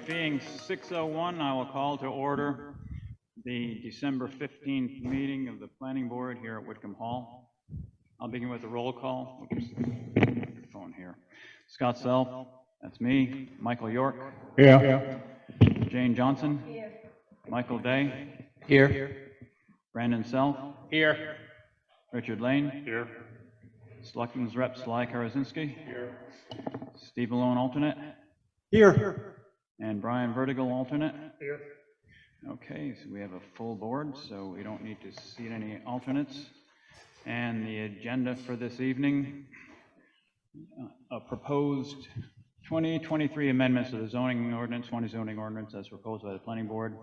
being 6:01, I will call to order the December 15th meeting of the Planning Board here at Whitcomb Hall. I'll begin with a roll call. Oops, your phone here. Scott Sell, that's me. Michael York. Here. Jane Johnson. Here. Michael Day. Here. Brandon Sell. Here. Richard Lane. Here. Selectmen's Rep Sly Karazinski. Here. Steve Malone, alternate. Here. And Brian Vertigal, alternate. Here. Okay, so we have a full board, so we don't need to seat any alternates. And the agenda for this evening, a proposed 2023 amendments to the zoning ordinance, 20 zoning ordinance as proposed by the Planning Board.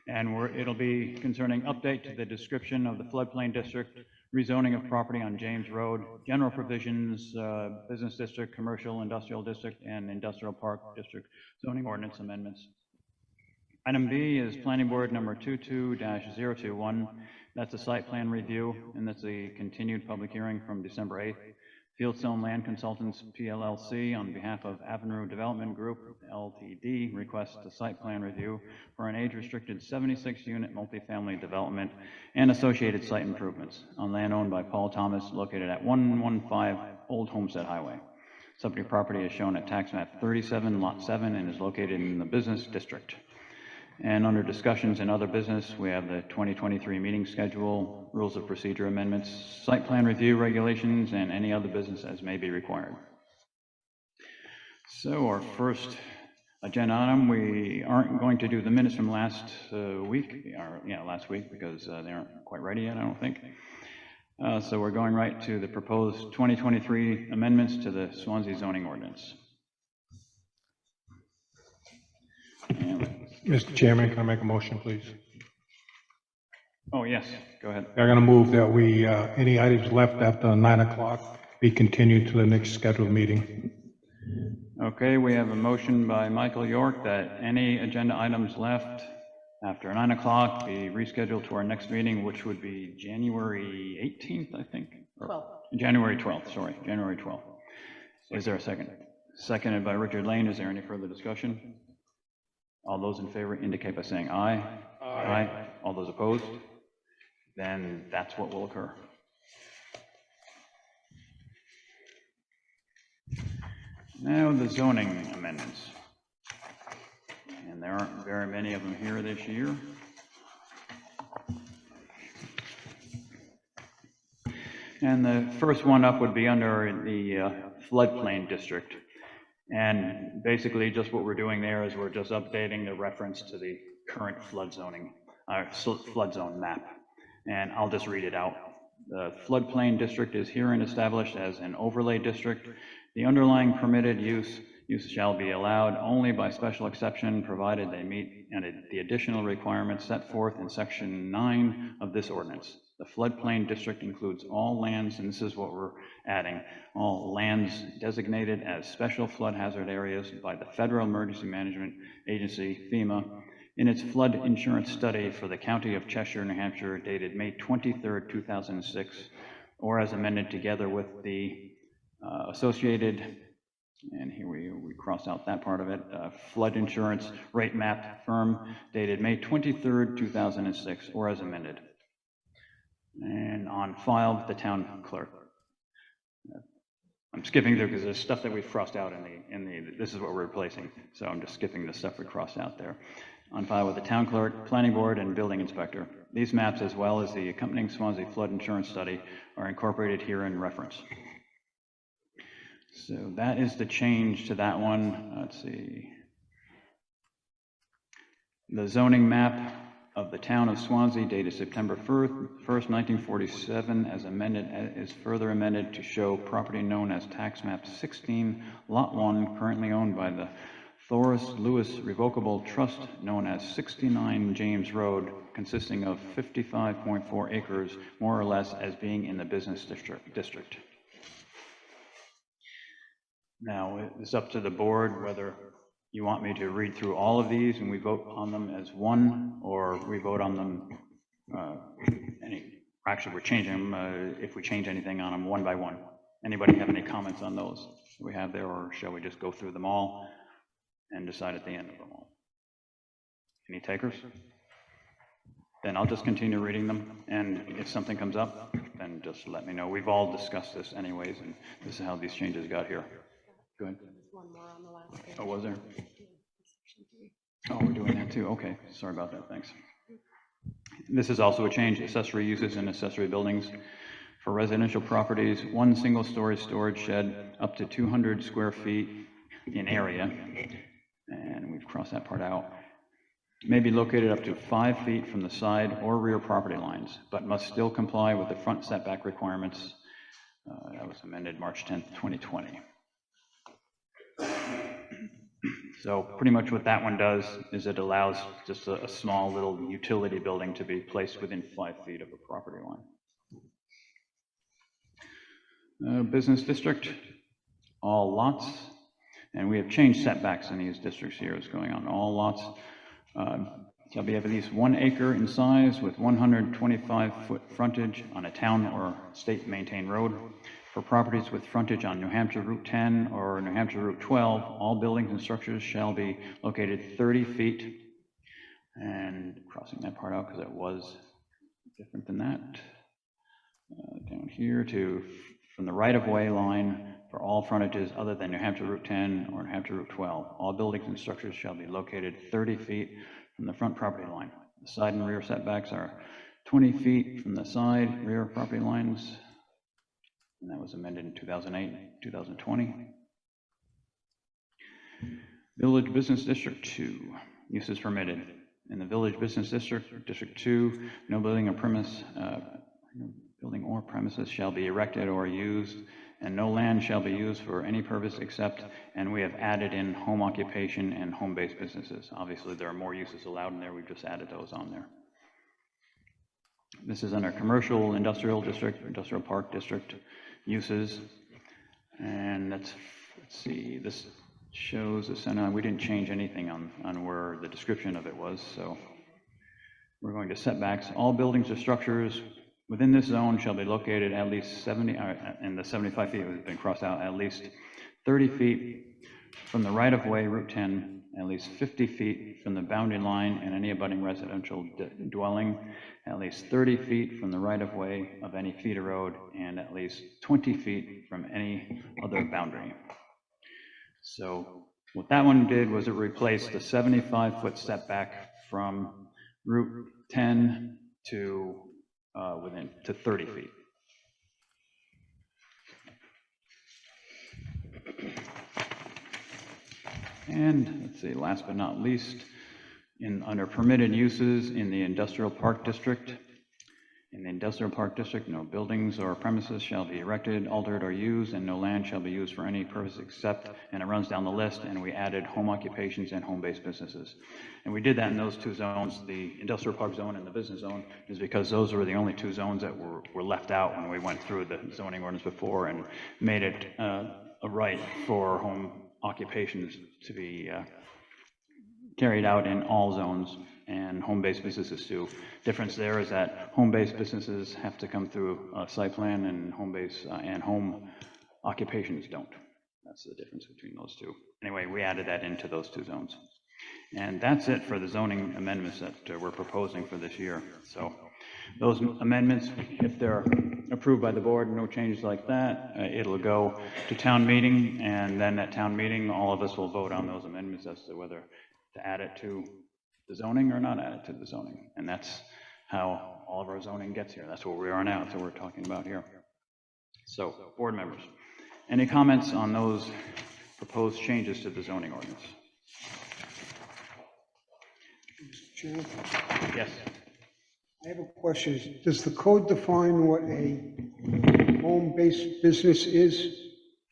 And it'll be concerning update to the description of the floodplain district, rezoning of property on James Road, general provisions, business district, commercial, industrial district, and industrial park district zoning ordinance amendments. Item B is Planning Board number 22-021. That's a site plan review, and that's a continued public hearing from December 8th. Fieldstone Land Consultants, PLLC, on behalf of Avanru Development Group, Ltd., requests a site plan review for an age-restricted 76-unit multifamily development and associated site improvements on land owned by Paul Thomas, located at 115 Old Homestead Highway. Subject property is shown at tax map 37, lot 7, and is located in the business district. And under discussions and other business, we have the 2023 meeting schedule, rules of procedure amendments, site plan review regulations, and any other business as may be required. So our first agenda item, we aren't going to do the minutes from last week, because they aren't quite ready yet, I don't think. So we're going right to the proposed 2023 amendments to the Swanzey zoning ordinance. Mr. Chairman, can I make a motion, please? Oh, yes, go ahead. I'm going to move that we, any items left after 9 o'clock be continued to the next scheduled meeting. Okay, we have a motion by Michael York that any agenda items left after 9 o'clock be rescheduled to our next meeting, which would be January 18th, I think. 12th. January 12th, sorry, January 12th. Is there a second? Seconded by Richard Lane. Is there any further discussion? All those in favor indicate by saying aye. Aye. Aye. All those opposed? Then that's what will occur. Now the zoning amendments. And there aren't very many of them here this year. And the first one up would be under the floodplain district. And basically just what we're doing there is we're just updating the reference to the current flood zone map. And I'll just read it out. The floodplain district is herein established as an overlay district. The underlying permitted use shall be allowed only by special exception, provided they meet the additional requirements set forth in section 9 of this ordinance. The floodplain district includes all lands, and this is what we're adding, all lands designated as special flood hazard areas by the Federal Emergency Management Agency, FEMA, in its flood insurance study for the County of Cheshire, New Hampshire, dated May 23rd, 2006, or as amended together with the associated, and here we crossed out that part of it, flood insurance rate map firm dated May 23rd, 2006, or as amended, and on file with the town clerk. I'm skipping through because there's stuff that we've crossed out this is what we're replacing. So I'm just skipping the stuff we crossed out there. On file with the town clerk, planning board, and building inspector. These maps, as well as the accompanying Swanzey flood insurance study, are incorporated here in reference. So that is the change to that one. Let's see. The zoning map of the town of Swanzey, dated September 1st, 1947, as amended, is further amended to show property known as tax map 16, lot 1, currently owned by the Thoris Lewis Revocable Trust, known as 69 James Road, consisting of 55.4 acres, more or less, as being in the business district. Now, it's up to the board whether you want me to read through all of these and we vote on them as one, or we vote on them, actually we're changing them, if we change anything on them one by one. Anybody have any comments on those we have there, or shall we just go through them all and decide at the end of them all? Any takers? Then I'll just continue reading them, and if something comes up, then just let me know. We've all discussed this anyways, and this is how these changes got here. Go ahead. One more on the last page. Oh, was there? Oh, we're doing that too, okay, sorry about that, thanks. This is also a change, accessory uses in accessory buildings. For residential properties, one single-story storage shed up to 200 square feet in area, and we've crossed that part out, may be located up to 5 feet from the side or rear property lines, but must still comply with the front setback requirements. That was amended March 10th, 2020. So pretty much what that one does is it allows just a small little utility building to be placed within 5 feet of a property line. Business district, all lots, and we have changed setbacks in these districts here. Is going on. All lots shall be at least 1 acre in size with 125-foot frontage on a town or state maintained road. For properties with frontage on New Hampshire Route 10 or New Hampshire Route 12, all buildings and structures shall be located 30 feet. And crossing that part out because it was different than that. Down here to from the right-of-way line for all frontages other than New Hampshire Route 10 or New Hampshire Route 12. All buildings and structures shall be located 30 feet from the front property line. The side and rear setbacks are 20 feet from the side, rear property lines. And that was amended in 2008, 2020. Village Business District 2, uses permitted. In the Village Business District, District 2, no building or premises shall be erected or used, and no land shall be used for any purpose except, and we have added in home occupation and home-based businesses. Obviously, there are more uses allowed in there. We've just added those on there. This is under Commercial Industrial District, Industrial Park District uses, and let's see, this shows the center. We didn't change anything on where the description of it was, so we're going to setbacks. All buildings or structures within this zone shall be located at least 70, and the 75 feet has been crossed out, at least 30 feet from the right-of-way, Route 10, at least 50 feet from the boundary line and any abutting residential dwelling, at least 30 feet from the right-of-way of any feeder road, and at least 20 feet from any other boundary. So what that one did was it replaced the 75-foot setback from Route 10 to 30 feet. And let's see, last but not least, under permitted uses in the Industrial Park District. In the Industrial Park District, no buildings or premises shall be erected, altered, or used, and no land shall be used for any purpose except, and it runs down the list, and we added home occupations and home-based businesses. And we did that in those two zones, the Industrial Park Zone and the Business Zone, is because those were the only two zones that were left out when we went through the zoning ordinance before and made it a right for home occupations to be carried out in all zones, and home-based businesses too. Difference there is that home-based businesses have to come through a site plan, and home-based and home occupations don't. That's the difference between those two. Anyway, we added that into those two zones. And that's it for the zoning amendments that we're proposing for this year. So those amendments, if they're approved by the board, no changes like that, it'll go to town meeting, and then at town meeting, all of us will vote on those amendments as to whether to add it to the zoning or not add it to the zoning. And that's how all of our zoning gets here. That's where we are now. That's what we're talking about here. So, board members, any comments on those proposed changes to the zoning ordinance? Mr. Chairman, Yes. I have a question. Does the code define what a home-based business is?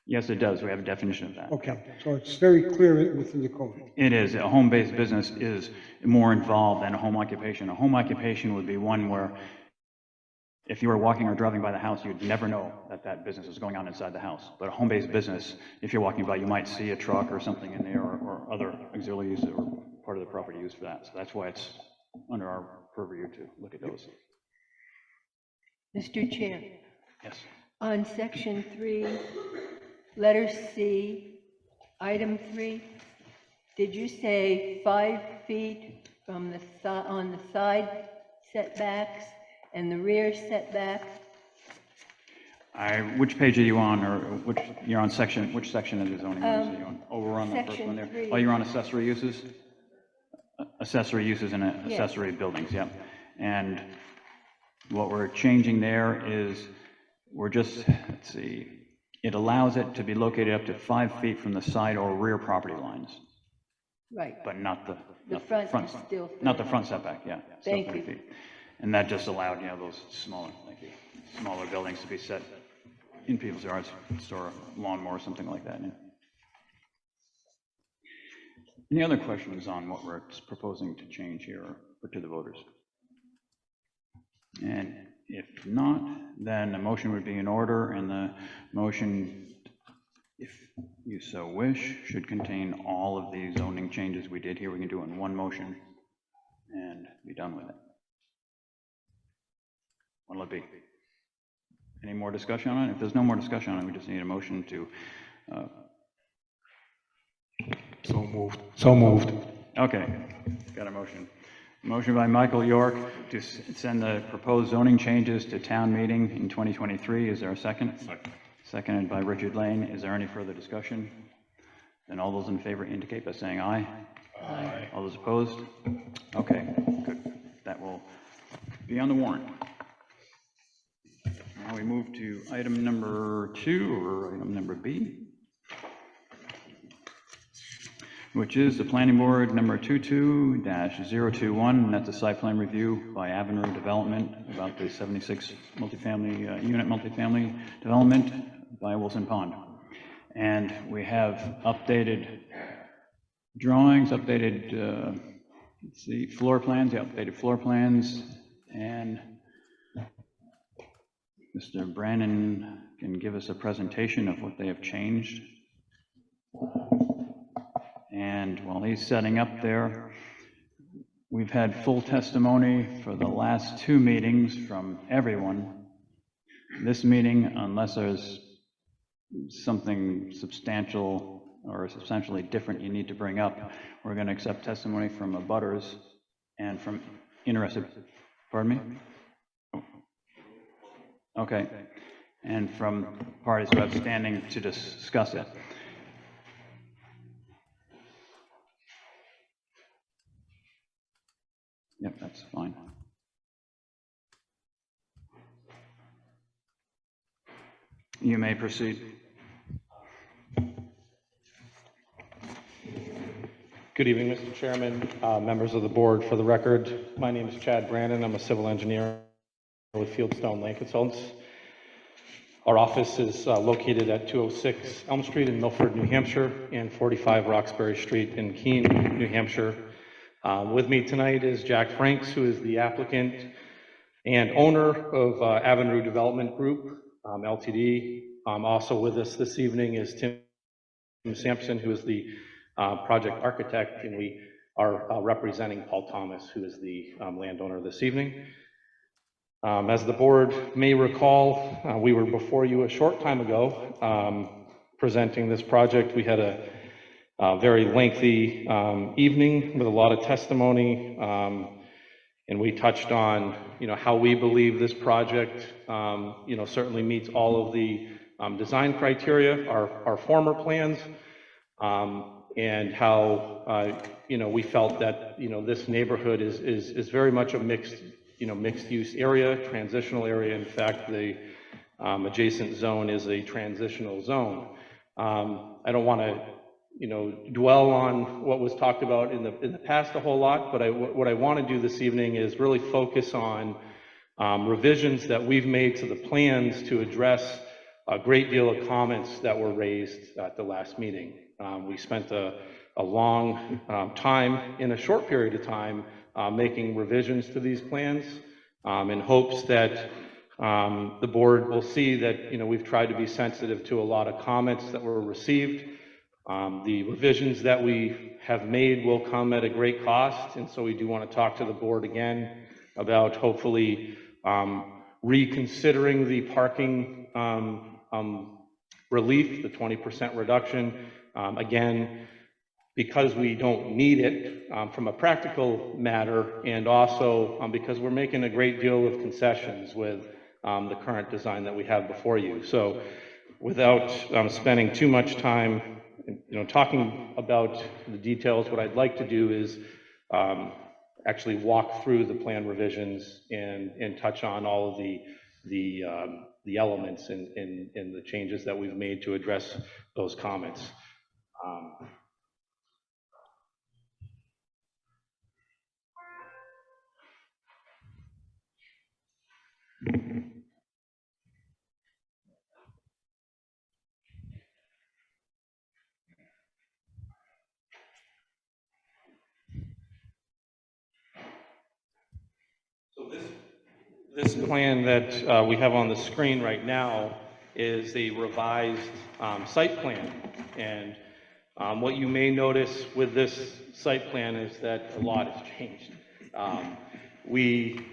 Yes, it does. We have a definition of that. Okay, so it's very clear within the code. It is. A home-based business is more involved than a home occupation. A home occupation would be one where if you were walking or driving by the house, you'd never know that that business is going on inside the house. But a home-based business, if you're walking by, you might see a truck or something in there, or other auxiliary use or part of the property used for that. So that's why it's under our purview to look at those. Mr. Chair, Yes. on section 3, letter C, item 3, did you say 5 feet from on the side setbacks and the rear setback. Which page are you on, or you're on which section of the zoning ordinance are you on? Oh, we're on the first Section one there. 3. Oh, you're on accessory uses? Accessory uses and accessory buildings, yep. And what we're changing there is, let's see, it allows it to be located up to 5 feet from the side or rear property lines, Right. but not the front is still 30. not the front setback, yeah. still Thank 30 you. feet. And that just allowed, those smaller buildings to be set in people's yards, store a lawnmower or something like that, yeah. Any other questions on what we're proposing to change here or to the voters? And if not, then a motion would be in order, and the motion, if you so wish, should contain all of the zoning changes we did here. We can do it in one motion and be done with it. What'll it be? Any more discussion on it? If there's no more discussion on it, we just need a motion to... So moved. Okay, got a motion. Motion by Michael York to send the proposed zoning changes to town meeting in 2023. Is there a second? Second. Seconded by Richard Lane. Is there any further discussion? Then all those in favor indicate by saying aye. Aye. All those opposed? Okay, good. That will be on the warrant. Now we move to item number 2, or item number B, which is the planning board number 22-021, and that's a site plan review by Avanru Development about the 76 unit multifamily development by Wilson Pond. And we have updated drawings, updated, floor plans, updated floor plans, and Mr. Brannon can give us a presentation of what they have changed. And while he's setting up there, we've had full testimony for the last 2 meetings from everyone. This meeting, unless there's something substantial or substantially different you need to bring up, we're going to accept testimony from abutters and from interested, pardon me? Okay, and from parties who have standing to discuss it. Yep, that's fine. You may proceed. Good evening, Mr. Chairman, members of the board. For the record, my name is Chad Brandon. I'm a civil engineer with Fieldstone Land Consultants. Our office is located at 206 Elm Street in Milford, New Hampshire, and 45 Roxbury Street in Keene, New Hampshire. With me tonight is Jack Franks, who is the applicant and owner of Avanru Development Group, Ltd. Also with us this evening is Tim Sampson, who is the project architect, and we are representing Paul Thomas, who is the landowner this evening. As the board may recall, we were before you a short time ago presenting this project. We had a very lengthy evening with a lot of testimony, and we touched on, how we believe this project, certainly meets all of the design criteria, our former plans, and how, we felt that, this neighborhood is very much a mixed use area, transitional area. In fact, the adjacent zone is a transitional zone. I don't want to dwell on what was talked about in the past a whole lot, but what I want to do this evening is really focus on revisions that we've made to the plans to address a great deal of comments that were raised at the last meeting. We spent a long time in a short period of time making revisions to these plans in hopes that the board will see that we've tried to be sensitive to a lot of comments that were received. The revisions that we have made will come at a great cost, and so we do want to talk to the board again about hopefully reconsidering the parking relief, the 20% reduction. Again, because we don't need it from a practical matter, and also because we're making a great deal of concessions with the current design that we have before you. So without spending too much time, talking about the details, what I'd like to do is actually walk through the plan revisions and touch on all of the elements in the changes that we've made to address those comments. So this plan that we have on the screen right now is a revised site plan. And what you may notice with this site plan is that a lot has changed. We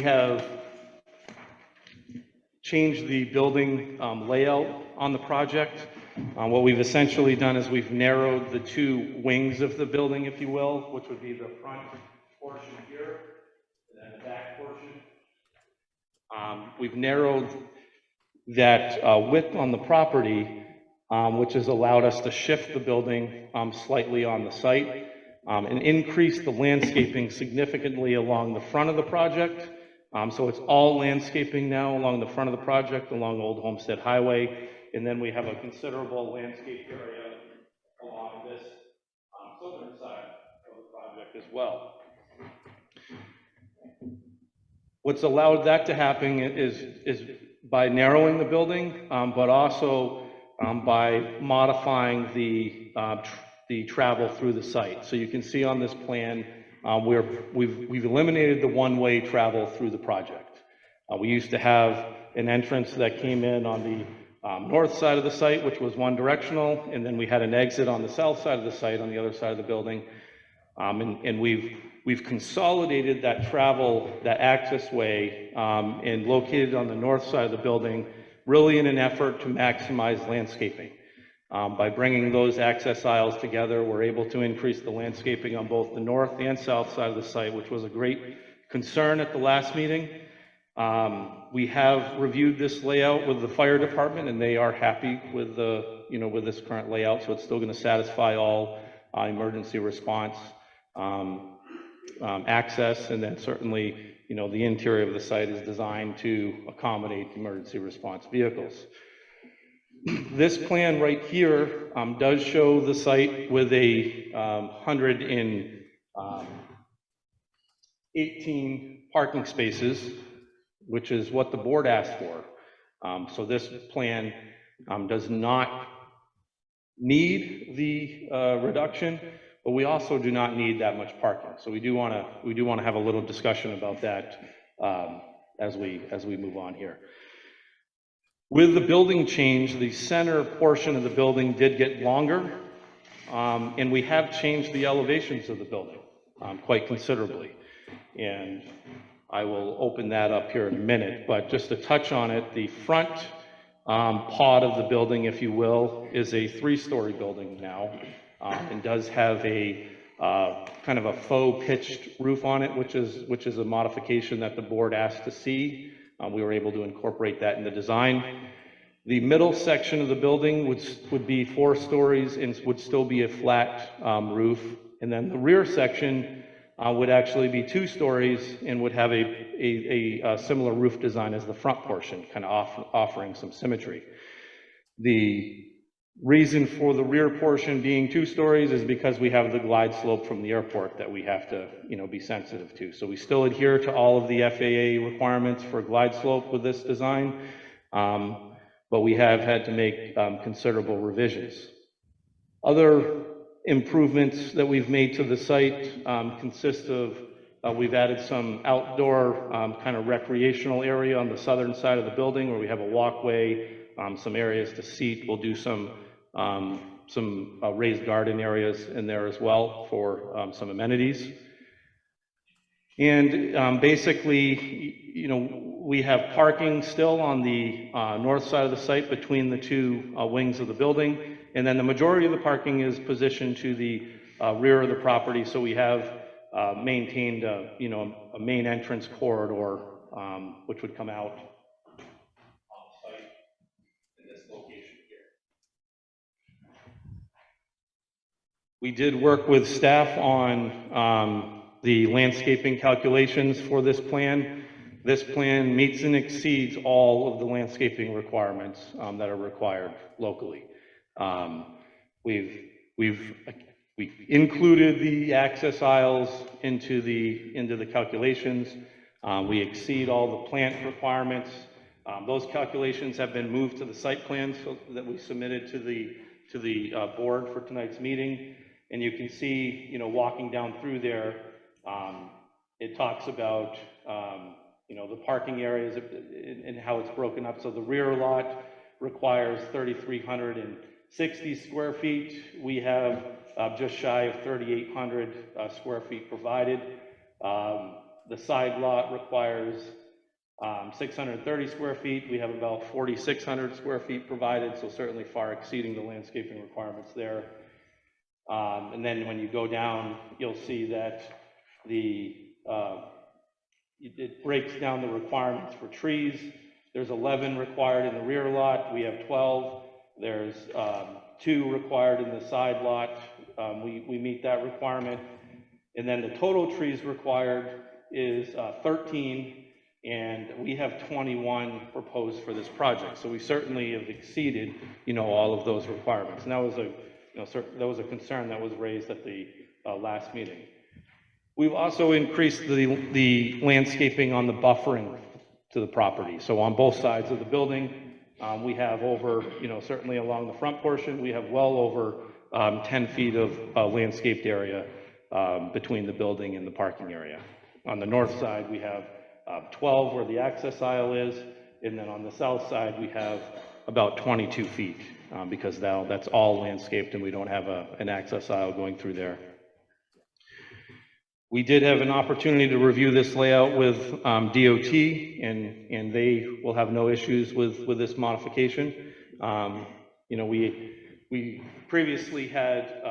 have changed the building layout on the project. What we've essentially done is we've narrowed the two wings of the building, if you will, which would be the front portion here and then the back portion. We've narrowed that width on the property, which has allowed us to shift the building slightly on the site and increase the landscaping significantly along the front of the project. So it's all landscaping now along the front of the project, along Old Homestead Highway, and then we have a considerable landscape area along this southern side of the project as well. What's allowed that to happen is by narrowing the building, but also by modifying the travel through the site. So you can see on this plan where we've eliminated the one-way travel through the project. We used to have an entrance that came in on the north side of the site, which was one directional, and then we had an exit on the south side of the site on the other side of the building. And we've consolidated that travel, that access way, and located on the north side of the building, really in an effort to maximize landscaping. By bringing those access aisles together, we're able to increase the landscaping on both the north and south side of the site, which was a great concern at the last meeting. We have reviewed this layout with the fire department, and they are happy with with this current layout, so it's still going to satisfy all emergency response access, and then certainly, the interior of the site is designed to accommodate emergency response vehicles. This plan right here does show the site with a 118 parking spaces, which is what the board asked for. So this plan does not need the reduction, but we also do not need that much parking. So we do want to have a little discussion about that as we move on here. With the building change, the center portion of the building did get longer, and we have changed the elevations of the building quite considerably. And I will open that up here in a minute, but just to touch on it, the front pod of the building, if you will, is a 3-story building now, and does have a kind of a faux pitched roof on it, which is a modification that the board asked to see. We were able to incorporate that in the design. The middle section of the building would be 4 stories and would still be a flat roof. And then the rear section would actually be 2 stories and would have a similar roof design as the front portion, kind of offering some symmetry. The reason for the rear portion being 2 stories is because we have the glide slope from the airport that we have to, be sensitive to. So we still adhere to all of the FAA requirements for glide slope with this design, but we have had to make considerable revisions. Other improvements that we've made to the site consist of we've added some outdoor kind of recreational area on the southern side of the building where we have a walkway, some areas to seat. We'll do some raised garden areas in there as well for some amenities. And basically, we have parking still on the north side of the site between the 2 wings of the building. And then the majority of the parking is positioned to the rear of the property, so we have maintained a main entrance corridor, which would come out on the site in this location here. We did work with staff on the landscaping calculations for this plan. This plan meets and exceeds all of the landscaping requirements that are required locally. We've included the access aisles into the calculations. We exceed all the plant requirements. Those calculations have been moved to the site plan so that we submitted to the board for tonight's meeting. And you can see, walking down through there, it talks about the parking areas and how it's broken up. So the rear lot requires 3,360 square feet. We have just shy of 3,800 square feet provided. The side lot requires 630 square feet. We have about 4,600 square feet provided, so certainly far exceeding the landscaping requirements there. And then when you go down, you'll see that it breaks down the requirements for trees. There's 11 required in the rear lot. We have 12. There's 2 required in the side lot. We meet that requirement. And then the total trees required is 13, and we have 21 proposed for this project. So we certainly have exceeded, all of those requirements. And that was a concern that was raised at the last meeting. We've also increased the landscaping on the buffering to the property. So on both sides of the building, we have over, certainly along the front portion, we have well over 10 feet of landscaped area between the building and the parking area. On the north side, we have 12 where the access aisle is, and then on the south side, we have about 22 feet because now that's all landscaped and we don't have an access aisle going through there. We did have an opportunity to review this layout with DOT, and they will have no issues with this modification. We previously had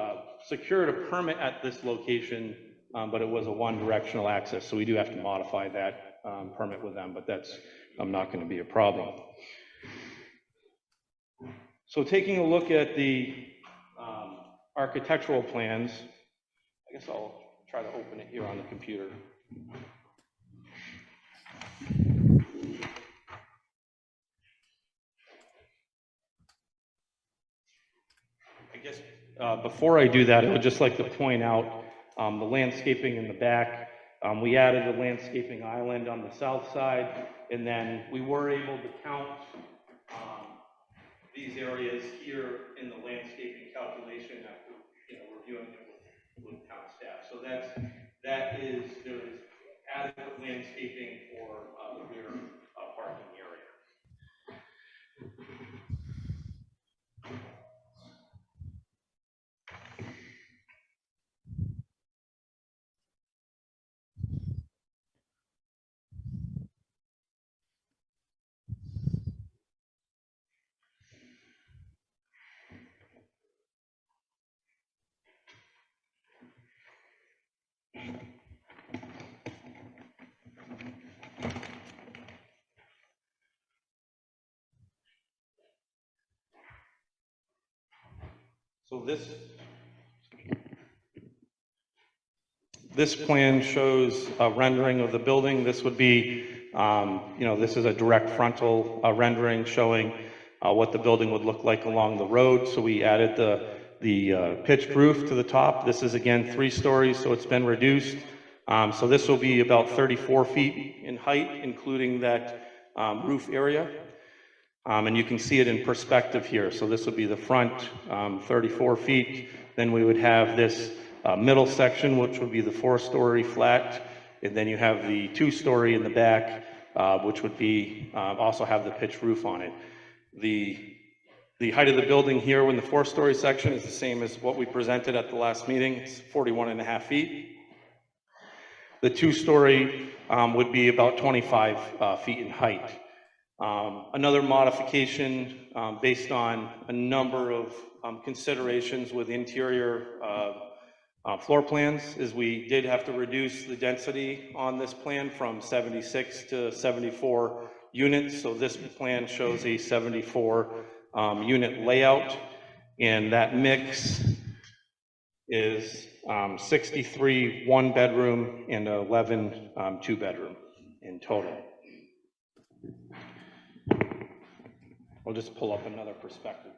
secured a permit at this location, but it was a one-directional access, so we do have to modify that permit with them, but that's not going to be a problem. So taking a look at the architectural plans, I guess I'll try to open it here on the computer. I guess before I do that, I would just like to point out the landscaping in the back. We added a landscaping island on the south side, and then we were able to count these areas here in the landscaping calculation after reviewing it with town staff. So there is adequate landscaping for the rear parking area. So this plan shows a rendering of the building. This would be, this is a direct frontal rendering showing what the building would look like along the road. So we added the pitched roof to the top. This is again 3 stories, so it's been reduced. So this will be about 34 feet in height, including that roof area. And you can see it in perspective here. So this would be the front 34 feet. Then we would have this middle section, which would be the 4-story flat. And then you have the 2-story in the back, which would be also have the pitched roof on it. The height of the building here in the 4-story section is the same as what we presented at the last meeting. It's 41.5 feet. The 2-story would be about 25 feet in height. Another modification based on a number of considerations with interior floor plans is we did have to reduce the density on this plan from 76 to 74 units. So this plan shows a 74 unit layout, and that mix is 63 one bedroom and 11 two bedroom in total. We'll just pull up another perspective.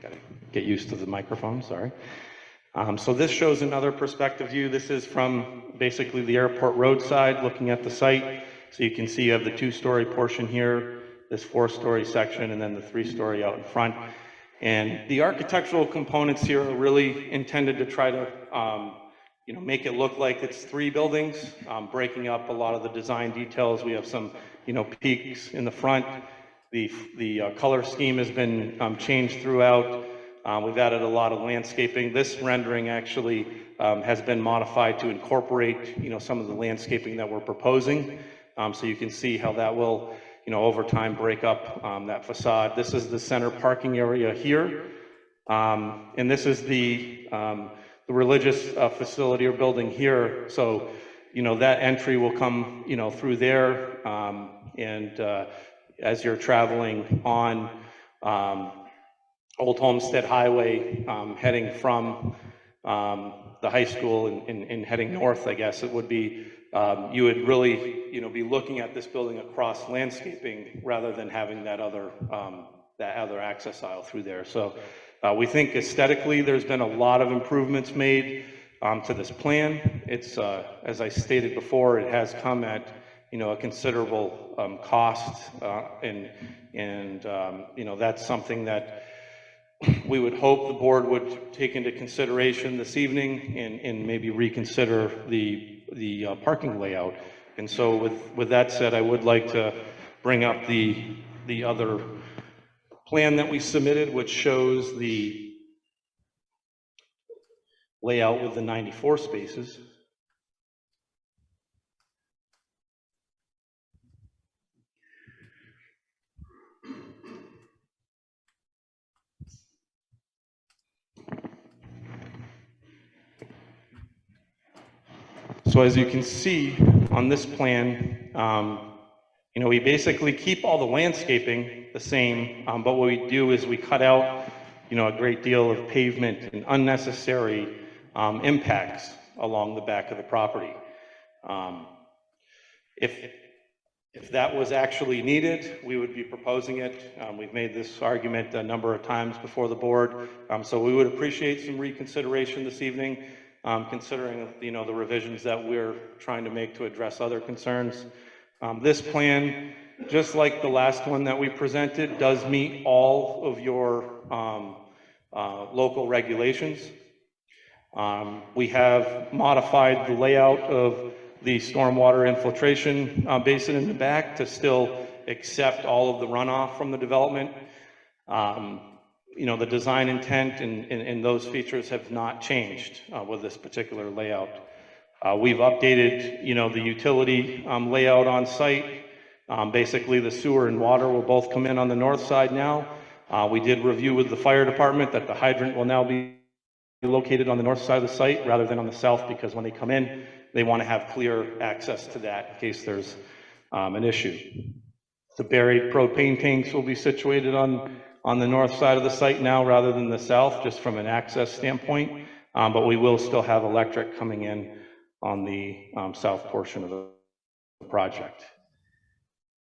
Gotta get used to the microphone, sorry. So this shows another perspective view. This is from basically the airport roadside, looking at the site. So you can see you have the 2-story portion here, this 4-story section, and then the 3-story out in front. And the architectural components here are really intended to try to make it look like it's 3 buildings, breaking up a lot of the design details. We have some peaks in the front. The color scheme has been changed throughout. We've added a lot of landscaping. This rendering actually has been modified to incorporate some of the landscaping that we're proposing. So you can see how that will over time break up that facade. This is the center parking area here. And this is the religious facility or building here. So that entry will come through there. As you're traveling on Old Homestead Highway, heading from the high school and heading north, I guess it would be, you would really, be looking at this building across landscaping rather than having that other access aisle through there. So we think aesthetically there's been a lot of improvements made to this plan. It's, as I stated before, it has come at a considerable cost, and that's something that we would hope the board would take into consideration this evening and maybe reconsider the parking layout. And so with that said, I would like to bring up the other plan that we submitted, which shows the layout with the 94 spaces. So as you can see on this plan, we basically keep all the landscaping the same, but what we do is we cut out, a great deal of pavement and unnecessary impacts along the back of the property. If that was actually needed, we would be proposing it. We've made this argument a number of times before the board, so we would appreciate some reconsideration this evening, considering the revisions that we're trying to make to address other concerns. This plan, just like the last one that we presented, does meet all of your local regulations. We have modified the layout of the stormwater infiltration basin in the back to still accept all of the runoff from the development. The design intent and those features have not changed with this particular layout. We've updated, the utility layout on site. Basically, the sewer and water will both come in on the north side now. We did review with the fire department that the hydrant will now be located on the north side of the site rather than on the south, because when they come in, they want to have clear access to that in case there's an issue. The buried propane tanks will be situated on the north side of the site now rather than the south, just from an access standpoint, but we will still have electric coming in on the south portion of the project.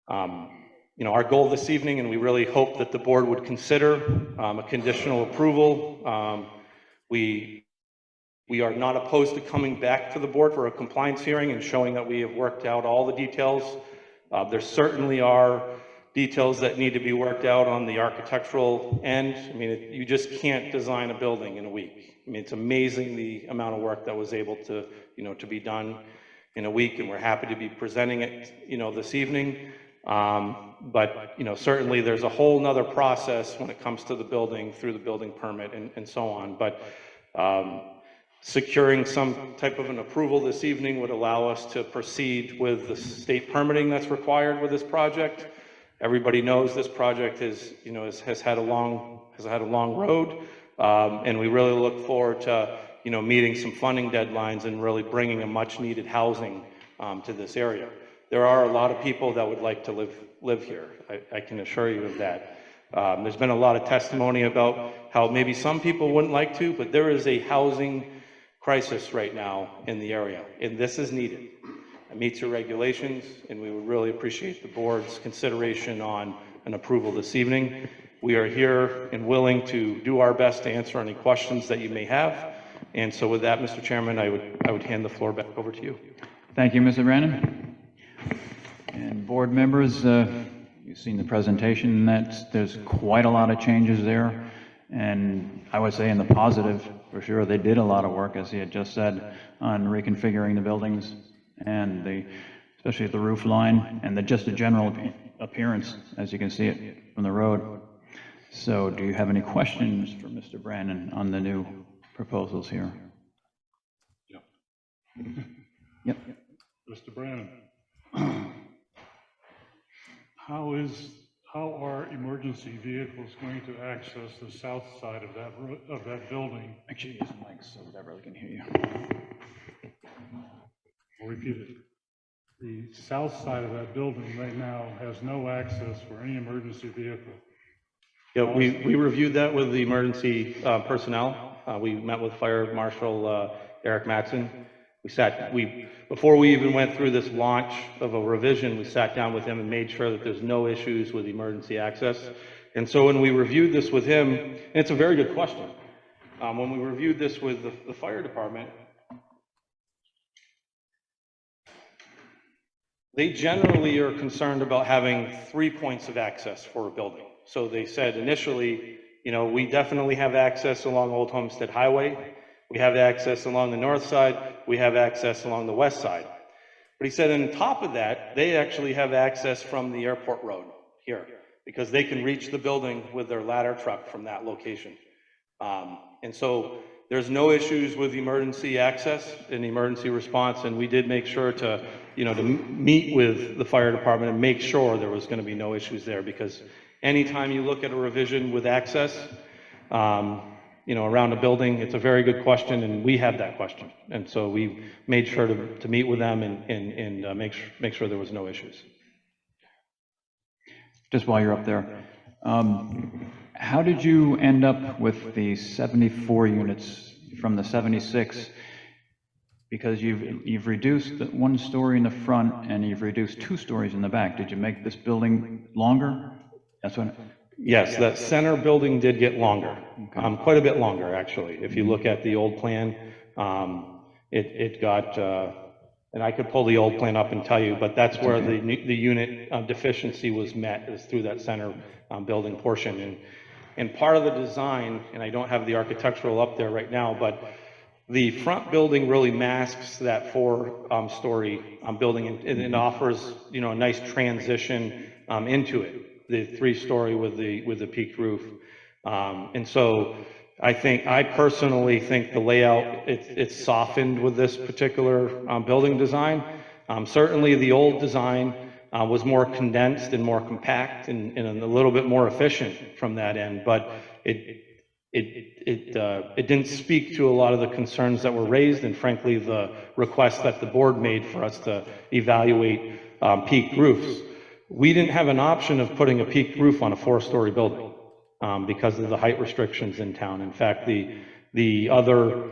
Our goal this evening, and we really hope that the board would consider a conditional approval. We are not opposed to coming back to the board for a compliance hearing and showing that we have worked out all the details. There certainly are details that need to be worked out on the architectural end. You just can't design a building in a week. It's amazing the amount of work that was able to be done in a week, and we're happy to be presenting it, this evening. But, you know, certainly there's a whole nother process when it comes to the building, through the building permit and so on. But securing some type of an approval this evening would allow us to proceed with the state permitting that's required with this project. Everybody knows this project is, you know, has had a long road, and we really look forward to, you know, meeting some funding deadlines and really bringing a much needed housing to this area. There are a lot of people that would like to live here. I can assure you of that. There's been a lot of testimony about how maybe some people wouldn't like to, but there is a housing crisis right now in the area, and this is needed. It meets your regulations, and we would really appreciate the board's consideration on an approval this evening. We are here and willing to do our best to answer any questions that you may have. And so with that, Mr. Chairman, I would hand the floor back over to you. Thank you, Mr. Brandon. And board members, you've seen the presentation. There's quite a lot of changes there. And I would say in the positive, for sure, they did a lot of work, as he had just said, on reconfiguring the buildings and especially the roof line and just the general appearance, as you can see it from the road. So do you have any questions for Mr. Brandon on the new proposals here? Yep. Mr. Brandon, how are emergency vehicles going to access the south side of that building? Actually, use the mic so that everyone can hear you. I'll repeat it. The south side of that building right now has no access for any emergency vehicle. Yeah, we reviewed that with the emergency personnel. We met with Fire Marshal Eric Matson. Before we even went through this launch of a revision, we sat down with him and made sure that there's no issues with emergency access. And so when we reviewed this with him, and it's a very good question, when we reviewed this with the fire department, they generally are concerned about having 3 points of access for a building. So they said initially, you know, we definitely have access along Old Homestead Highway. We have access along the north side. We have access along the west side. But he said on top of that, they actually have access from the airport road here because they can reach the building with their ladder truck from that location. And so there's no issues with emergency access and emergency response. And we did make sure to, you know, to meet with the fire department and make sure there was going to be no issues there, because anytime you look at a revision with access, you know, around a building, it's a very good question, and we had that question. And so we made sure to meet with them and make sure there was no issues. Just while you're up there, how did you end up with the 74 units from the 76? Because you've reduced the 1 story in the front and you've reduced 2 stories in the back. Did you make this building longer? That's what. Yes, that center building did get longer, quite a bit longer, actually. If you look at the old plan, it got, and I could pull the old plan up and tell you, but that's where the unit deficiency was met, is through that center building portion. And part of the design, and I don't have the architectural up there right now, but the front building really masks that 4-story building, and it offers, you know, a nice transition into it. The 3-story with the peaked roof, and so I personally think the layout it's softened with this particular building design. Certainly, the old design was more condensed and more compact and a little bit more efficient from that end, but it didn't speak to a lot of the concerns that were raised, and frankly, the request that the board made for us to evaluate peaked roofs. We didn't have an option of putting a peaked roof on a 4-story building because of the height restrictions in town. In fact, the other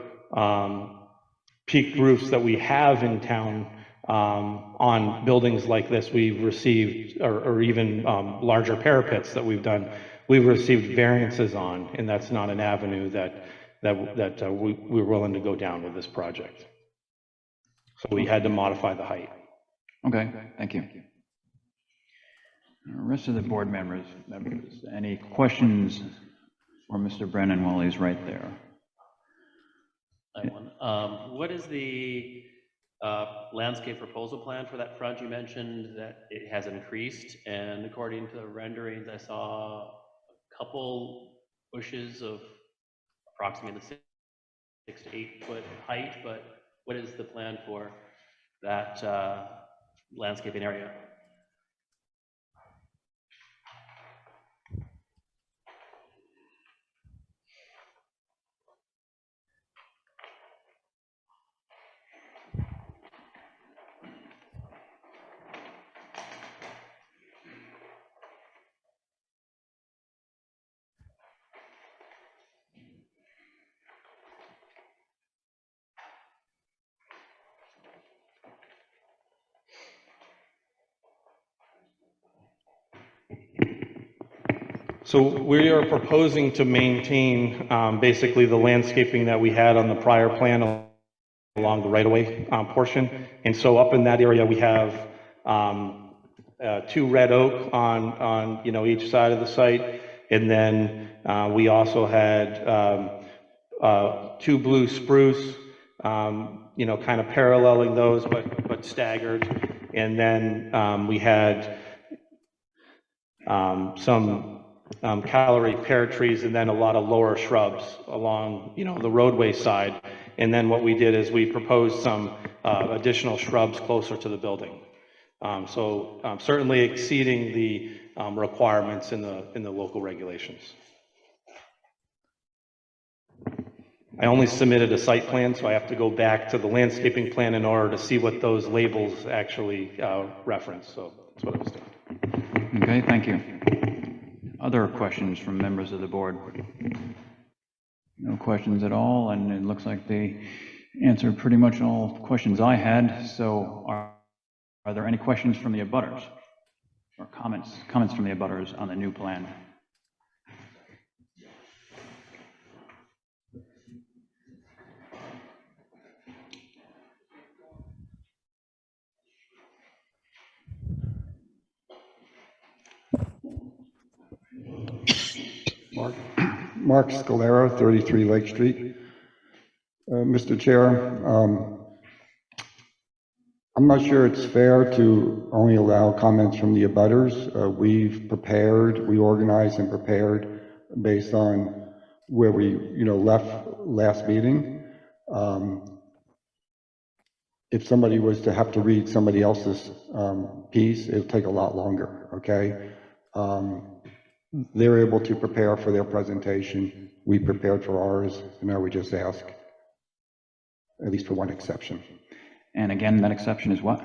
peaked roofs that we have in town on buildings like this, we've received, or even larger parapets that we've done, we've received variances on, and that's not an avenue that we're willing to go down with this project. So we had to modify the height. Okay, thank you. Rest of the board members, any questions for Mr. Brennan while he's right there? What is the landscape proposal plan for that front. You mentioned that it has increased, and according to the renderings, I saw a couple bushes of approximately 6 to 8 foot height, but what is the plan for that landscaping area? So we are proposing to maintain basically the landscaping that we had on the prior plan along the right-of-way portion. And so up in that area, we have 2 red oak on each side of the site. And then we also had 2 blue spruce, kind of paralleling those, but staggered. And then we had some calorie pear trees, and then a lot of lower shrubs along, the roadway side. And then what we did is we proposed some additional shrubs closer to the building. So certainly exceeding the requirements in the local regulations. I only submitted a site plan, so I have to go back to the landscaping plan in order to see what those labels actually reference. So that's what I was doing. Okay, thank you. Other questions from members of the board? No questions at all, and it looks like they answered pretty much all questions I had. So are there any questions from the abutters or comments from the abutters on the new plan? Mark Scalera, 33 Lake Street. Mr. Chair, I'm not sure it's fair to only allow comments from the abutters. We organized and prepared based on where we, left last meeting. If somebody was to have to read somebody else's piece, it'll take a lot longer, okay? They're able to prepare for their presentation. We prepared for ours, and now we just ask, at least for one exception. And again, that exception is what?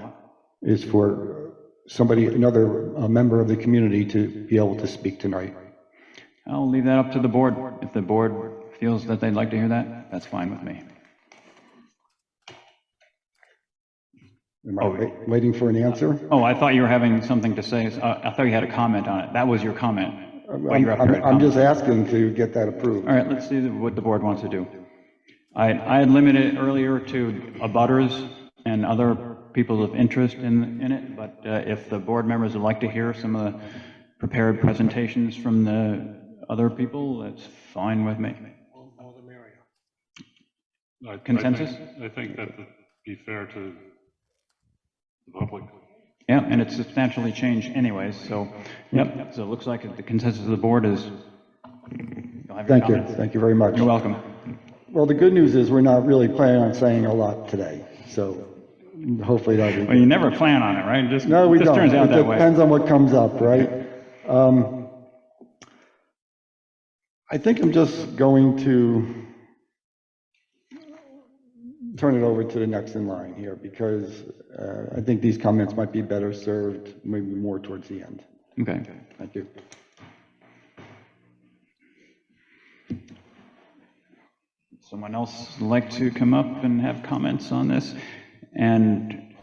Is for another member of the community to be able to speak tonight. I'll leave that up to the board. If the board feels that they'd like to hear that, that's fine with me. Am I waiting for an answer? Oh, I thought you were having something to say. I thought you had a comment on it. That was your comment. I'm just asking to get that approved. All right, let's see what the board wants to do. I had limited it earlier to abutters and other people of interest in it, but if the board members would like to hear some of the prepared presentations from the other people, that's fine with me. All the merrier. Consensus? I think that would be fair to the public. Yeah, and it's substantially changed anyways, so, yep. So it looks like the consensus of the board is, you'll have your Thank you. comments. Thank you very much. You're welcome. Well, the good news is we're not really planning on saying a lot today, so hopefully that'll be Well, you never plan on it, right? Just, No, we just don't. turns out It that way. depends on what comes up, right? I think I'm just going to turn it over to the next in line here, because I think these comments might be better served maybe more towards the end. Okay. Thank you. Someone else like to come up and have comments on this? And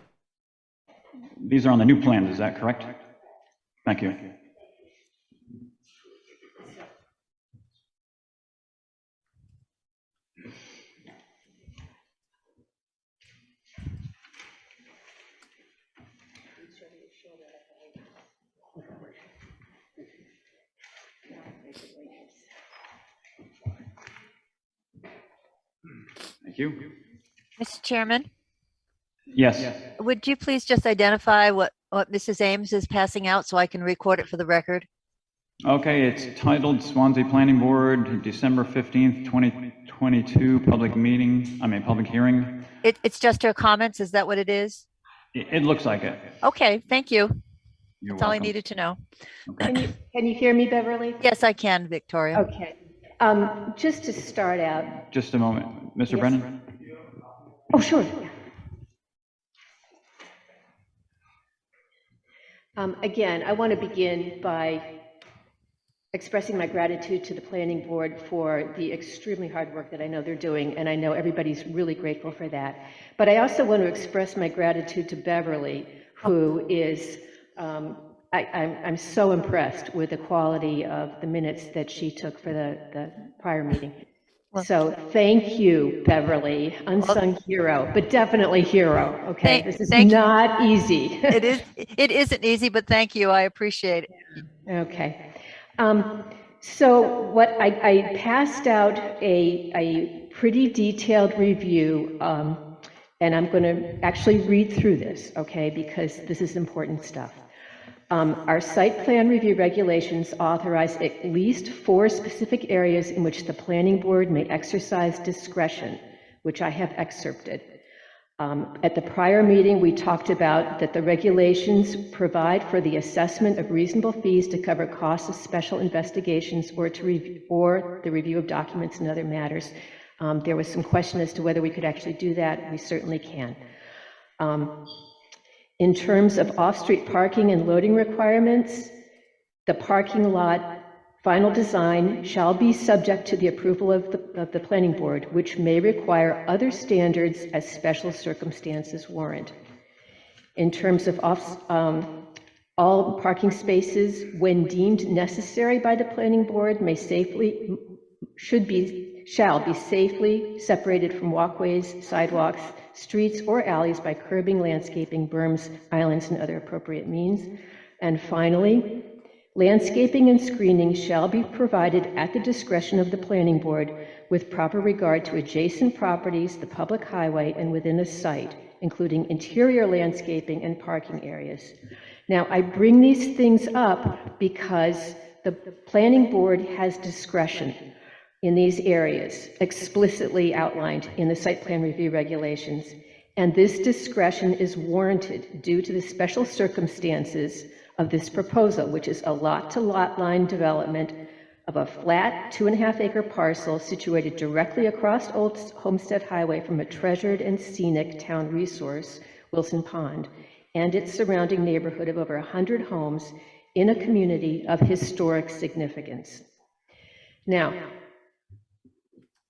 these are on the new plans, is that correct? Thank you. Thank you. Mr. Chairman, Yes. Would you please just identify what Mrs. Ames is passing out so I can record it for the record? Okay, it's titled Swansea Planning Board, December 15th, 2022, public hearing. It's just her comments, is that what it is? It looks like it. Okay, thank you. You're That's all I welcome. needed to know. Okay. Can you hear me, Beverly? Yes, I can, Victoria. Okay. Just to start out, Just a moment. Mr. Yes. Brennan? oh, sure. Again, I want to begin by expressing my gratitude to the planning board for the extremely hard work that I know they're doing, and I know everybody's really grateful for that. But I also want to express my gratitude to Beverly, who is, I'm so impressed with the quality of the minutes that she took for the prior meeting. So thank you, Beverly, unsung hero, but definitely hero, okay? This is not easy. It isn't easy, but thank you, I appreciate it. Okay. So what I passed out a pretty detailed review, and I'm going to actually read through this, okay, because this is important stuff. Our site plan review regulations authorize at least 4 specific areas in which the planning board may exercise discretion, which I have excerpted. At the prior meeting, we talked about that the regulations provide for the assessment of reasonable fees to cover costs of special investigations or the review of documents and other matters. There was some question as to whether we could actually do that. We certainly can. In terms of off-street parking and loading requirements, the parking lot final design shall be subject to the approval of the planning board, which may require other standards as special circumstances warrant. In terms of all parking spaces, when deemed necessary by the planning board, shall be safely separated from walkways, sidewalks, streets, or alleys by curbing, landscaping, berms, islands, and other appropriate means. And finally, landscaping and screening shall be provided at the discretion of the planning board with proper regard to adjacent properties, the public highway, and within a site, including interior landscaping and parking areas. Now, I bring these things up because the planning board has discretion in these areas explicitly outlined in the site plan review regulations, and this discretion is warranted due to the special circumstances of this proposal, which is a lot-to-lot line development of a flat 2.5-acre parcel situated directly across Old Homestead Highway from a treasured and scenic town resource, Wilson Pond, and its surrounding neighborhood of over 100 homes in a community of historic significance. Now,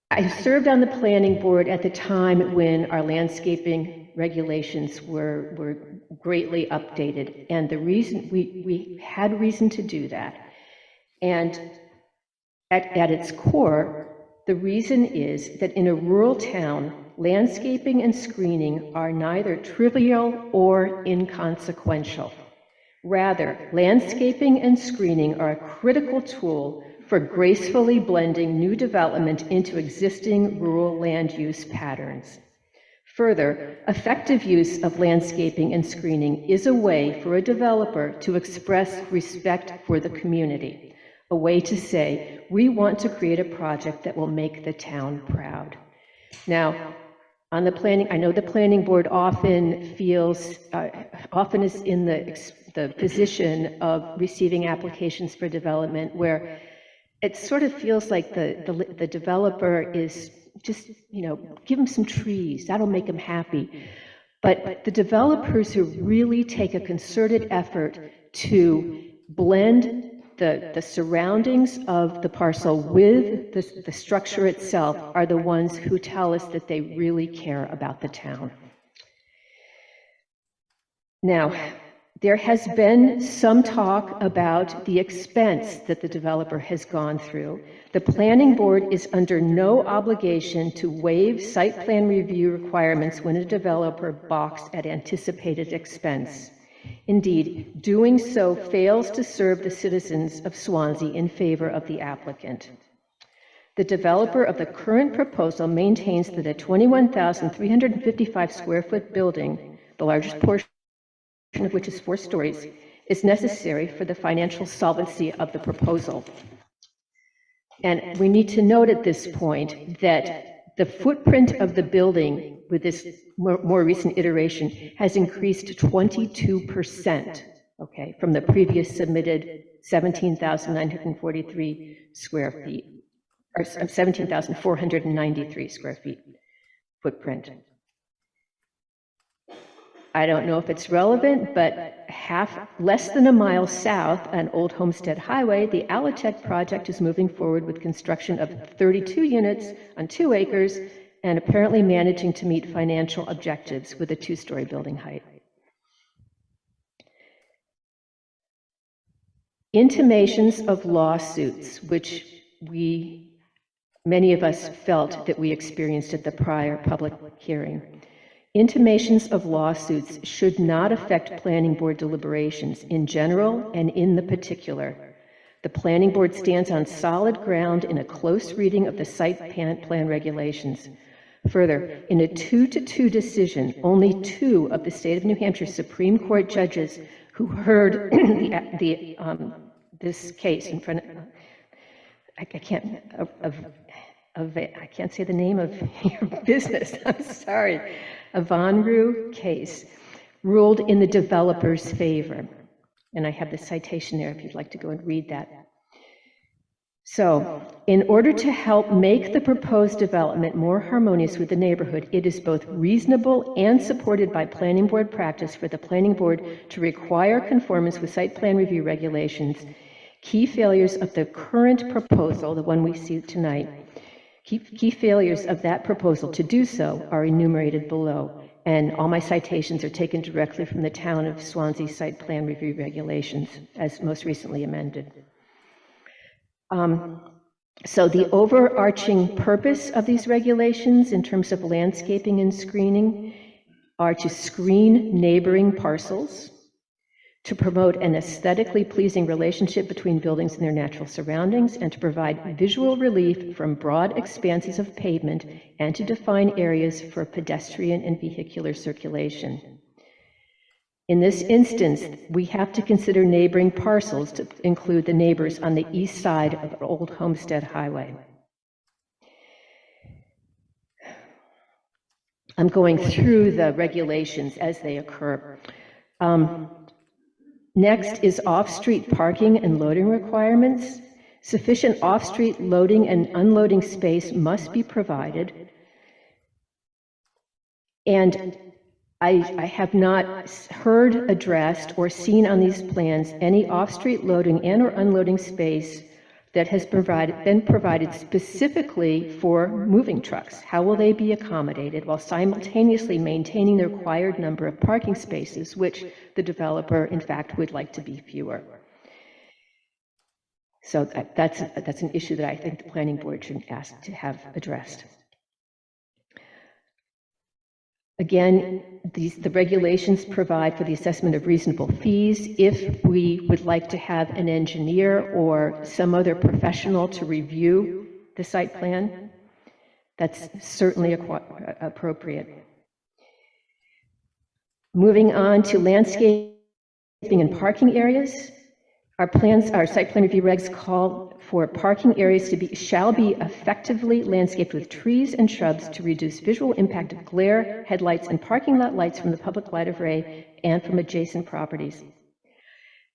I served on the planning board at the time when our landscaping regulations were greatly updated, and the reason we had reason to do that. And at its core, the reason is that in a rural town, landscaping and screening are neither trivial or inconsequential. Rather, landscaping and screening are a critical tool for gracefully blending new development into existing rural land use patterns. Further, effective use of landscaping and screening is a way for a developer to express respect for the community, a way to say, we want to create a project that will make the town proud. Now, on the planning, I know the planning board often is in the position of receiving applications for development where it sort of feels like the developer is just, give them some trees, that'll make them happy. But the developers who really take a concerted effort to blend the surroundings of the parcel with the structure itself are the ones who tell us that they really care about the town. Now, there has been some talk about the expense that the developer has gone through. The planning board is under no obligation to waive site plan review requirements when a developer balks at anticipated expense. Indeed, doing so fails to serve the citizens of Swansea in favor of the applicant. The developer of the current proposal maintains that a 21,355 square foot building, the largest portion of which is 4 stories, is necessary for the financial solvency of the proposal. And we need to note at this point that the footprint of the building with this more recent iteration has increased 22%, okay, from the previous submitted 17,943 square feet, or 17,493 square feet footprint. I don't know if it's relevant, but less than a mile south on Old Homestead Highway, the Alitech project is moving forward with construction of 32 units on 2 acres and apparently managing to meet financial objectives with a 2-story building height. Intimations of lawsuits, which many of us felt that we experienced at the prior public hearing. Intimations of lawsuits should not affect planning board deliberations in general and in the particular. The planning board stands on solid ground in a close reading of the site plan regulations. Further, in a 2-2 decision, only 2 of the state of New Hampshire Supreme Court judges who heard this case in front of, I can't say the name of your business, I'm sorry, Avanru case, ruled in the developer's favor. And I have the citation there if you'd like to go and read that. So, in order to help make the proposed development more harmonious with the neighborhood, it is both reasonable and supported by planning board practice for the planning board to require conformance with site plan review regulations. Key failures of the current proposal, the one we see tonight, key failures of that proposal to do so are enumerated below, and all my citations are taken directly from the Town of Swanzey Site Plan Review Regulations, as most recently amended. So the overarching purpose of these regulations in terms of landscaping and screening are to screen neighboring parcels, to promote an aesthetically pleasing relationship between buildings and their natural surroundings, and to provide visual relief from broad expanses of pavement, and to define areas for pedestrian and vehicular circulation. In this instance, we have to consider neighboring parcels to include the neighbors on the east side of Old Homestead Highway. I'm going through the regulations as they occur. Next is off-street parking and loading requirements. Sufficient off-street loading and unloading space must be provided. And I have not heard addressed or seen on these plans any off-street loading and or unloading space that has been provided specifically for moving trucks. How will they be accommodated while simultaneously maintaining the required number of parking spaces, which the developer, in fact, would like to be fewer? So that's an issue that I think the planning board should ask to have addressed. Again, the regulations provide for the assessment of reasonable fees. If we would like to have an engineer or some other professional to review the site plan, that's certainly appropriate. Moving on to landscaping and parking areas. Our site plan review regs call for parking areas shall be effectively landscaped with trees and shrubs to reduce visual impact of glare, headlights, and parking lot lights from the public right of way and from adjacent properties.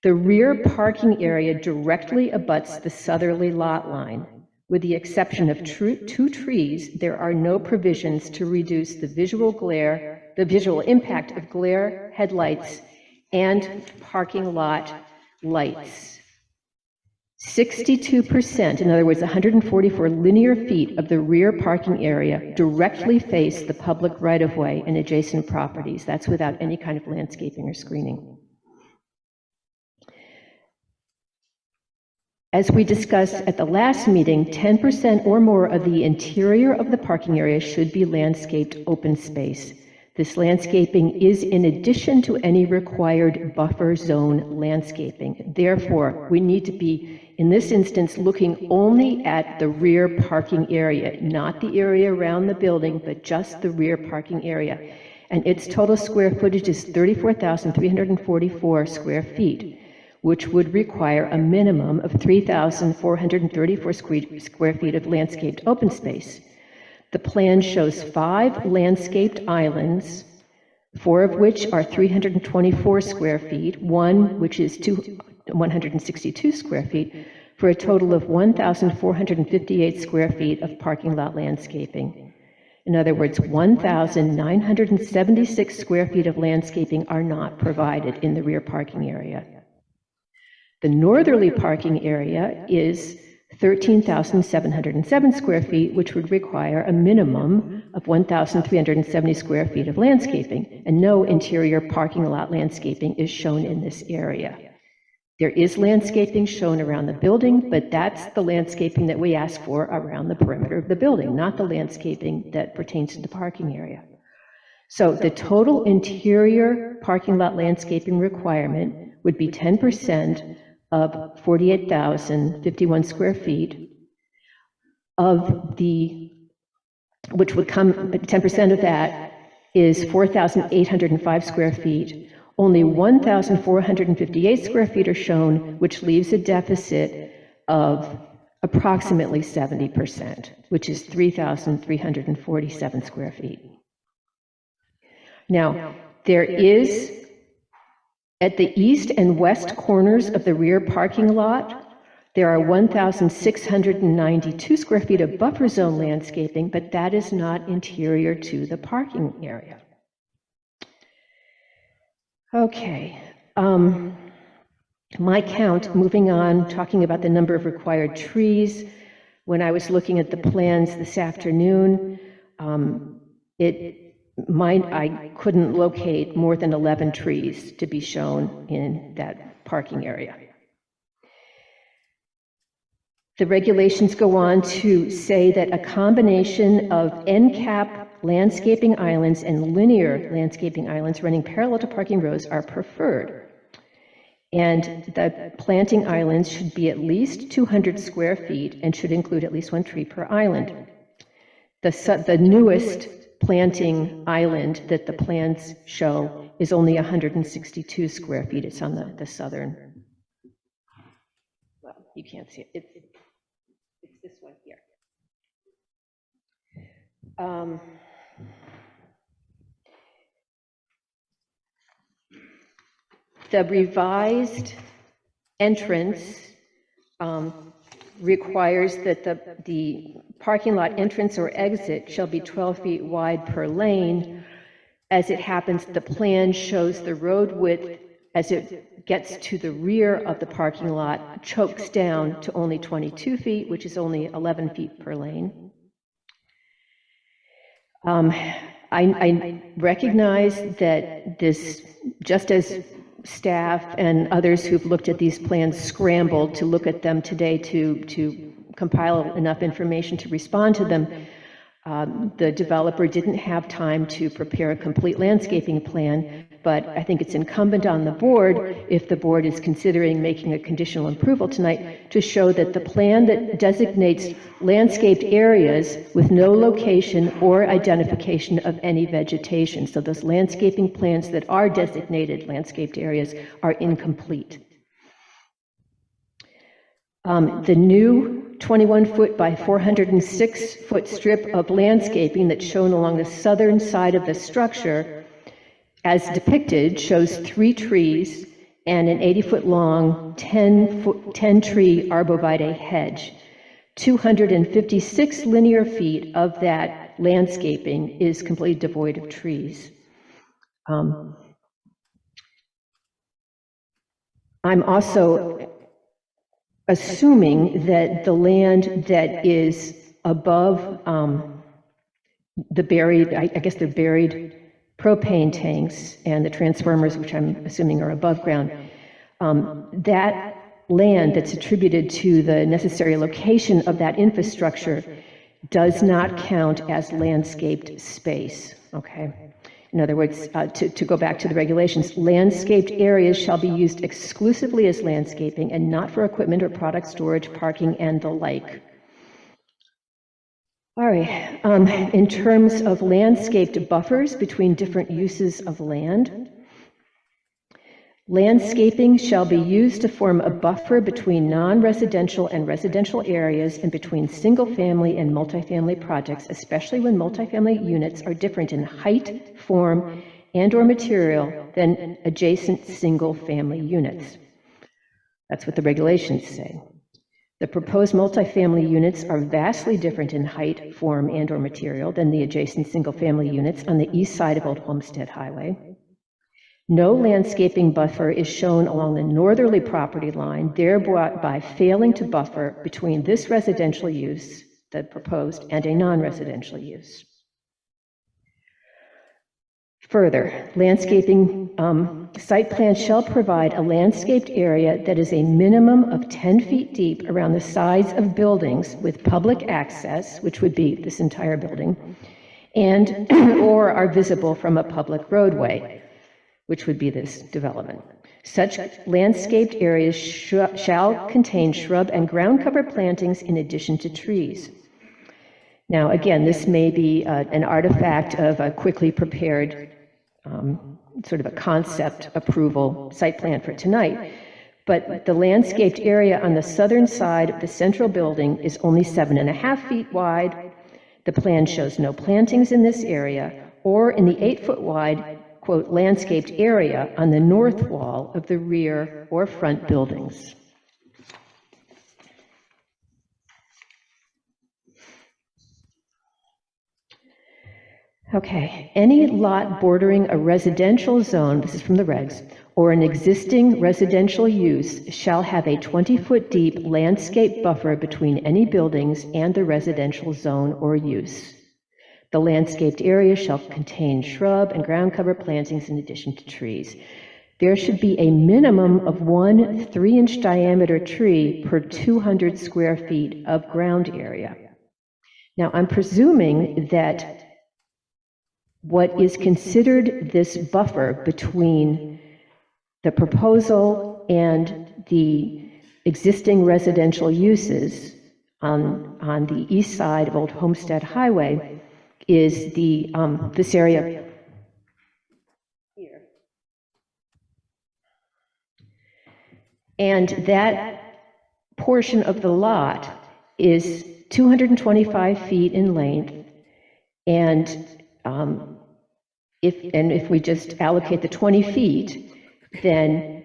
The rear parking area directly abuts the southerly lot line. With the exception of 2 trees, there are no provisions to reduce the visual impact of glare, headlights, and parking lot lights. 62%, in other words, 144 linear feet of the rear parking area directly face the public right-of-way and adjacent properties. That's without any kind of landscaping or screening. As we discussed at the last meeting, 10% or more of the interior of the parking area should be landscaped open space. This landscaping is in addition to any required buffer zone landscaping. Therefore, we need to be, in this instance, looking only at the rear parking area, not the area around the building, but just the rear parking area. And its total square footage is 34,344 square feet, which would require a minimum of 3,434 square feet of landscaped open space. The plan shows 5 landscaped islands, 4 of which are 324 square feet, 1 which is 162 square feet, for a total of 1,458 square feet of parking lot landscaping. In other words, 1,976 square feet of landscaping are not provided in the rear parking area. The northerly parking area is 13,707 square feet, which would require a minimum of 1,370 square feet of landscaping, and no interior parking lot landscaping is shown in this area. There is landscaping shown around the building, but that's the landscaping that we ask for around the perimeter of the building, not the landscaping that pertains to the parking area. So the total interior parking lot landscaping requirement would be 10% of 48,051 square feet of the, which would come, 10% of that is 4,805 square feet. Only 1,458 square feet are shown, which leaves a deficit of approximately 70%, which is 3,347 square feet. Now, there is, at the east and west corners of the rear parking lot, there are 1,692 square feet of buffer zone landscaping, but that is not interior to the parking area. Okay, my count, moving on, talking about the number of required trees. When I was looking at the plans this afternoon, I couldn't locate more than 11 trees to be shown in that parking area. The regulations go on to say that a combination of end cap landscaping islands and linear landscaping islands running parallel to parking rows are preferred. And the planting islands should be at least 200 square feet and should include at least 1 tree per island. The newest planting island that the plans show is only 162 square feet. It's on the southern, well, you can't see it. It's this one here. The revised entrance requires that the parking lot entrance or exit shall be 12 feet wide per lane. As it happens, the plan shows the road width as it gets to the rear of the parking lot chokes down to only 22 feet, which is only 11 feet per lane. I recognize that this, just as staff and others who've looked at these plans scrambled to look at them today to compile enough information to respond to them, the developer didn't have time to prepare a complete landscaping plan, but I think it's incumbent on the board, if the board is considering making a conditional approval tonight, to show that the plan that designates landscaped areas with no location or identification of any vegetation, so those landscaping plans that are designated landscaped areas, are incomplete. The new 21-foot by 406-foot strip of landscaping that's shown along the southern side of the structure, as depicted, shows 3 trees and an 80-foot long, 10-tree arborvitae hedge. 256 linear feet of that landscaping is completely devoid of trees. I'm also assuming that the land that is above the buried, I guess they're buried propane tanks and the transformers, which I'm assuming are above ground, that land that's attributed to the necessary location of that infrastructure does not count as landscaped space, okay? In other words, to go back to the regulations, landscaped areas shall be used exclusively as landscaping and not for equipment or product storage, parking, and the like. All right, in terms of landscaped buffers between different uses of land, landscaping shall be used to form a buffer between non-residential and residential areas and between single-family and multifamily projects, especially when multifamily units are different in height, form, and/or material than adjacent single-family units. That's what the regulations say. The proposed multifamily units are vastly different in height, form, and/or material than the adjacent single-family units on the east side of Old Homestead Highway. No landscaping buffer is shown along the northerly property line, thereby failing to buffer between this residential use, the proposed, and a non-residential use. Further, landscaping site plan shall provide a landscaped area that is a minimum of 10 feet deep around the sides of buildings with public access, which would be this entire building, and or are visible from a public roadway, which would be this development. Such landscaped areas shall contain shrub and ground cover plantings in addition to trees. Now, again, this may be an artifact of a quickly prepared sort of a concept approval site plan for tonight, but the landscaped area on the southern side of the central building is only 7.5 feet wide. The plan shows no plantings in this area or in the 8-foot wide, quote, landscaped area on the north wall of the rear or front buildings. Okay, any lot bordering a residential zone, this is from the regs, or an existing residential use shall have a 20-foot deep landscape buffer between any buildings and the residential zone or use. The landscaped area shall contain shrub and ground cover plantings in addition to trees. There should be a minimum of 1 3-inch diameter tree per 200 square feet of ground area. Now, I'm presuming that what is considered this buffer between the proposal and the existing residential uses on the east side of Old Homestead Highway is the this area here. And that portion of the lot is 225 feet in length, and if we just allocate the 20 feet, then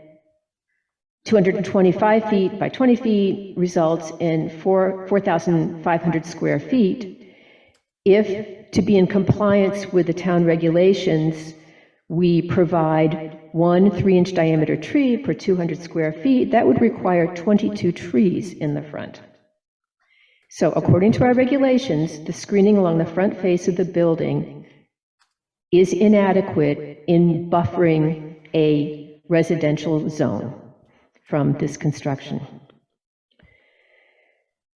225 feet by 20 feet results in 4,500 square feet. If, to be in compliance with the town regulations, we provide 1 3-inch diameter tree per 200 square feet, that would require 22 trees in the front. So according to our regulations, the screening along the front face of the building is inadequate in buffering a residential zone from this construction.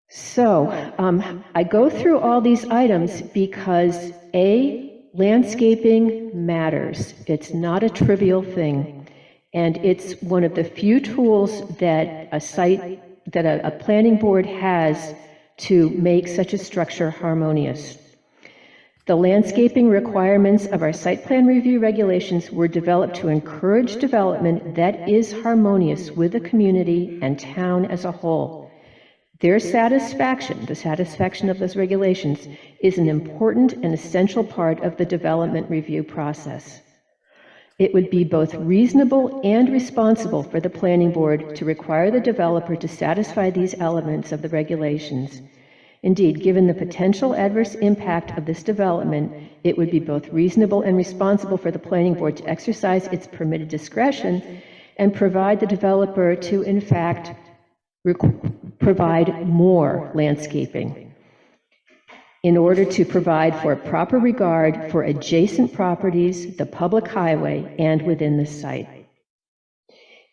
So I go through all these items because landscaping matters. It's not a trivial thing, and it's one of the few tools that a planning board has to make such a structure harmonious. The landscaping requirements of our site plan review regulations were developed to encourage development that is harmonious with the community and town as a whole. Their satisfaction, the satisfaction of those regulations, is an important and essential part of the development review process. It would be both reasonable and responsible for the planning board to require the developer to satisfy these elements of the regulations. Indeed, given the potential adverse impact of this development, it would be both reasonable and responsible for the planning board to exercise its permitted discretion and provide the developer to, in fact, provide more landscaping in order to provide for proper regard for adjacent properties, the public highway, and within the site.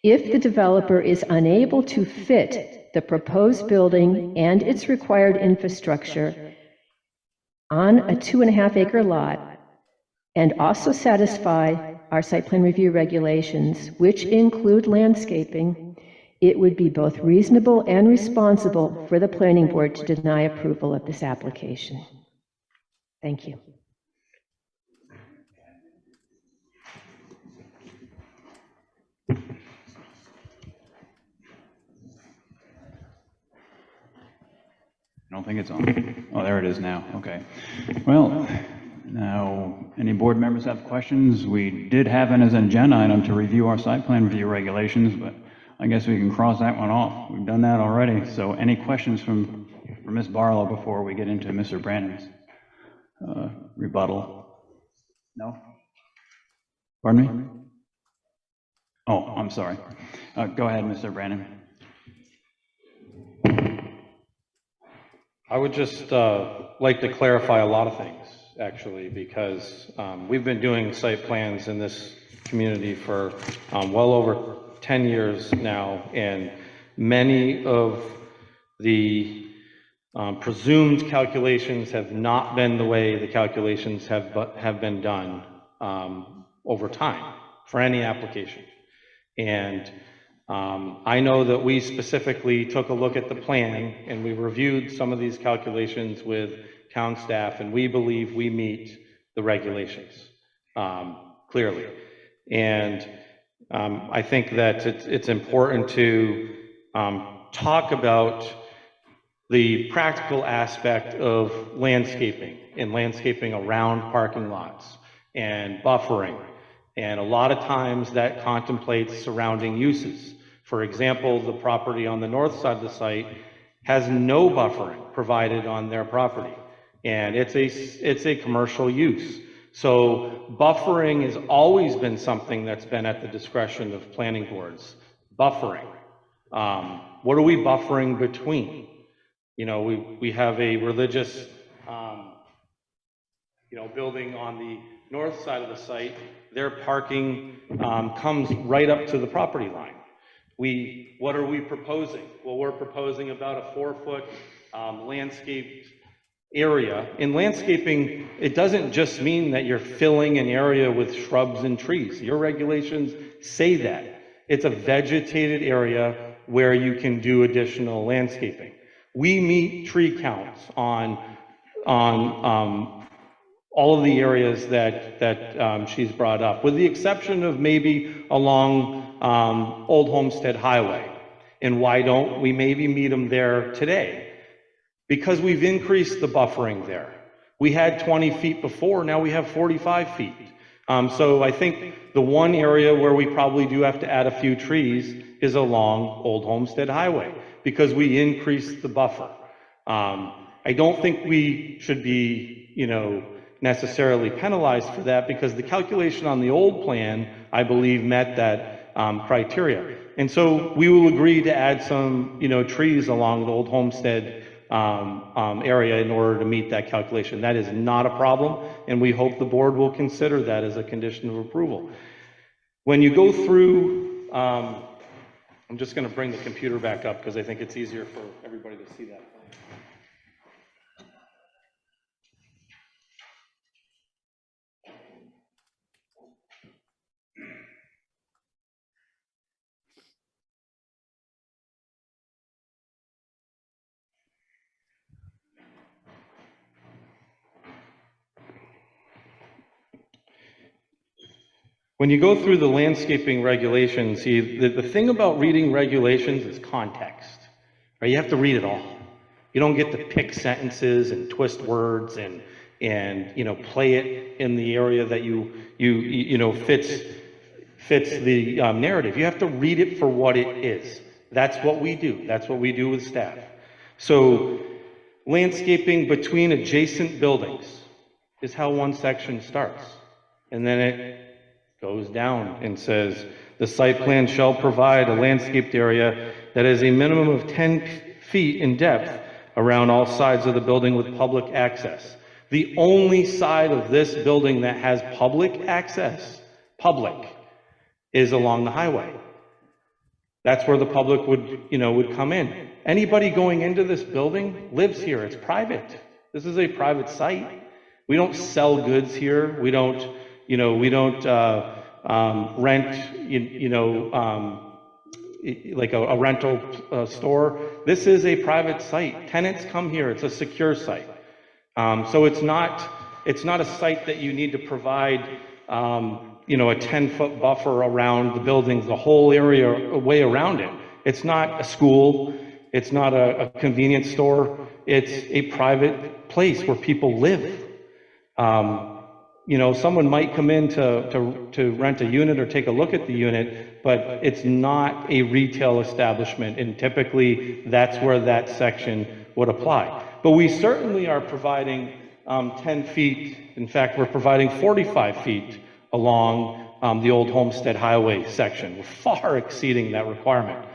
If the developer is unable to fit the proposed building and its required infrastructure on a 2.5-acre lot, and also satisfy our site plan review regulations, which include landscaping, it would be both reasonable and responsible for the planning board to deny approval of this application. Thank you. I don't think it's on. Oh, there it is now. Okay. Well, now, any board members have questions? We did have it as an agenda item to review our site plan review regulations, but I guess we can cross that one off. We've done that already. So any questions from Ms. Barlow before we get into Mr. Brandon's rebuttal? No? Pardon me? Oh, I'm sorry. Go ahead, Mr. Brandon. I would just like to clarify a lot of things, actually, because we've been doing site plans in this community for well over 10 years now, and many of the presumed calculations have not been the way the calculations have been done over time for any application. And I know that we specifically took a look at the plan and we reviewed some of these calculations with town staff, and we believe we meet the regulations clearly. And I think that it's important to talk about the practical aspect of landscaping and landscaping around parking lots and buffering. And a lot of times that contemplates surrounding uses. For example, the property on the north side of the site has no buffering provided on their property, and it's a commercial use. So buffering has always been something that's been at the discretion of planning boards. Buffering. What are we buffering between? You know, we have a religious, building on the north side of the site. Their parking comes right up to the property line. What are we proposing? Well, we're proposing about a 4-foot landscaped area. In landscaping, it doesn't just mean that you're filling an area with shrubs and trees. Your regulations say that. It's a vegetated area where you can do additional landscaping. We meet tree counts on all of the areas that she's brought up, with the exception of maybe along Old Homestead Highway. And why don't we maybe meet them there today? Because we've increased the buffering there. We had 20 feet before, now we have 45 feet. So I think the one area where we probably do have to add a few trees is along Old Homestead Highway, because we increased the buffer. I don't think we should be, necessarily penalized for that, because the calculation on the old plan, I believe, met that criteria. And so we will agree to add some, trees along the Old Homestead area in order to meet that calculation. That is not a problem, and we hope the board will consider that as a condition of approval. When you go through, I'm just going to bring the computer back up because I think it's easier for everybody to see that. When you go through the landscaping regulations, see, the thing about reading regulations is context, right? You have to read it all. You don't get to pick sentences and twist words and play it in the area that fits the narrative. You have to read it for what it is. That's what we do. That's what we do with staff. So landscaping between adjacent buildings is how one section starts. And then it goes down and says, the site plan shall provide a landscaped area that is a minimum of 10 feet in depth around all sides of the building with public access. The only side of this building that has public access, is along the highway. That's where the public would come in. Anybody going into this building lives here. It's private. This is a private site. We don't sell goods here. We don't we don't rent, like a rental store. This is a private site. Tenants come here. It's a secure site. So it's not a site that you need to provide, a 10-foot buffer around the buildings, the whole area way around it. It's not a school. It's not a convenience store. It's a private place where people live. Someone might come in to rent a unit or take a look at the unit, but it's not a retail establishment, and typically that's where that section would apply. But we certainly are providing 10 feet. In fact, we're providing 45 feet along the old Homestead Highway section. We're far exceeding that requirement.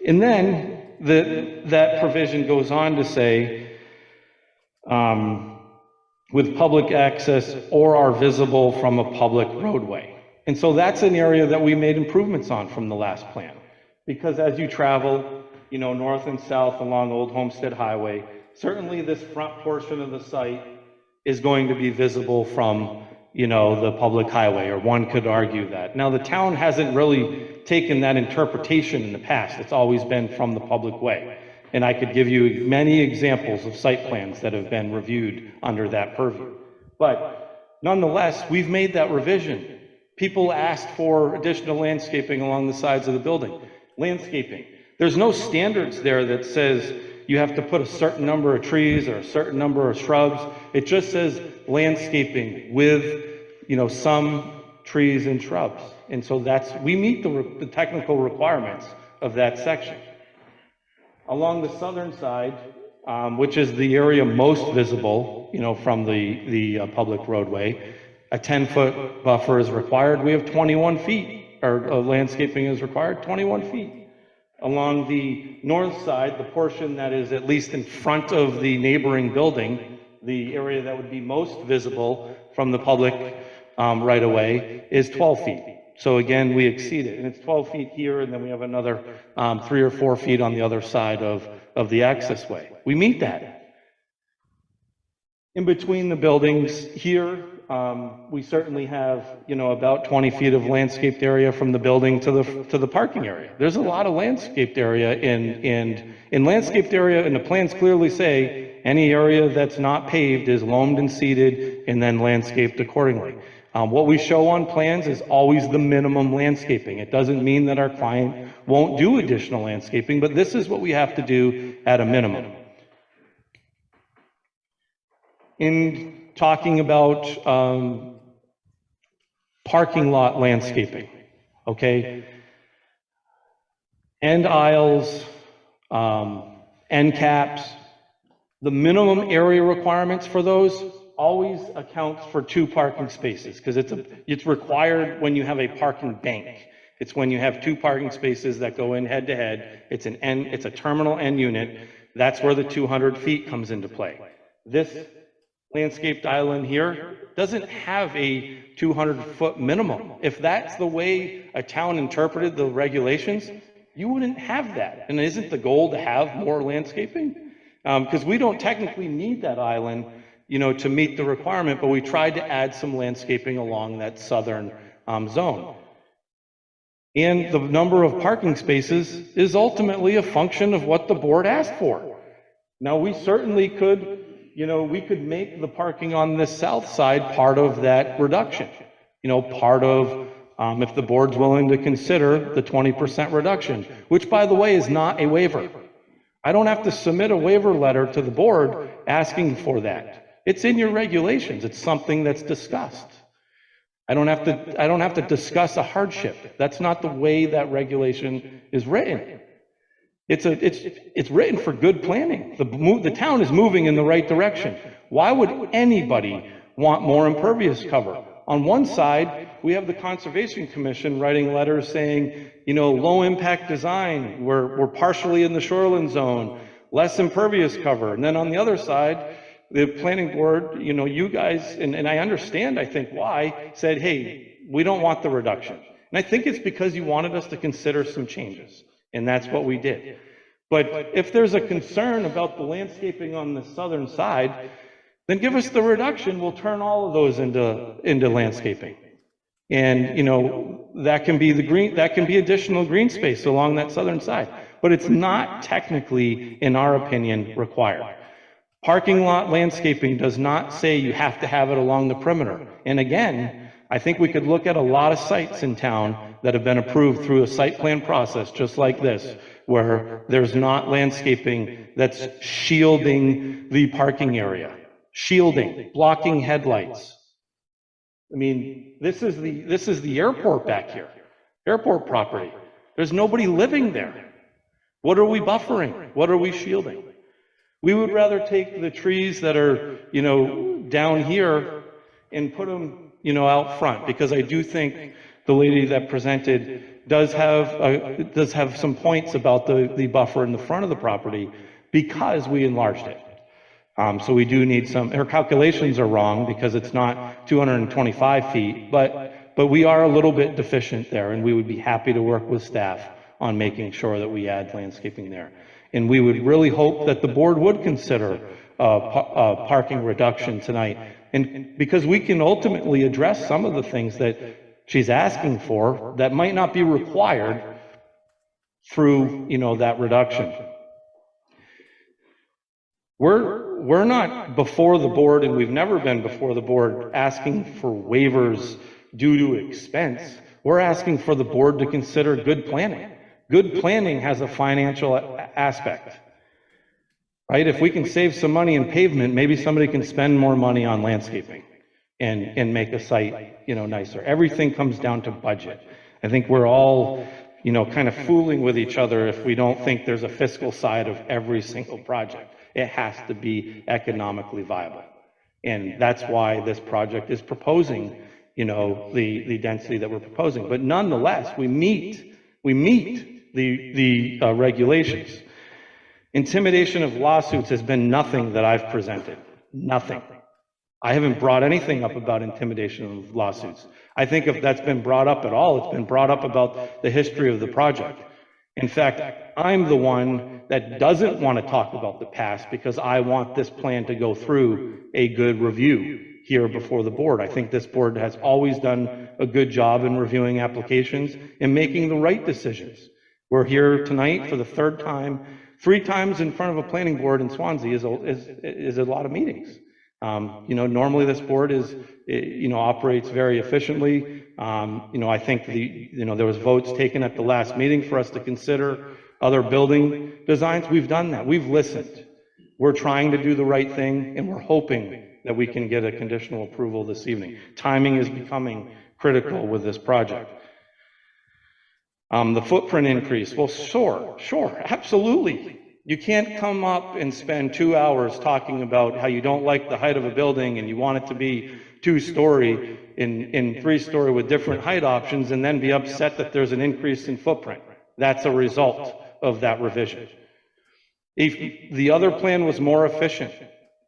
And then that provision goes on to say, with public access or are visible from a public roadway. And so that's an area that we made improvements on from the last plan. Because as you travel, north and south along Old Homestead Highway, certainly this front portion of the site is going to be visible from, the public highway, or one could argue that. Now, the town hasn't really taken that interpretation in the past. It's always been from the public way. And I could give you many examples of site plans that have been reviewed under that purview. But nonetheless, we've made that revision. People asked for additional landscaping along the sides of the building. Landscaping. There's no standards there that says you have to put a certain number of trees or a certain number of shrubs. It just says landscaping with, some trees and shrubs. And so we meet the technical requirements of that section. Along the southern side, which is the area most visible, from the public roadway, a 10-foot buffer is required. We have 21 feet, or landscaping is required, 21 feet. Along the north side, the portion that is at least in front of the neighboring building, the area that would be most visible from the public right away, is 12 feet. So again, we exceed it, and it's 12 feet here, and then we have another 3 or 4 feet on the other side of the access way. We meet that. In between the buildings here, we certainly have, about 20 feet of landscaped area from the building to the parking area. There's a lot of landscaped area, in landscaped area, and the plans clearly say any area that's not paved is loamed and seeded and then landscaped accordingly. What we show on plans is always the minimum landscaping. It doesn't mean that our client won't do additional landscaping, but this is what we have to do at a minimum. In talking about parking lot landscaping, okay? End aisles, end caps, the minimum area requirements for those always accounts for 2 parking spaces, because it's required when you have a parking bank. It's when you have 2 parking spaces that go in head to head. It's a terminal end unit. That's where the 200 feet comes into play. This landscaped island here doesn't have a 200-foot minimum. If that's the way a town interpreted the regulations, you wouldn't have that. And isn't the goal to have more landscaping? Because we don't technically need that island, to meet the requirement, but we tried to add some landscaping along that southern zone. And the number of parking spaces is ultimately a function of what the board asked for. Now, we certainly could, we could make the parking on the south side part of that reduction. Part of, if the board's willing to consider the 20% reduction, which, by the way, is not a waiver. I don't have to submit a waiver letter to the board asking for that. It's in your regulations. It's something that's discussed. I don't have to discuss a hardship. That's not the way that regulation is written. It's written for good planning. The town is moving in the right direction. Why would anybody want more impervious cover? On one side, we have the Conservation Commission writing letters saying, low impact design, we're partially in the shoreline zone, less impervious cover. And then on the other side, the planning board, you guys, and I understand, I think, why, said, hey, we don't want the reduction. And I think it's because you wanted us to consider some changes, and that's what we did. But if there's a concern about the landscaping on the southern side, then give us the reduction. We'll turn all of those into landscaping. And, that can be that can be additional green space along that southern side, but it's not technically, in our opinion, required. Parking lot landscaping does not say you have to have it along the perimeter. And again, I think we could look at a lot of sites in town that have been approved through a site plan process, just like this, where there's not landscaping that's shielding the parking area, shielding, blocking headlights. I mean, this is the airport back here, airport property. There's nobody living there. What are we buffering? What are we shielding? We would rather take the trees that are, down here and put them, out front, because I do think the lady that presented does have some points about the buffer in the front of the property because we enlarged it. So we do need her calculations are wrong because it's not 225 feet, but we are a little bit deficient there, and we would be happy to work with staff on making sure that we add landscaping there. And we would really hope that the board would consider parking reduction tonight, and because we can ultimately address some of the things that she's asking for that might not be required through, that reduction. We're not before the board, and we've never been before the board asking for waivers due to expense. We're asking for the board to consider good planning. Good planning has a financial aspect, right? If we can save some money in pavement, maybe somebody can spend more money on landscaping and make a site, nicer. Everything comes down to budget. I think we're all, kind of fooling with each other if we don't think there's a fiscal side of every single project. It has to be economically viable. And that's why this project is proposing, the density that we're proposing. But nonetheless, we meet the regulations. Intimidation of lawsuits has been nothing that I've presented. Nothing. I haven't brought anything up about intimidation of lawsuits. I think if that's been brought up at all, it's been brought up about the history of the project. In fact, I'm the one that doesn't want to talk about the past because I want this plan to go through a good review here before the board. I think this board has always done a good job in reviewing applications and making the right decisions. We're here tonight for the third time. 3 times in front of a planning board in Swanzey is a lot of meetings. Normally this board operates very efficiently. I think there was votes taken at the last meeting for us to consider other building designs. We've done that. We've listened. We're trying to do the right thing, and we're hoping that we can get a conditional approval this evening. Timing is becoming critical with this project. The footprint increase, well, sure, absolutely. You can't come up and spend 2 hours talking about how you don't like the height of a building and you want it to be 2-story and 3-story with different height options and then be upset that there's an increase in footprint. That's a result of that revision. If the other plan was more efficient,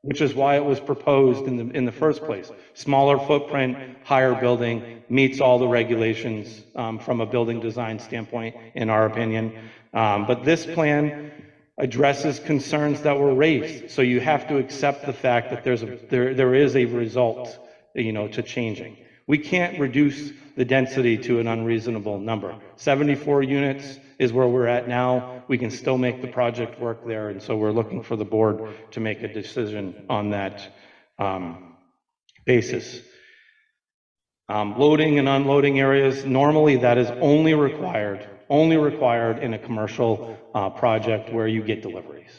which is why it was proposed in the first place. Smaller footprint, higher building, meets all the regulations from a building design standpoint, in our opinion. But this plan addresses concerns that were raised. So you have to accept the fact that there is a result, to changing. We can't reduce the density to an unreasonable number. 74 units is where we're at now. We can still make the project work there, and so we're looking for the board to make a decision on that basis. Loading and unloading areas, normally that is only required in a commercial project where you get deliveries.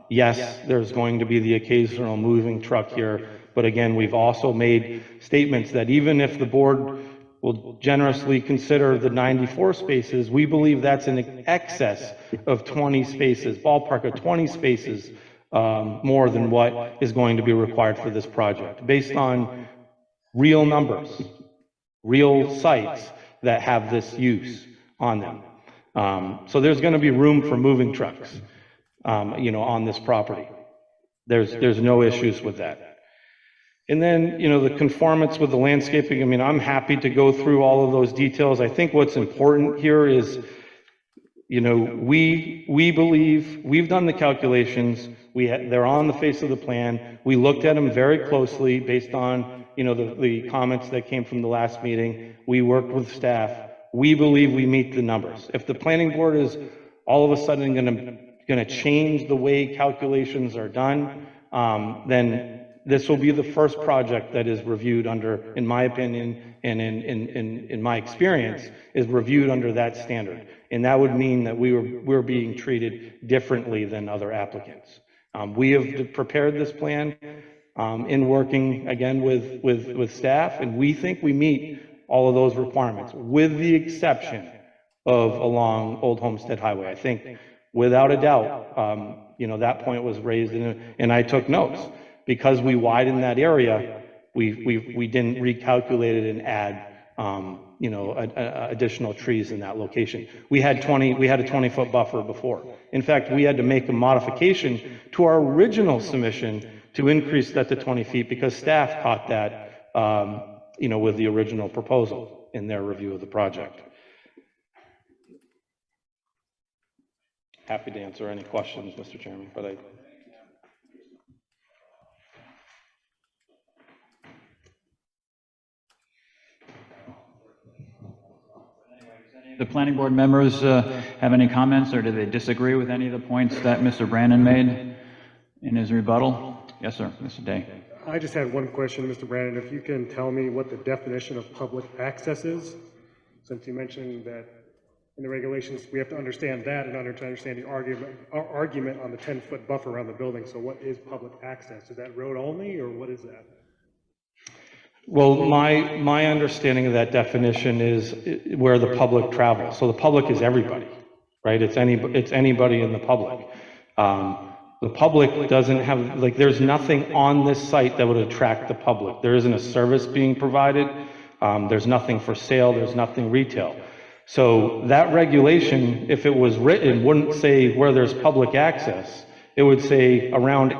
Yes, there's going to be the occasional moving truck here, but again, we've also made statements that even if the board will generously consider the 94 spaces, we believe that's in excess of 20 spaces, ballpark of 20 spaces more than what is going to be required for this project, based on real numbers, real sites that have this use on them. So there's going to be room for moving trucks, on this property. There's no issues with that. And then, the conformance with the landscaping, I'm happy to go through all of those details. I think what's important here is, we believe, we've done the calculations, they're on the face of the plan. We looked at them very closely based on, the comments that came from the last meeting. We worked with staff. We believe we meet the numbers. If the planning board is all of a sudden going to change the way calculations are done, then this will be the first project that is reviewed under, in my opinion, and in my experience, is reviewed under that standard. And that would mean that we're being treated differently than other applicants. We have prepared this plan in working, again, with staff, and we think we meet all of those requirements, with the exception of along Old Homestead Highway. I think, without a doubt, that point was raised, and I took notes. Because we widened that area, we didn't recalculate it and add, additional trees in that location. We had a 20-foot buffer before. In fact, we had to make a modification to our original submission to increase that to 20 feet because staff caught that, with the original proposal in their review of the project. Happy to answer any questions, Mr. Chairman, but The planning board members have any comments, or do they disagree with any of the points that Mr. Brandon made in his rebuttal? Yes, sir, Mr. Day. I just had one question, Mr. Brandon. If you can tell me what the definition of public access is, since you mentioned that in the regulations we have to understand that in order to understand the argument on the 10-foot buffer around the building. So what is public access? Is that road only, or what is that? Well, my understanding of that definition is where the public travels. So the public is everybody, right? It's anybody in the public. The public doesn't have, there's nothing on this site that would attract the public. There isn't a service being provided. There's nothing for sale. There's nothing retail. So that regulation, if it was written, wouldn't say where there's public access. It would say around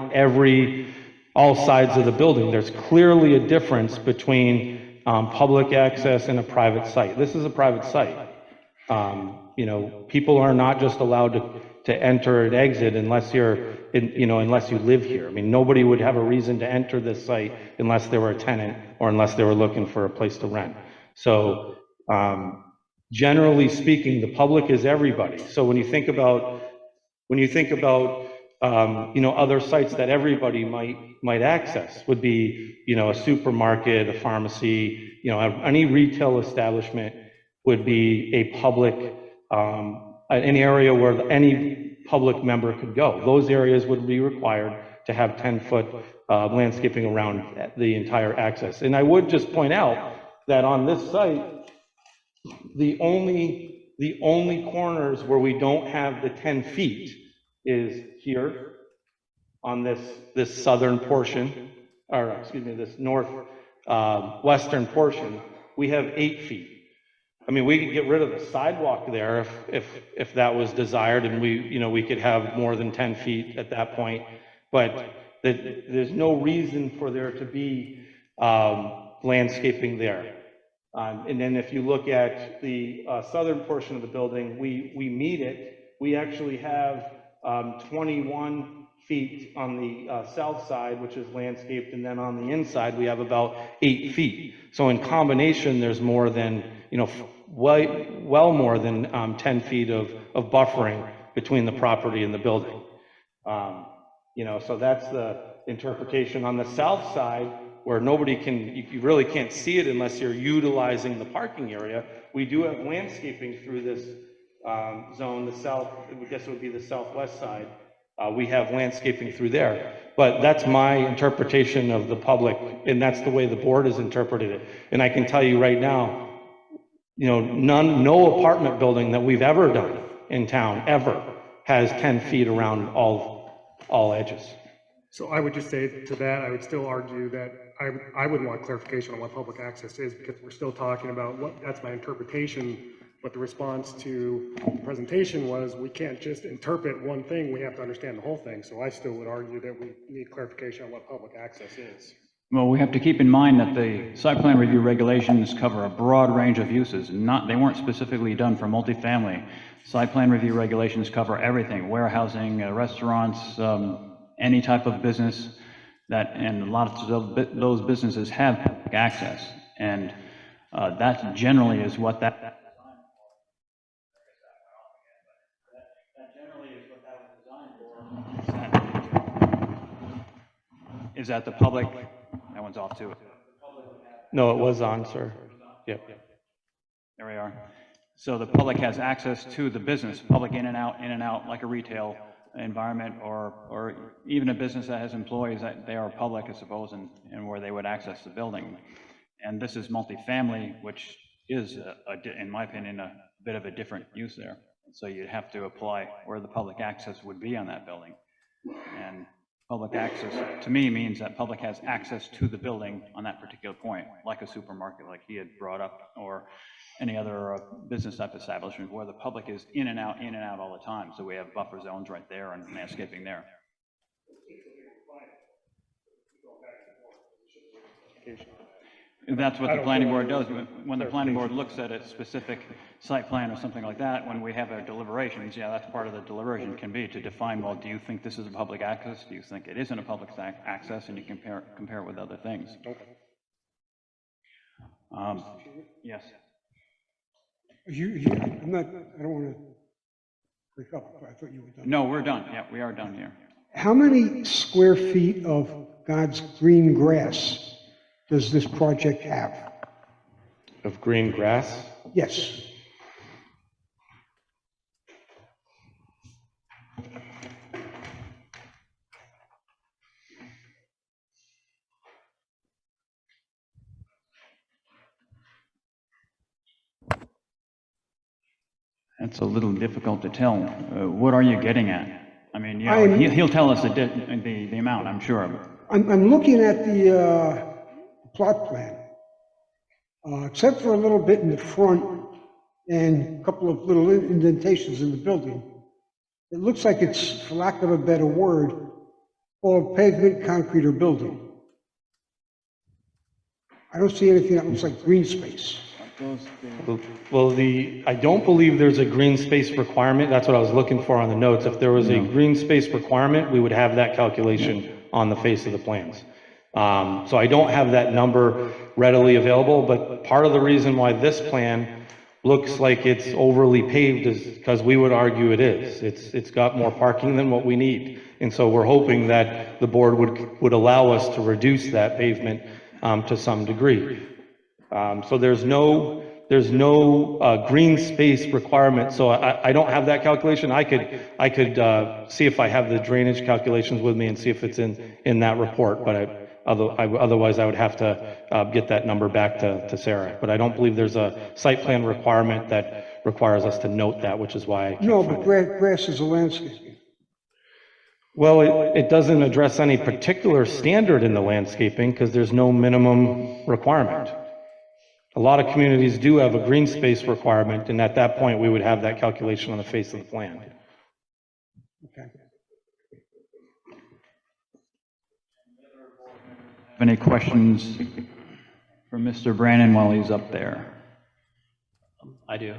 all sides of the building. There's clearly a difference between public access and a private site. This is a private site. People are not just allowed to enter and exit unless unless you live here. I mean, nobody would have a reason to enter this site unless they were a tenant or unless they were looking for a place to rent. So generally speaking, the public is everybody. So when you think about other sites that everybody might access would be, a supermarket, a pharmacy, any retail establishment would be a public, an area where any public member could go. Those areas would be required to have 10-foot landscaping around the entire access. And I would just point out that on this site, the only corners where we don't have the 10 feet is here on this southern portion, or excuse me, this western portion. We have 8 feet. I mean, we could get rid of the sidewalk there if that was desired, and we could have more than 10 feet at that point. But there's no reason for there to be landscaping there. And then if you look at the southern portion of the building, we meet it. We actually have 21 feet on the south side, which is landscaped, and then on the inside we have about 8 feet. So in combination, there's more than, well more than 10 feet of buffering between the property and the building. So that's the interpretation. On the south side, where you really can't see it unless you're utilizing the parking area, we do have landscaping through this zone, the south, I guess it would be the southwest side. We have landscaping through there, but that's my interpretation of the public, and that's the way the board has interpreted it. And I can tell you right now, no apartment building that we've ever done in town ever has 10 feet around all edges. So I would just say to that, I would still argue that I would want clarification on what public access is, because we're still talking about that's my interpretation. But the response to the presentation was, we can't just interpret one thing, we have to understand the whole thing. So I still would argue that we need clarification on what public access is. Well, we have to keep in mind that the site plan review regulations cover a broad range of uses. They weren't specifically done for multifamily. Site plan review regulations cover everything: warehousing, restaurants, any type of business and lots of those businesses have public access. And that generally is what that generally is what that was designed for. Is that the public, that one's off too. No, it was on, sir. Yep. There we are. So the public has access to the business, public in and out, like a retail environment, or even a business that has employees that they are public, I suppose, and where they would access the building. And this is multifamily, which is, in my opinion, a bit of a different use there. So you'd have to apply where the public access would be on that building. And public access, to me, means that public has access to the building on that particular point, like a supermarket, like he had brought up, or any other business type establishment where the public is in and out all the time. So we have buffer zones right there and landscaping there. That's what the planning board does. When the planning board looks at a specific site plan or something like that, when we have our deliberations, yeah, that's part of the deliberation can be to define, well, do you think this is a public access? Do you think it isn't a public access? And you compare it with other things. Yes. I don't want to break up, but I thought you were done. No, we're done. Yeah, we are done here. How many square feet of God's green grass does this project have? Of green grass? Yes. That's a little difficult to tell. What are you getting at? I mean, you know, he'll tell us the amount, I'm sure. I'm looking at the plot plan. Except for a little bit in the front and a couple of little indentations in the building, it looks like it's, for lack of a better word, all pavement, concrete, or building. I don't see anything that looks like green space. Well, I don't believe there's a green space requirement. That's what I was looking for on the notes. If there was a green space requirement, we would have that calculation on the face of the plans. So I don't have that number readily available, but part of the reason why this plan looks like it's overly paved is because we would argue it is. It's got more parking than what we need. And so we're hoping that the board would allow us to reduce that pavement to some degree. So there's no green space requirement. So I don't have that calculation. I could see if I have the drainage calculations with me and see if it's in that report, but otherwise I would have to get that number back to Sarah. But I don't believe there's a site plan requirement that requires us to note that, which is why I can't No, find but it. grass is a landscaping. Well, it doesn't address any particular standard in the landscaping because there's no minimum requirement. A lot of communities do have a green space requirement, and at that point, we would have that calculation on the face of the plan. Okay. Any questions for Mr. Brannon while he's up there? I do.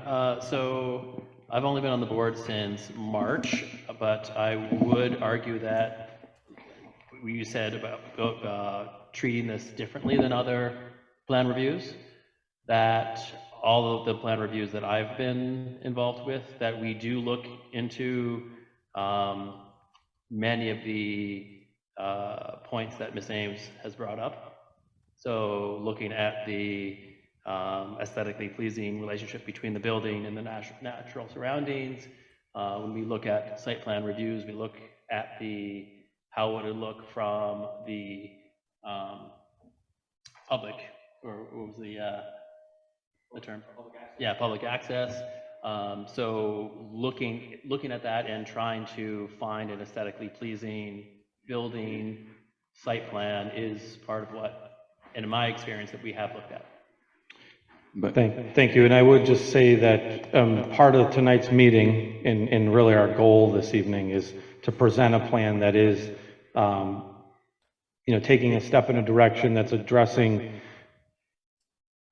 So I've only been on the board since March, but I would argue that you said about treating this differently than other plan reviews, that all of the plan reviews that I've been involved with, that we do look into many of the points that Ms. Ames has brought up. So looking at the aesthetically pleasing relationship between the building and the natural surroundings. When we look at site plan reviews, we look at how would it look from the public, or what was the term? Public access. Yeah, public access. So looking at that and trying to find an aesthetically pleasing building site plan is part of what, in my experience, that we have looked at. But Thank you, and I would just say that part of tonight's meeting, and really our goal this evening, is to present a plan that is, taking a step in a direction that's addressing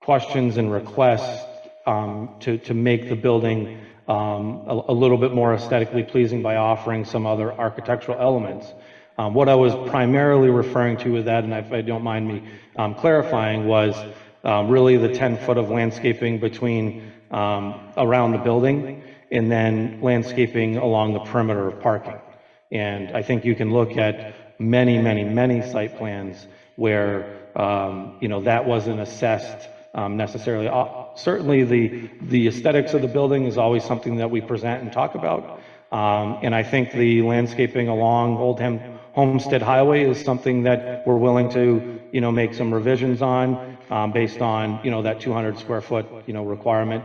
questions and requests to make the building a little bit more aesthetically pleasing by offering some other architectural elements. What I was primarily referring to with that, and if I don't mind me clarifying, was really the 10-foot of landscaping between, around the building, and then landscaping along the perimeter of parking. And I think you can look at many site plans where, you know, that wasn't assessed necessarily. Certainly the aesthetics of the building is always something that we present and talk about. And I think the landscaping along Homestead Highway is something that we're willing to, you know, make some revisions on, based on, you know, that 200 square foot, you know, requirement,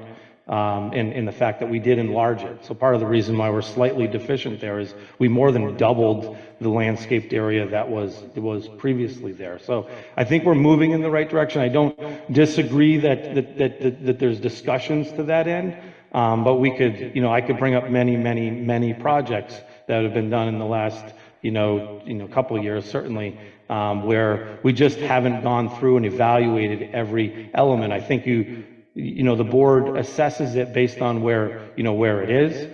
and the fact that we did enlarge it. So part of the reason why we're slightly deficient there is we more than doubled the landscaped area that was previously there. So I think we're moving in the right direction. I don't disagree that there's discussions to that end, but we could, you know, I could bring up many projects that have been done in the last, couple of years, certainly, where we just haven't gone through and evaluated every element. I think the board assesses it based on where it is.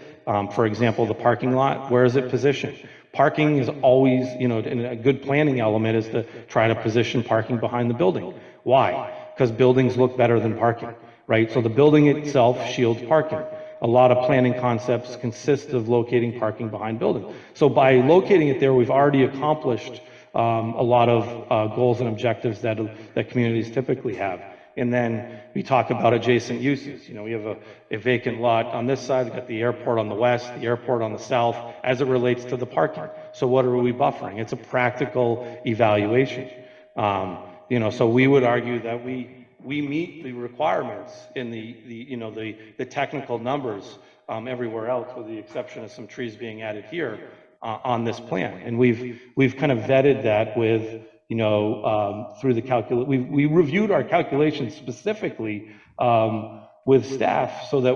For example, the parking lot, where is it positioned? Parking is always, and a good planning element is to try to position parking behind the building. Why? Because buildings look better than parking, right? So the building itself shields parking. A lot of planning concepts consist of locating parking behind building. So by locating it there, we've already accomplished a lot of goals and objectives that communities typically have. And then we talk about adjacent uses. We have a vacant lot on this side, we've got the airport on the west, the airport on the south, as it relates to the parking. So what are we buffering? It's a practical evaluation. So we would argue that we meet the requirements in the technical numbers everywhere else, with the exception of some trees being added here on this plan. And we've kind of vetted that with, through the we reviewed our calculations specifically with staff so that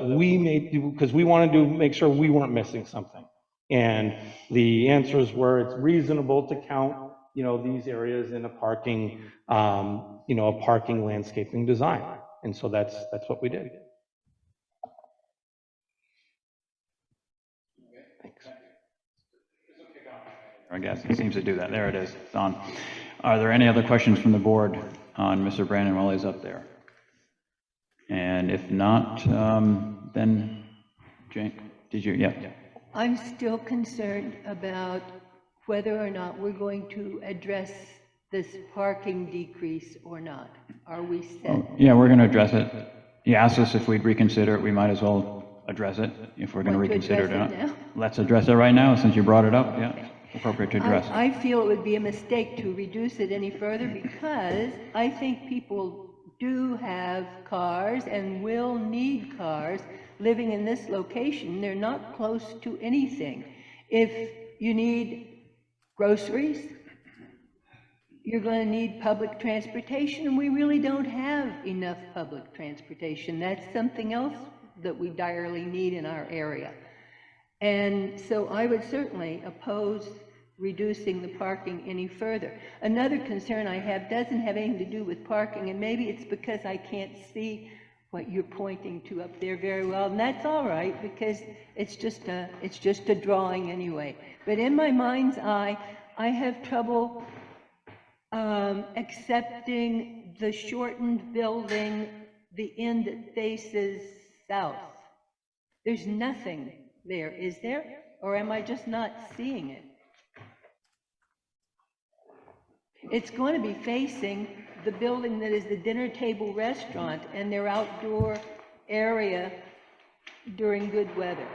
because we wanted to make sure we weren't missing something. And the answers were, it's reasonable to count, these areas in a parking, a parking landscaping design. And so that's what we did. Thanks. I guess it seems to do that. There it is. It's on. Are there any other questions from the board on Mr. Brandon while he's up there? And if not, then Jane, did you? Yeah. I'm still concerned about whether or not we're going to address this parking decrease or not. Are we set? Oh, yeah, we're going to address it. He asked us if we'd reconsider it. We might as well address it if we're going to reconsider it or not. Let's address it right now since you brought it up. Yeah, appropriate to address. I feel it would be a mistake to reduce it any further because I think people do have cars and will need cars living in this location. They're not close to anything. If you need groceries, you're going to need public transportation, and we really don't have enough public transportation. That's something else that we direly need in our area. And so I would certainly oppose reducing the parking any further. Another concern I have doesn't have anything to do with parking, and maybe it's because I can't see what you're pointing to up there very well, and that's all right because it's just a drawing anyway. But in my mind's eye, I have trouble accepting the shortened building, the end that faces south. There's nothing there, is there? Or am I just not seeing it? It's going to be facing the building that is the dinner table restaurant and their outdoor area during good weather.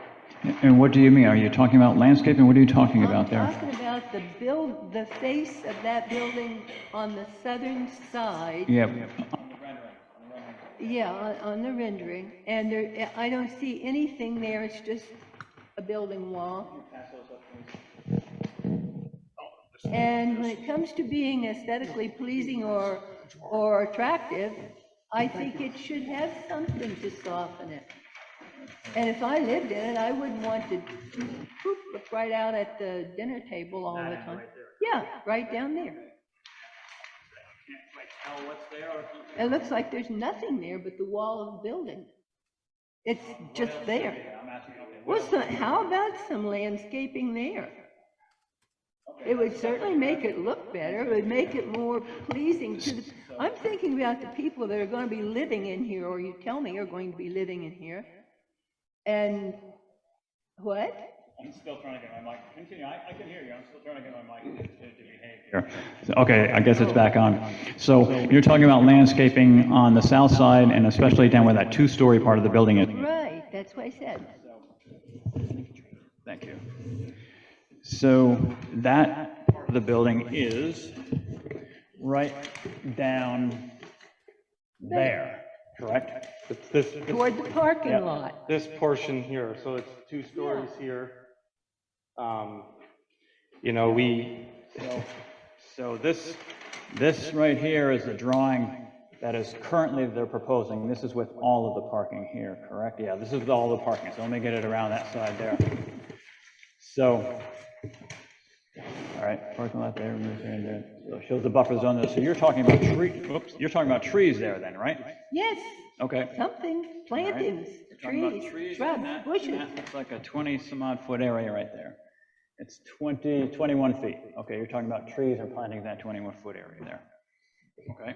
And what do you mean? Are you talking about landscaping? What are you talking about there? I'm talking about the face of that building on the southern side. Yeah. Yeah, on the rendering. And there, I don't see anything there. It's just a building wall. And when it comes to being aesthetically pleasing or attractive, I think it should have something to soften it. And if I lived in it, I wouldn't want to look right out at the dinner table all the time. Yeah, right down there. It looks like there's nothing there but the wall of the building. It's just there. How about some landscaping there? It would certainly make it look better. It would make it more pleasing to the, I'm thinking about the people that are going to be living in here, or you tell me are going to be living in here. And what? I'm still trying to get my mic. Continue. I can hear you. I'm still trying to get my mic to behave here. So, okay, I guess it's back on. So you're talking about landscaping on the south side and especially down where that two-story part of the building is. Right, that's what I said. Thank you. So that part of the building is right down there, correct? It's this, Toward the parking lot. this portion here, so it's 2 stories here. You know, So this right here is the drawing that is currently they're proposing. This is with all of the parking here, correct? Yeah, this is with all the parking. So let me get it around that side there. So, all right, parking lot there, move there, and there. So it shows the buffer zone there. So you're talking about you're talking about trees there then, right? Yes, Okay. something, plantings, Talking about trees, and shrubs, that bushes. looks like a 20-some-odd foot area right there. It's 21 feet. Okay, you're talking about trees or plantings in that 21-foot area there. Okay.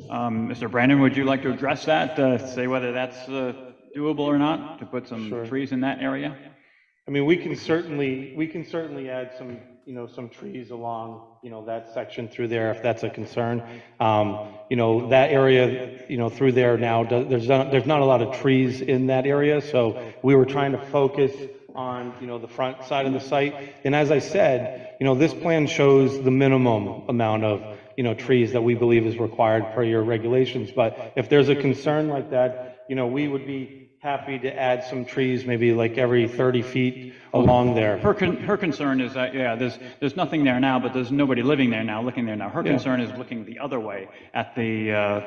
Mr. Brandon, would you like to address that, say whether that's doable or not, to put some trees in that area? I mean, we can certainly add some, you know, some trees along, you know, that section through there if that's a concern. You know, that area, you know, through there now, there's not a lot of trees in that area, so we were trying to focus on, you know, the front side of the site. And as I said, you know, this plan shows the minimum amount of, you know, trees that we believe is required per your regulations. But if there's a concern like that, you know, we would be happy to add some trees, maybe like every 30 feet along there. Her concern is that, yeah, there's nothing there now, but there's nobody living there now, looking there now. Her concern is looking the other way at the,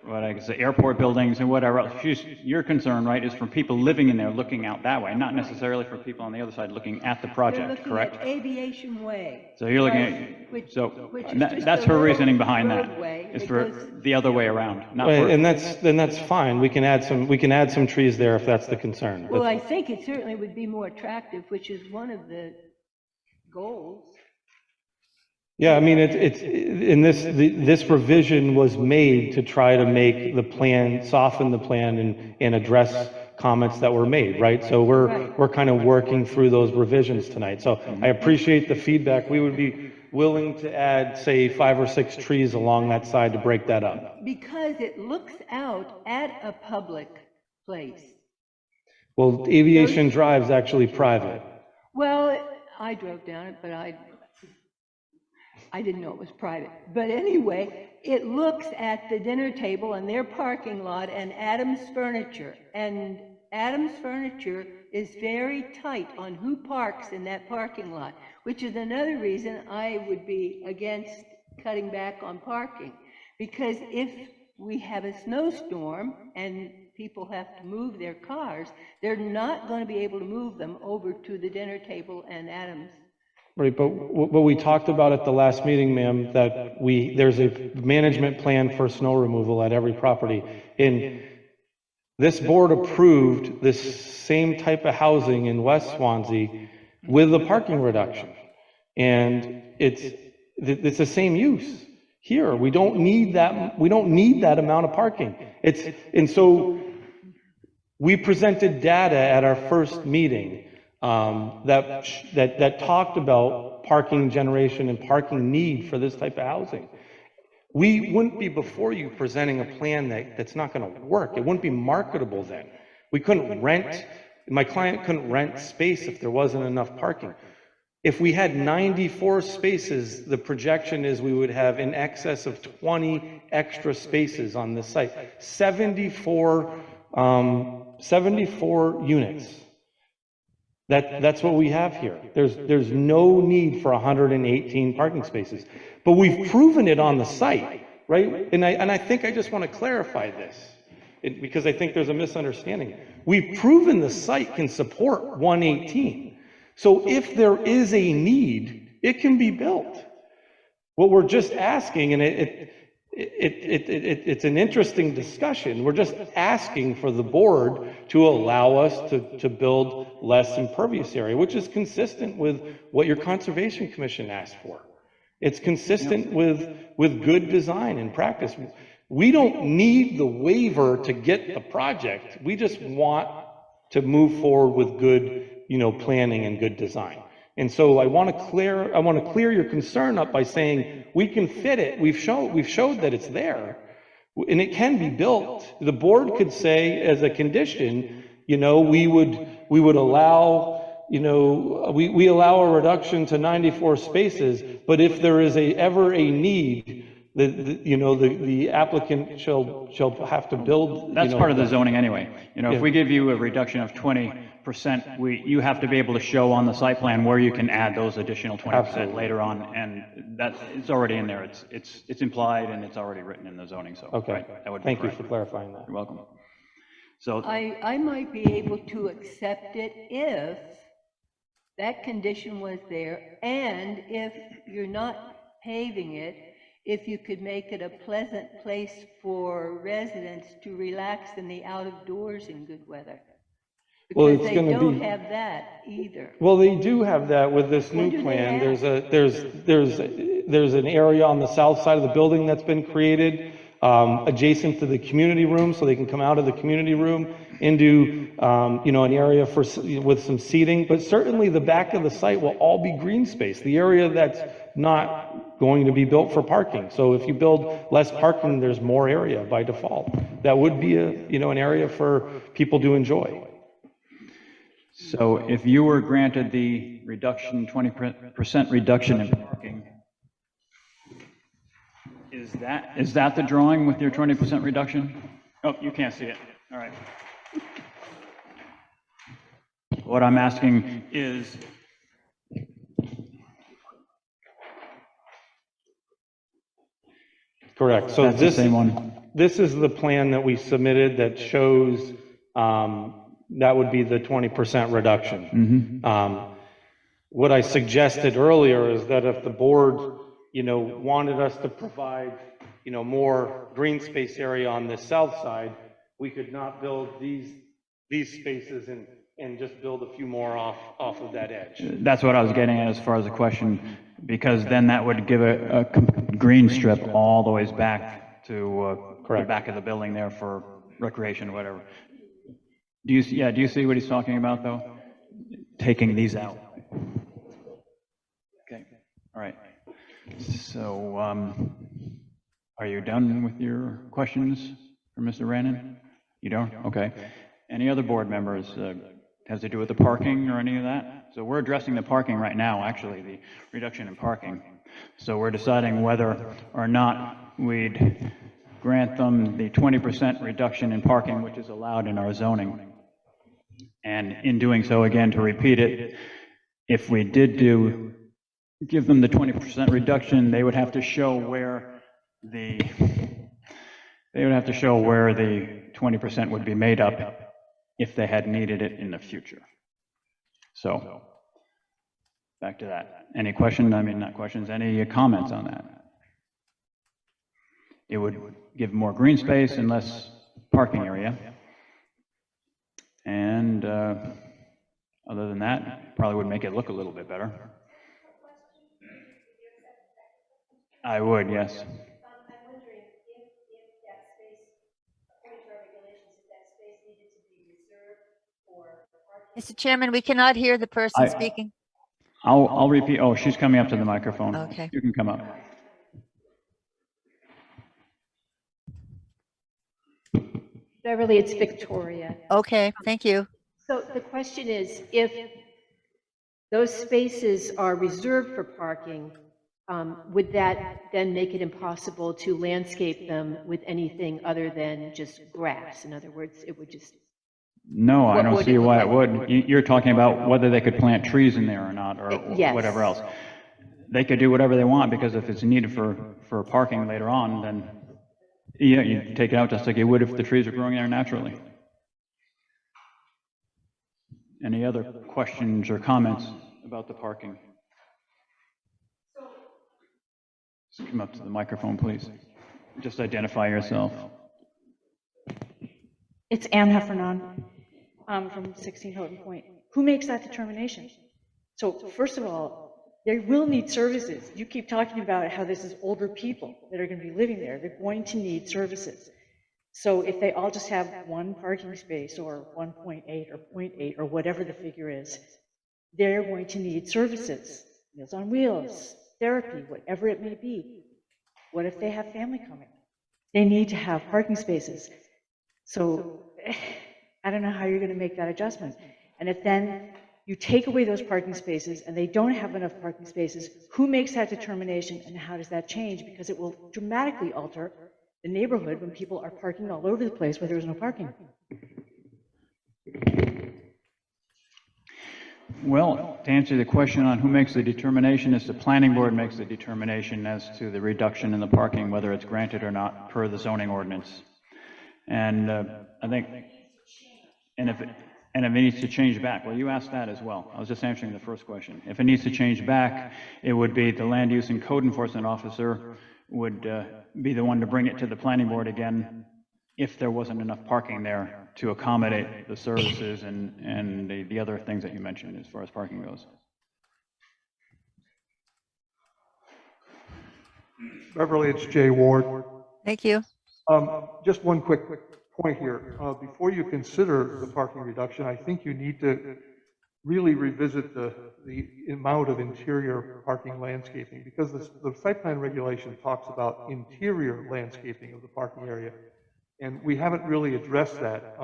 what I guess, the airport buildings and whatever else. Your concern, right, is for people living in there looking out that way, not necessarily for people on the other side looking at the They're project, looking correct? at Aviation Way. So you're looking Right, at, so which is just that's a her little reasoning behind that, roadway is that for goes- the other way around, not Right, for. and that's fine. We can add some trees there if that's the concern. Well, I think it certainly would be more attractive, which is one of the goals. Yeah, I mean, this revision was made to try to make the plan, soften the plan and address comments that were made, right? So we're kind of working through those revisions tonight. So I appreciate the feedback. We would be willing to add, say, 5 or 6 trees along that side to break that up. Because it looks out at a public place. Well, Aviation Drive's actually private. Well, I drove down it, but I didn't know it was private. But anyway, it looks at the dinner table and their parking lot and Adams Furniture. And Adams Furniture is very tight on who parks in that parking lot, which is another reason I would be against cutting back on parking. Because if we have a snowstorm and people have to move their cars, they're not going to be able to move them over to the dinner table and Adams. Right, but what we talked about at the last meeting, ma'am, that there's a management plan for snow removal at every property. And this board approved this same type of housing in West Swanzey with a parking reduction. And it's the same use here. We don't need that amount of parking. And so we presented data at our first meeting that talked about parking generation and parking need for this type of housing. We wouldn't be before you presenting a plan that's not going to work. It wouldn't be marketable then. We couldn't my client couldn't rent space if there wasn't enough parking. If we had 94 spaces, the projection is we would have in excess of 20 extra spaces on this site. 74 units. That's what we have here. There's no need for 118 parking spaces, but we've proven it on the site, right? And I think I just want to clarify this because I think there's a misunderstanding. We've proven the site can support 118. So if there is a need, it can be built. What we're just asking, and it's an interesting discussion. We're just asking for the board to allow us to build less impervious area, which is consistent with what your Conservation Commission asked for. It's consistent with good design and practice. We don't need the waiver to get the project. We just want to move forward with good, planning and good design. And so I want to clear your concern up by saying we can fit it. We've showed that it's there, and it can be built. The board could say as a condition, we would allow, we allow a reduction to 94 spaces, but if there is ever a need, the applicant shall have to build. That's part of the zoning anyway. If we give you a reduction of 20%, you have to be able to show on the site plan where you can add those additional 20% later on, and it's already in there. It's implied and it's already written in the zoning, so. Okay, right, that would be thank you correct. for clarifying that. You're welcome. So, I might be able to accept it if that condition was there, and if you're not paving it, if you could make it a pleasant place for residents to relax in the out of doors in good weather. Well, Because it's they gonna don't be- have that either. Well, they do have that with this What new do they plan. have? There's an area on the south side of the building that's been created, adjacent to the community room, so they can come out of the community room into, an area with some seating. But certainly the back of the site will all be green space, the area that's not going to be built for parking. So if you build less parking, there's more area by default. That would be an area for people to enjoy. so if you were granted the reduction, 20% reduction in parking, is that the drawing with your 20% reduction? Oh, you can't see it. All right. What I'm asking is, Correct. So that's the same one. This is the plan that we submitted that shows, that would be the 20% reduction. What I suggested earlier is that if the board, wanted us to provide, more green space area on the south side, we could not build these spaces and just build a few more off of that edge. That's what I was getting at as far as the question, because then that would give a green strip all the ways back to the Correct. back of the building there for recreation or whatever. Do you see what he's talking about, though? Taking these out. Okay, all right. So, are you done with your questions for Mr. Rannon? You don't? Okay. Any other board members? Has to do with the parking or any of that? So we're addressing the parking right now, actually, the reduction in parking. So we're deciding whether or not we'd grant them the 20% reduction in parking, which is allowed in our zoning. And in doing so, again, to repeat it, if we did give them the 20% reduction, they would have to show where the 20% would be made up if they had needed it in the future. So, back to that. Any questions? I mean, not questions, any comments on that? It would give more green space and less parking area. And other than that, probably would make it look a little bit better. I would, yes. I'm wondering if that space, according to our regulations, if that space needed to be reserved for parking. Mr. Chairman, we cannot hear the person speaking. I'll repeat. Oh, she's coming up to the microphone. Okay. You can come up. Beverly, it's Victoria. Okay, thank you. So the question is, if those spaces are reserved for parking, would that then make it impossible to landscape them with anything other than just grass? In other words, it would just... No, I What don't would see it look why it like? would. You're talking about whether they could plant trees in there or not, or Yes. whatever else. They could do whatever they want, because if it's needed for parking later on, then yeah, you take it out just like you would if the trees are growing there naturally. Any other questions or comments about the parking? Just come up to the microphone, please. just identify yourself. It's Ann Heffernan from 16 Houghton Point. Who makes that determination? So first of all, they will need services. You keep talking about how this is older people that are going to be living there. They're going to need services. So if they all just have one parking space or 1.8 or 0.8 or whatever the figure is, they're going to need services, Meals on Wheels, therapy, whatever it may be. What if they have family coming? They need to have parking spaces. So I don't know how you're going to make that adjustment. And if then you take away those parking spaces and they don't have enough parking spaces, who makes that determination and how does that change? Because it will dramatically alter the neighborhood when people are parking all over the place where there's no parking. Well, to answer the question on who makes the determination, is the planning board makes the determination as to the reduction in the parking, whether it's granted or not, per the zoning ordinance. And I think, and if it needs to change back, well, you asked that as well. I was just answering the first question. If it needs to change back, it would be the land use and code enforcement officer would be the one to bring it to the planning board again if there wasn't enough parking there to accommodate the services and the other things that you mentioned as far as parking goes. Beverly, it's Jay Ward. Thank you. Just one quick point here. Before you consider the parking reduction, I think you need to really revisit the amount of interior parking landscaping, because the site plan regulation talks about interior landscaping of the parking area, and we haven't really addressed that.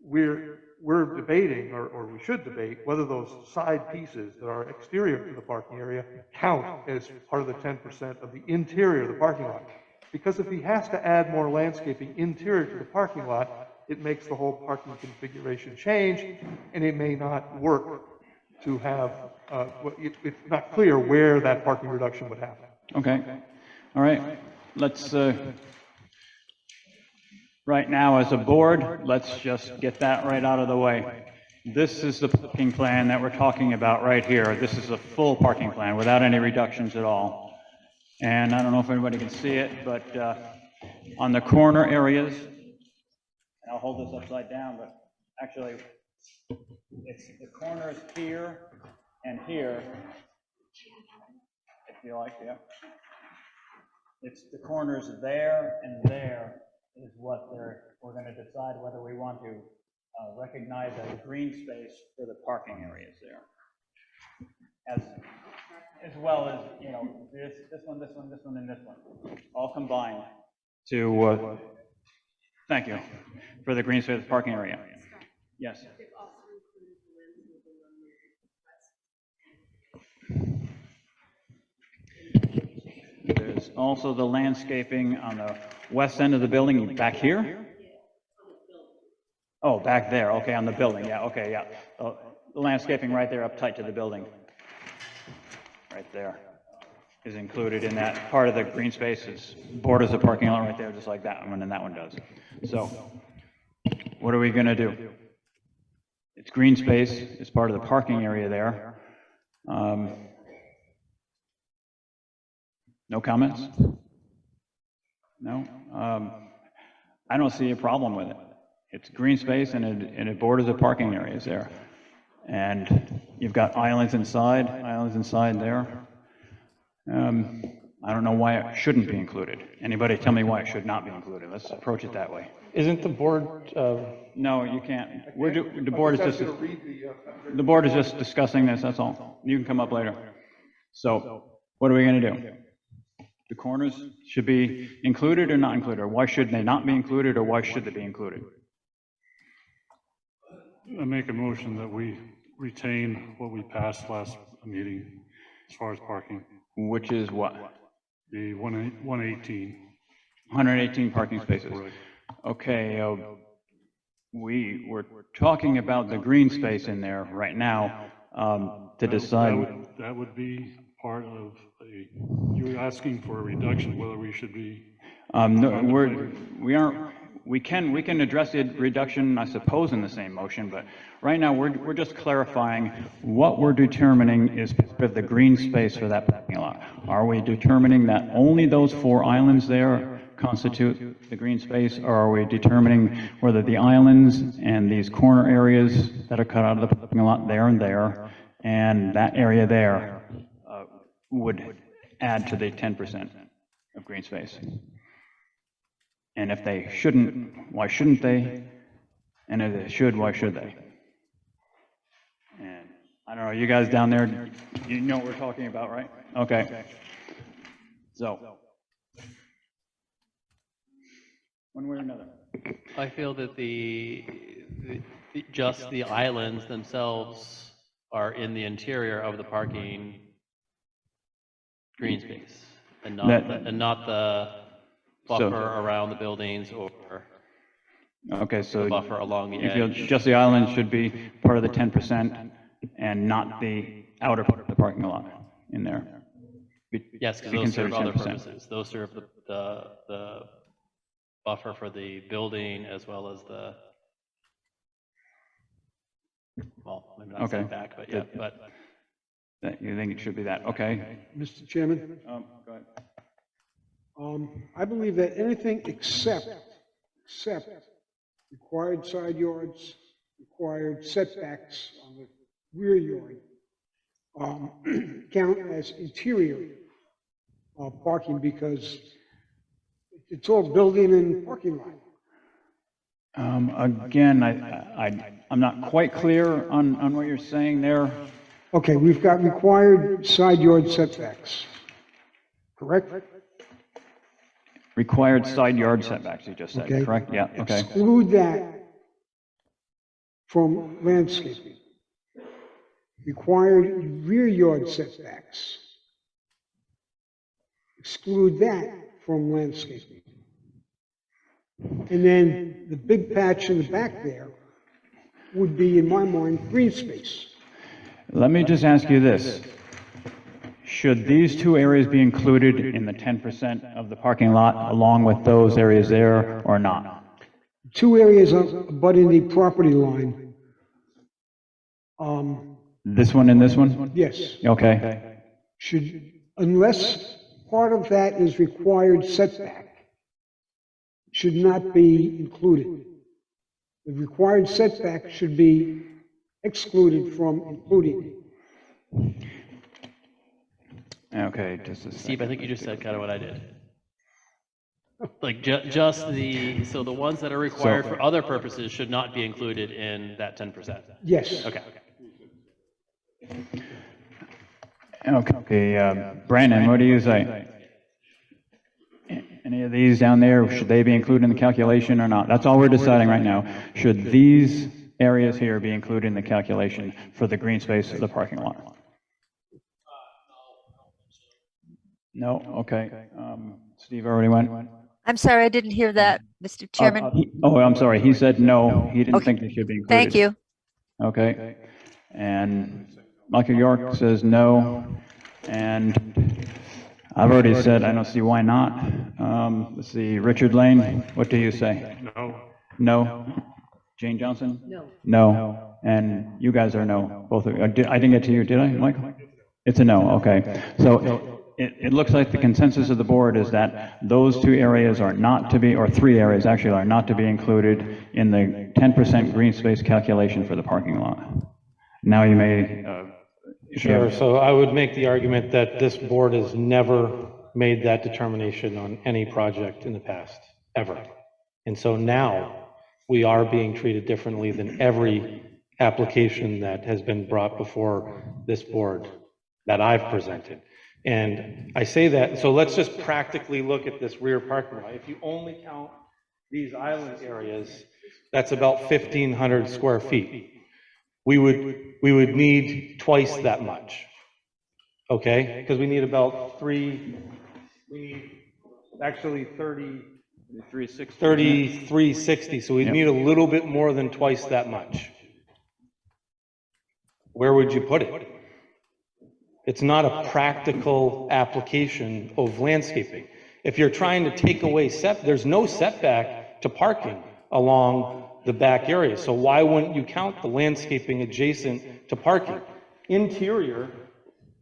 We're debating, or we should debate, whether those side pieces that are exterior to the parking area count as part of the 10% of the interior of the parking lot. Because if he has to add more landscaping interior to the parking lot, it makes the whole parking configuration change, and it may not work to have, it's not clear where that parking reduction would happen. Okay. All right. Let's, right now as a board, let's just get that right out of the way. This is the parking plan that we're talking about right here. This is a full parking plan without any reductions at all. And I don't know if everybody can see it, but on the corner areas, and I'll hold this upside down, but actually it's the corners here and here, if you like, yeah. It's the corners there and there is what we're going to decide whether we want to recognize as green space for the parking areas there. As well as, you know, this one, this one, this one, and this one, all combined to, thank you, for the green space parking area. Yes. There's also the landscaping on the west end of the building, back here? Oh, back there, okay, on the building, yeah, okay, yeah. The landscaping right there up tight to the building. Right there is included in that part of the green spaces, borders the parking lot right there, just like that one and that one does. So what are we going to do? It's green space, it's part of the parking area there. No comments? No? I don't see a problem with it. It's green space and it borders the parking areas there. And you've got islands inside there. I don't know why it shouldn't be included. Anybody tell me why it should not be included? Let's approach it that way. Isn't the board? No, you can't. The board is just discussing this, that's all. You can come up later. So what are we going to do? The corners should be included or not included? Or why should they not be included, or why should they be included? I make a motion that we retain what we passed last meeting as far as parking. Which is what? The 118. 118 parking spaces. Right. Okay, we were talking about the green space in there right now to decide. That would be part of you're asking for a reduction, whether we should be. No, we can address the reduction, I suppose, in the same motion, but right now we're just clarifying what we're determining is part of the green space for that parking lot. Are we determining that only those 4 islands there constitute the green space, or are we determining whether the islands and these corner areas that are cut out of the parking lot there and that area there would add to the 10% of green space? And if they shouldn't, why shouldn't they? And if they should, why should they? And I don't know, you guys down there, you know what we're talking about, right? Okay. So, one way or another. I feel that just the islands themselves are in the interior of the parking green space, and not the buffer around the buildings or Okay, so the buffer along the you feel edge. just the island should be part of the 10% and not the outer part of the parking lot in there? Yes, because Be those serve considered other 10%. purposes. Those serve the buffer for the building as well as the, well, maybe not Okay. setback, but yeah, but. You think it should be that, okay? Mr. Chairman, Go ahead. I believe that anything except required side yards, required setbacks on the rear yard, count as interior parking because it's all building and parking lot. Again, I'm not quite clear on what you're saying there. Okay, we've got required side yard setbacks, correct? Required side yard setbacks, you just said, Okay. correct? Yeah, okay. Exclude that from landscaping. Required rear yard setbacks. Exclude that from landscaping. And then the big patch in the back there would be, in my mind, green space. Let me just ask you this. Should these two areas be included in the 10% of the parking lot along with those areas there or not? Two areas abutting the property line. This one and this one? Yes, Okay. should, unless part of that is required setback, should not be included. The required setback should be excluded from including. Okay, just a second. Steve, I think you just said kind of what I did. Like just so the ones that are required for other purposes should not be included in that 10%. Yes. Okay. Okay, Brandon, what do you say? Any of these down there, should they be included in the calculation or not? That's all we're deciding right now. Should these areas here be included in the calculation for the green space of the parking lot? No, okay. Steve already went? I'm sorry, I didn't hear that, Mr. Chairman. I'm sorry, he said no, he didn't Okay. think they should be included. Thank you. Okay, and Michael York says no, and I've already said I don't see why not. Let's see, Richard Lane, what do you say? No. No? Jane Johnson? No. No, and you guys are no, both of you. I didn't get to you, did I, Michael? It's a no, okay. So it looks like the consensus of the board is that those two areas are not to be, or three areas actually are not to be included in the 10% green space calculation for the parking lot. Now you may, Sure, so I would make the argument that this board has never made that determination on any project in the past, ever. And so now we are being treated differently than every application that has been brought before this board that I've presented. And I say that, so let's just practically look at this rear parking lot. If you only count these island areas, that's about 1,500 square feet. We would need twice that much, okay? Because we need about we need actually 360, so we'd need a little bit more than twice that much. Where would you put it? It's not a practical application of landscaping. If you're trying to take away there's no setback to parking along the back area. So why wouldn't you count the landscaping adjacent to parking? Interior,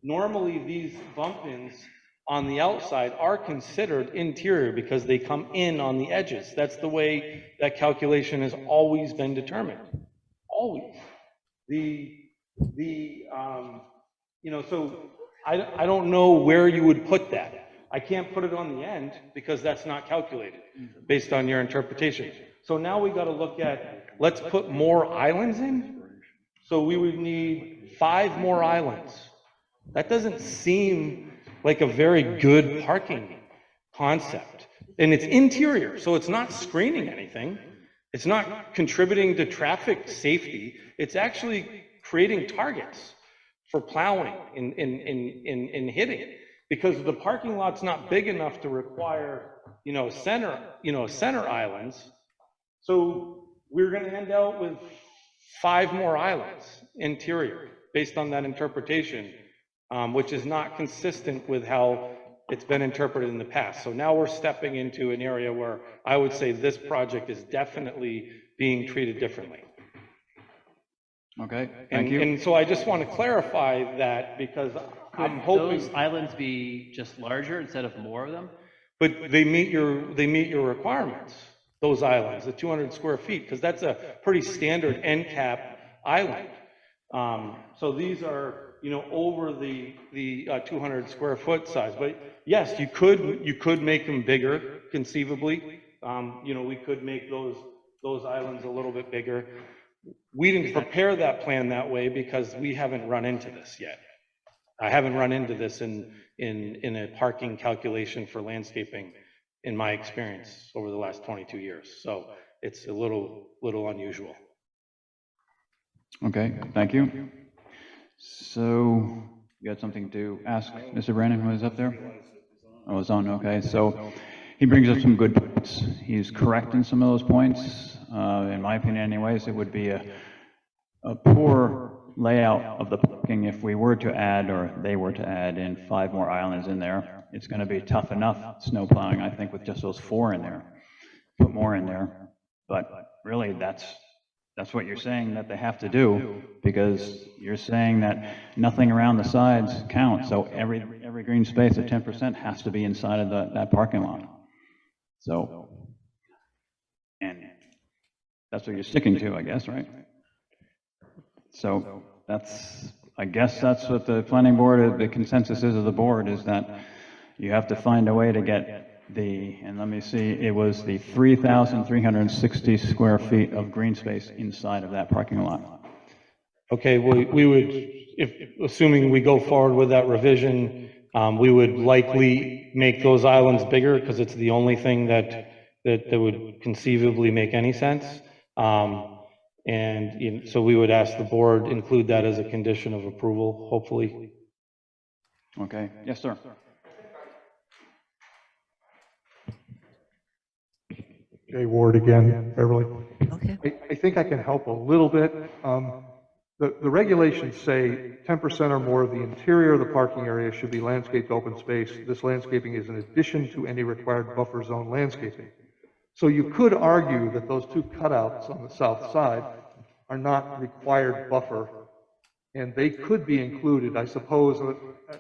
normally these bump-ins on the outside are considered interior because they come in on the edges. That's the way that calculation has always been determined. Always. So I don't know where you would put that. I can't put it on the end because that's not calculated based on your interpretation. So now we got to look at, let's put more islands in. So we would need 5 more islands. That doesn't seem like a very good parking concept. And it's interior, so it's not screening anything. It's not contributing to traffic safety. It's actually creating targets for plowing and hitting, because the parking lot's not big enough to require, center islands. So we're going to end out with 5 more islands interior based on that interpretation, which is not consistent with how it's been interpreted in the past. So now we're stepping into an area where I would say this project is definitely being treated differently. Okay, thank you. And so I just want to clarify that, because I'm hoping. Those islands be just larger instead of more of them? But they meet your requirements, those islands, the 200 square feet, because that's a pretty standard end cap island. So these are, over the 200 square foot size. But yes, you could make them bigger, conceivably. We could make those islands a little bit bigger. We didn't prepare that plan that way because we haven't run into this yet. I haven't run into this in a parking calculation for landscaping in my experience over the last 22 years. So it's a little unusual. Okay, thank you. So you got something to ask Mr. Brandon, who is up there? Oh, it's on, okay. So he brings up some good points. He's correct in some of those points. In my opinion anyways, it would be a poor layout of the parking if we were to add, or they were to add in 5 more islands in there. It's going to be tough enough snow plowing, I think, with just those 4 in there. Put more in there. But really, that's what you're saying that they have to do, because you're saying that nothing around the sides counts. So every green space at 10% has to be inside of that parking lot. So, and that's what you're sticking to, I guess, right? So I guess that's what the planning board, the consensus is of the board, is that you have to find a way to get and let me see, it was the 3,360 square feet of green space inside of that parking lot. Okay, we would, assuming we go forward with that revision, we would likely make those islands bigger because it's the only thing that would conceivably make any sense. So we would ask the board include that as a condition of approval, hopefully. Okay, yes, sir. Jay Ward again, Beverly. Okay. I think I can help a little bit. The regulations say 10% or more of the interior of the parking area should be landscaped open space. This landscaping is in addition to any required buffer zone landscaping. So you could argue that those 2 cutouts on the south side are not required buffer, and they could be included, I suppose.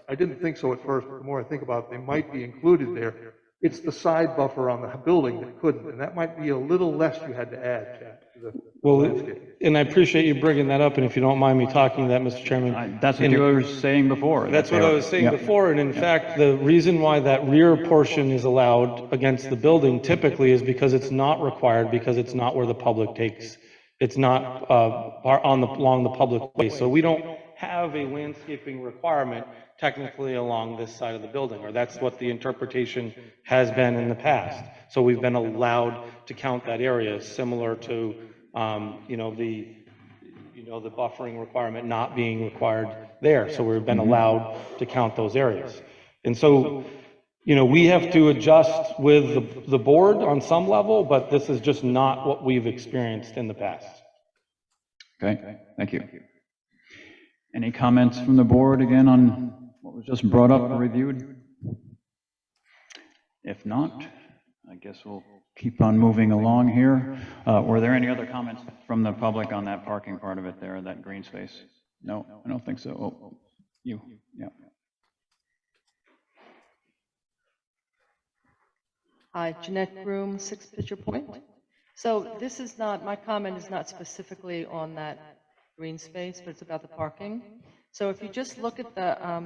I didn't think so at first, but the more I think about it, they might be included there. It's the side buffer on the building that couldn't, and that might be a little less you had to add, Chad, to the landscape. And I appreciate you bringing that up, and if you don't mind me talking to that, Mr. Chairman. That's what you were saying before. That's what I was saying before, and in fact, the reason why that rear portion is allowed against the building typically is because it's not required, because it's not where the public takes, it's not along the public way. So we don't have a landscaping requirement technically along this side of the building, or that's what the interpretation has been in the past. So we've been allowed to count that area, similar to, the buffering requirement not being required there. So we've been allowed to count those areas. And so, we have to adjust with the board on some level, but this is just not what we've experienced in the past. Okay, thank you. Any comments from the board again on what was just brought up or reviewed? If not, I guess we'll keep on moving along here. Were there any other comments from the public on that parking part of it there, that green space? No, I don't think so. Oh, you, yeah. Hi, Jeanette Groom, 6 Pitcher Point. So this is not, my comment is not specifically on that green space, but it's about the parking. So if you just look at the,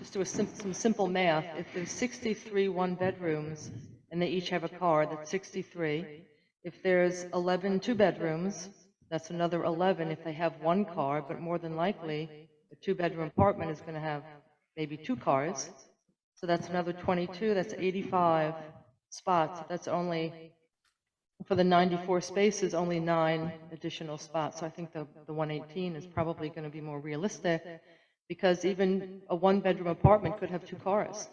just do some simple math, if there's 63 one-bedrooms and they each have a car, that's 63. If there's 11 two-bedrooms, that's another 11 if they have one car, but more than likely, a two-bedroom apartment is going to have maybe 2 cars. So that's another 22, that's 85 spots. That's only, for the 94 spaces, only 9 additional spots. So I think the 118 is probably going to be more realistic, because even a one-bedroom apartment could have 2 cars.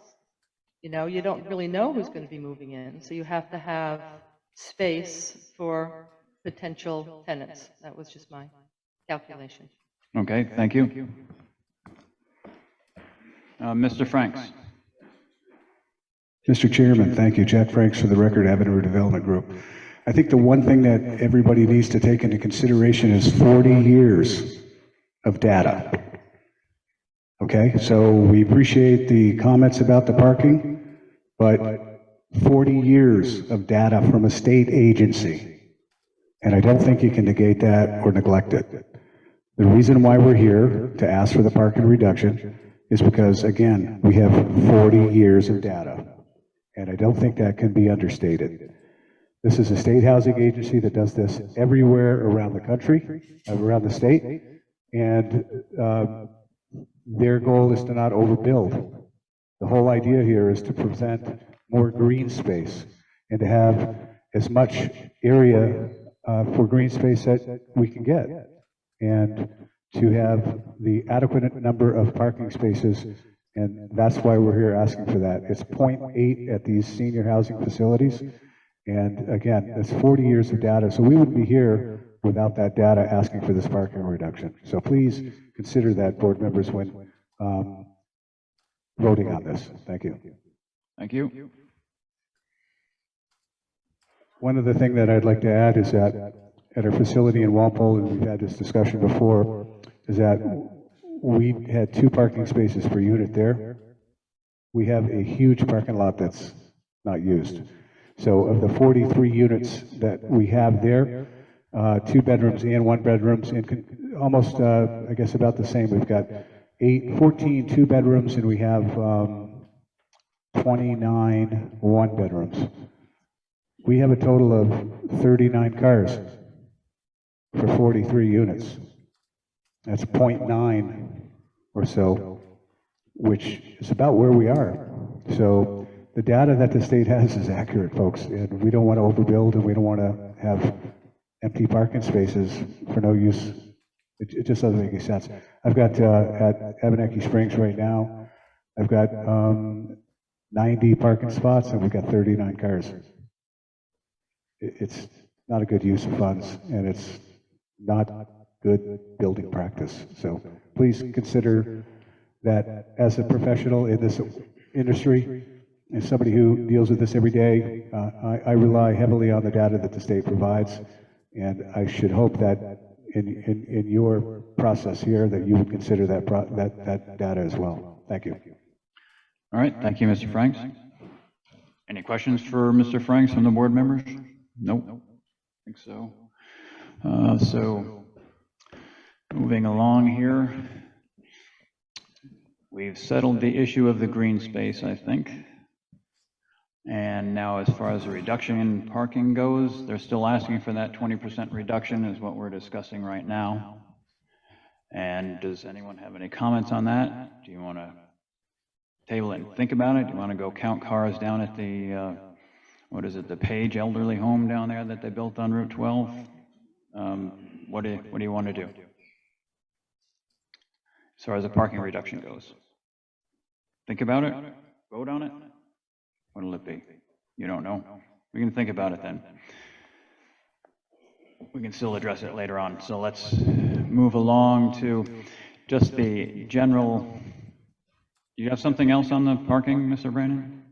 You know, you don't really know who's going to be moving in, so you have to have space for potential tenants. That was just my calculation. Okay, thank you. Mr. Franks. Mr. Chairman, thank you. Jack Franks for the record, Avanru Development Group. I think the one thing that everybody needs to take into consideration is 40 years of data. Okay, so we appreciate the comments about the parking, but 40 years of data from a state agency, and I don't think you can negate that or neglect it. The reason why we're here to ask for the parking reduction is because, again, we have 40 years of data, and I don't think that can be understated. This is a state housing agency that does this everywhere around the country, around the state, and their goal is to not overbuild. The whole idea here is to present more green space and to have as much area for green space that we can get, and to have the adequate number of parking spaces, and that's why we're here asking for that. It's 0.8 at these senior housing facilities, and again, it's 40 years of data, so we wouldn't be here without that data asking for this parking reduction. So please consider that, board members, when voting on this. Thank you. Thank you. One other thing that I'd like to add is that at our facility in Walpole, and we've had this discussion before, is that we had 2 parking spaces per unit there. We have a huge parking lot that's not used. So of the 43 units that we have there, 2 bedrooms and 1 bedrooms, and almost, I guess, about the same. We've got 14 2 bedrooms, and we have 29 1 bedrooms. We have a total of 39 cars for 43 units. That's 0.9 or so, which is about where we are. So the data that the state has is accurate, folks, and we don't want to overbuild, and we don't want to have empty parking spaces for no use. It just doesn't make any sense. I've got at Abenaki Springs right now, I've got 90 parking spots, and we've got 39 cars. It's not a good use of funds, and it's not good building practice. So please consider that as a professional in this industry, as somebody who deals with this every day, I rely heavily on the data that the state provides, and I should hope that in your process here that you would consider that data as well. Thank you. All right, thank you, Mr. Franks. Any questions for Mr. Franks from the board members? Nope, I think so. So moving along here, we've settled the issue of the green space, I think. And now as far as the reduction in parking goes, they're still asking for that 20% reduction is what we're discussing right now. And does anyone have any comments on that? Do you want to table it and think about it? Do you want to go count cars down at the, what is it, the Page elderly home down there that they built on Route 12? What do you want to do as far as the parking reduction goes? Think about it, vote on it. What'll it be? You don't know. We can think about it then. We can still address it later on. So let's move along to just the general. Do you have something else on the parking, Mr. Brandon?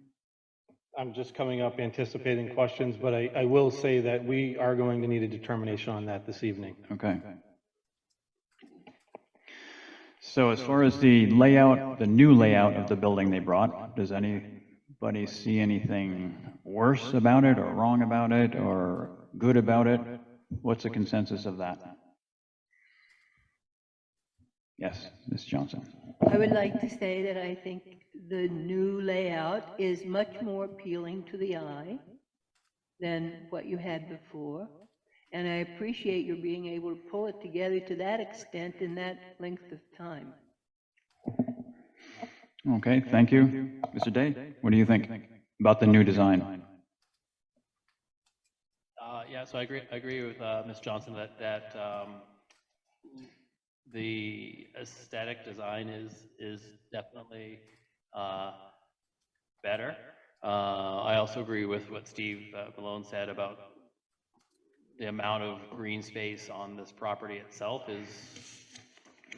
I'm just coming up anticipating questions, but I will say that we are going to need a determination on that this evening. Okay. So as far as the layout, the new layout of the building they brought, does anybody anybody see anything worse about it, or wrong about it, or good about it? What's the consensus of that? Yes, Ms. Johnson. I would like to say that I think the new layout is much more appealing to the eye than what you had before. And I appreciate your being able to pull it together to that extent in that length of time. Okay, thank you. Mr. Day, what do you think about the new design? Yeah, so I agree with Ms. Johnson that the aesthetic design is definitely better. I also agree with what Steve Malone said about the amount of green space on this property itself is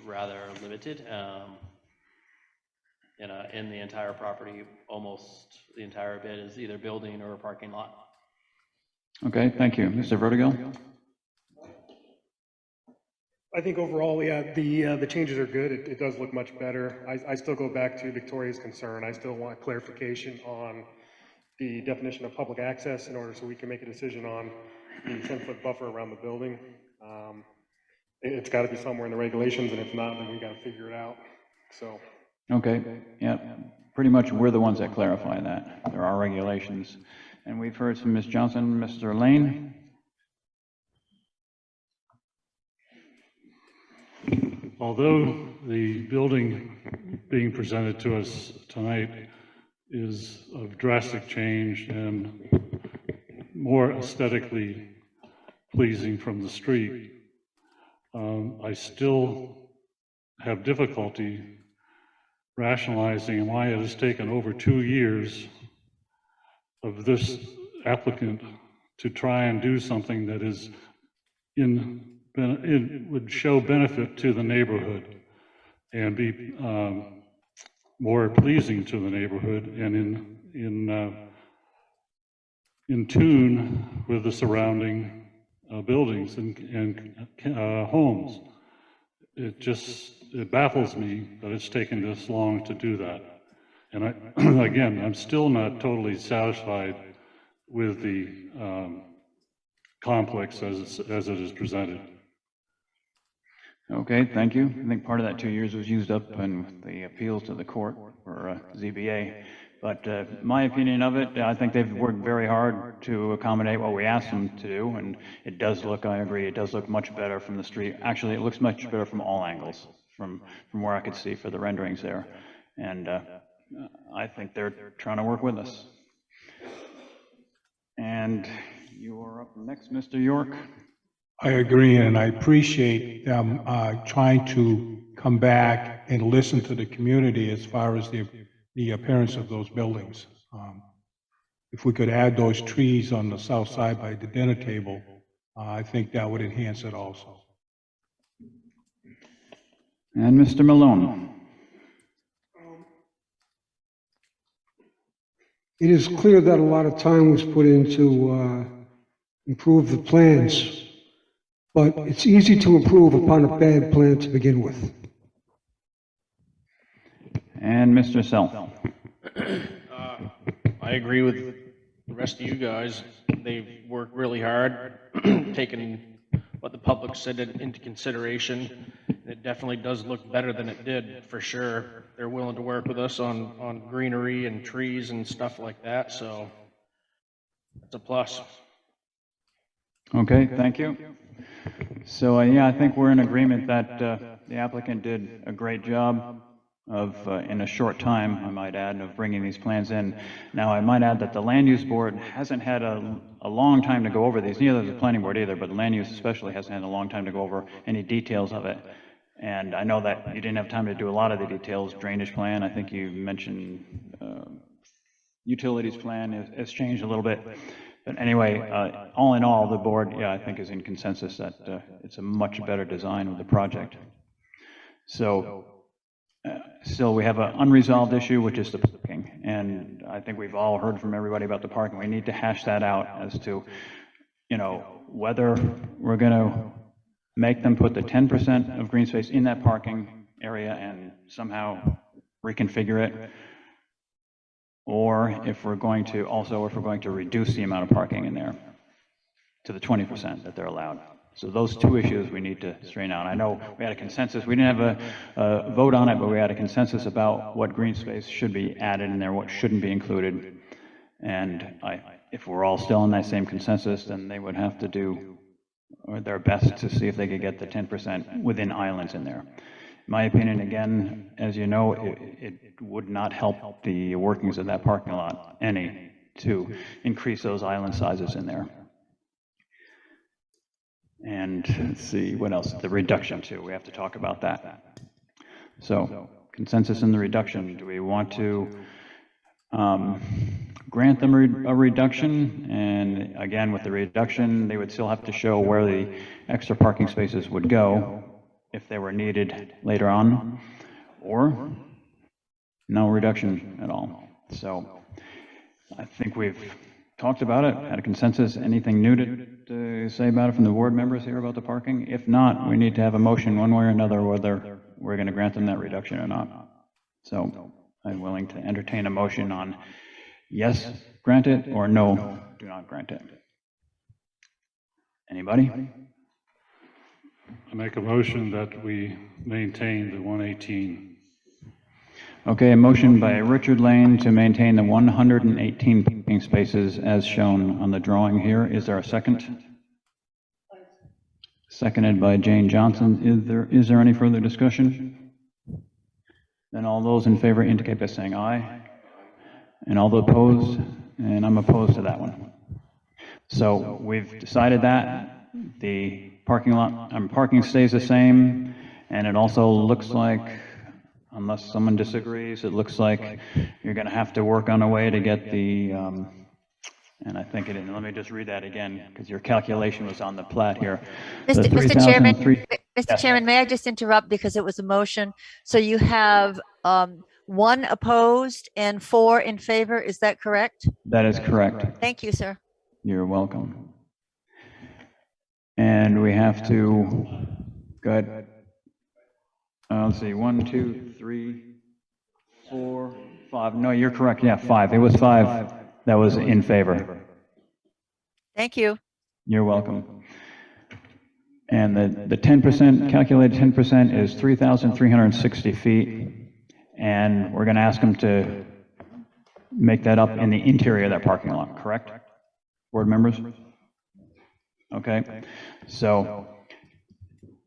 rather limited. In the entire property, almost the entire bit is either building or a parking lot. Okay, thank you. Mr. Vertigo? I think overall, yeah, the changes are good. It does look much better. I still go back to Victoria's concern. I still want clarification on the definition of public access in order so we can make a decision on the 10-foot buffer around the building. It's got to be somewhere in the regulations, and if not, then we got to figure it out. So. Okay, yeah, pretty much we're the ones that clarify that. There are regulations. And we've heard from Ms. Johnson. Mr. Lane? Although the building being presented to us tonight is of drastic change and more aesthetically pleasing from the street, I still have difficulty rationalizing why it has taken over 2 years of this applicant to try and do something that is it would show benefit to the neighborhood and be more pleasing to the neighborhood and in tune with the surrounding buildings and homes. It baffles me that it's taken this long to do that. And again, I'm still not totally satisfied with the complex as it is presented. Okay, thank you. I think part of that 2 years was used up in the appeals to the court for ZBA. But my opinion of it, I think they've worked very hard to accommodate what we asked them to do. And it does look, I agree, it does look much better from the street. Actually, it looks much better from all angles, from where I could see for the renderings there. And I think they're trying to work with us. And you are up next, Mr. York. I agree, and I appreciate them trying to come back and listen to the community as far as the appearance of those buildings. If we could add those trees on the south side by the dinner table, I think that would enhance it also. And Mr. Malone. It is clear that a lot of time was put into improve the plans, but it's easy to improve upon a bad plan to begin with. And Mr. Self. I agree with the rest of you guys. They've worked really hard, taking what the public said into consideration. It definitely does look better than it did, for sure. They're willing to work with us on greenery and trees and stuff like that, so it's a plus. Okay, thank you. So, yeah, I think we're in agreement that the applicant did a great job of, in a short time, I might add, of bringing these plans in. Now, I might add that the land use board hasn't had a long time to go over these, neither the planning board either, but the land use especially hasn't had a long time to go over any details of it. And I know that you didn't have time to do a lot of the details. Drainage plan, I think you mentioned utilities plan has changed a little bit. But anyway, all in all, the board, yeah, I think is in consensus that it's a much better design of the project. So still, we have an unresolved issue, which is the parking. And I think we've all heard from everybody about the parking. We need to hash that out as to, you know, whether we're going to make them put the 10% of green space in that parking area and somehow reconfigure it, or if we're going to, also if we're going to reduce the amount of parking in there to the 20% that they're allowed. So those two issues we need to straighten out. I know we had a consensus, we didn't have a vote on it, but we had a consensus about what green space should be added in there, what shouldn't be included. And if we're all still in that same consensus, then they would have to do their best to see if they could get the 10% within islands in there. In my opinion, again, as you know, it would not help the workings of that parking lot any to increase those island sizes in there. And let's see, what else? The reduction too, we have to talk about that. So consensus in the reduction, do we want to grant them a reduction? And again, with the reduction, they would still have to show where the extra parking spaces would go if they were needed later on, or no reduction at all. So I think we've talked about it, had a consensus. Anything new to say about it from the board members here about the parking? If not, we need to have a motion one way or another whether we're going to grant them that reduction or not. So I'm willing to entertain a motion on yes, grant it, or no, do not grant it. Anybody? I make a motion that we maintain the 118. Okay, a motion by Richard Lane to maintain the 118 parking spaces as shown on the drawing here. Is there a second? Seconded by Jane Johnson. Is there any further discussion? Then all those in favor indicate by saying aye. And all those opposed, and I'm opposed to that one. So we've decided that the parking stays the same, and it also looks like, unless someone disagrees, it looks like you're going to have to work on a way to get the, and I think let me just read that again, because your calculation was on the plat here. Mr. Chairman, Mr. Chairman, may I just interrupt because it was a motion? So you have 1 opposed and 4 in favor, is that correct? That is correct. Thank you, sir. You're welcome. And we have to, go ahead. Let's see, 1, 2, 3, 4, 5. No, you're correct. Yeah, 5. It was 5 that was in favor. Thank you. You're welcome. And the 10%, calculated 10% is 3,360 feet. And we're going to ask them to make that up in the interior of that parking lot, correct? Board members? Okay. So.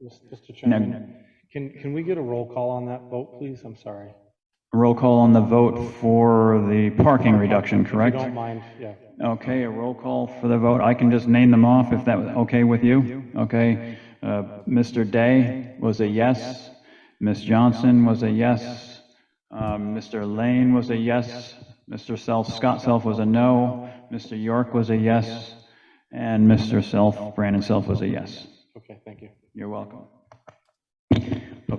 Mr. Chairman, can we get a roll call on that vote, please? I'm sorry. Roll call on the vote for the parking reduction, correct? If you don't mind, yeah. Okay, a roll call for the vote. I can just name them off if that was okay with you. Okay. Mr. Day was a yes. Ms. Johnson was a yes. Mr. Lane was a yes. Mr. Scott Self was a no. Mr. York was a yes. And Mr. Brandon Self was a yes. Okay, thank you. You're welcome.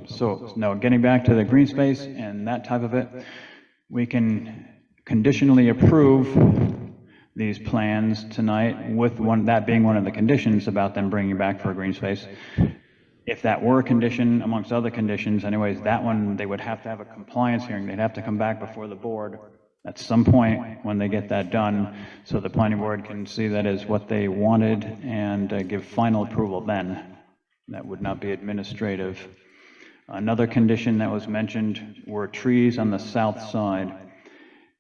So, no, getting back to the green space and that type of it, we can conditionally approve these plans tonight with that being one of the conditions about them bringing back for a green space. If that were a condition amongst other conditions, anyways, that one, they would have to have a compliance hearing. They'd have to come back before the board at some point when they get that done, so the planning board can see that as what they wanted and give final approval then. That would not be administrative. Another condition that was mentioned were trees on the south side.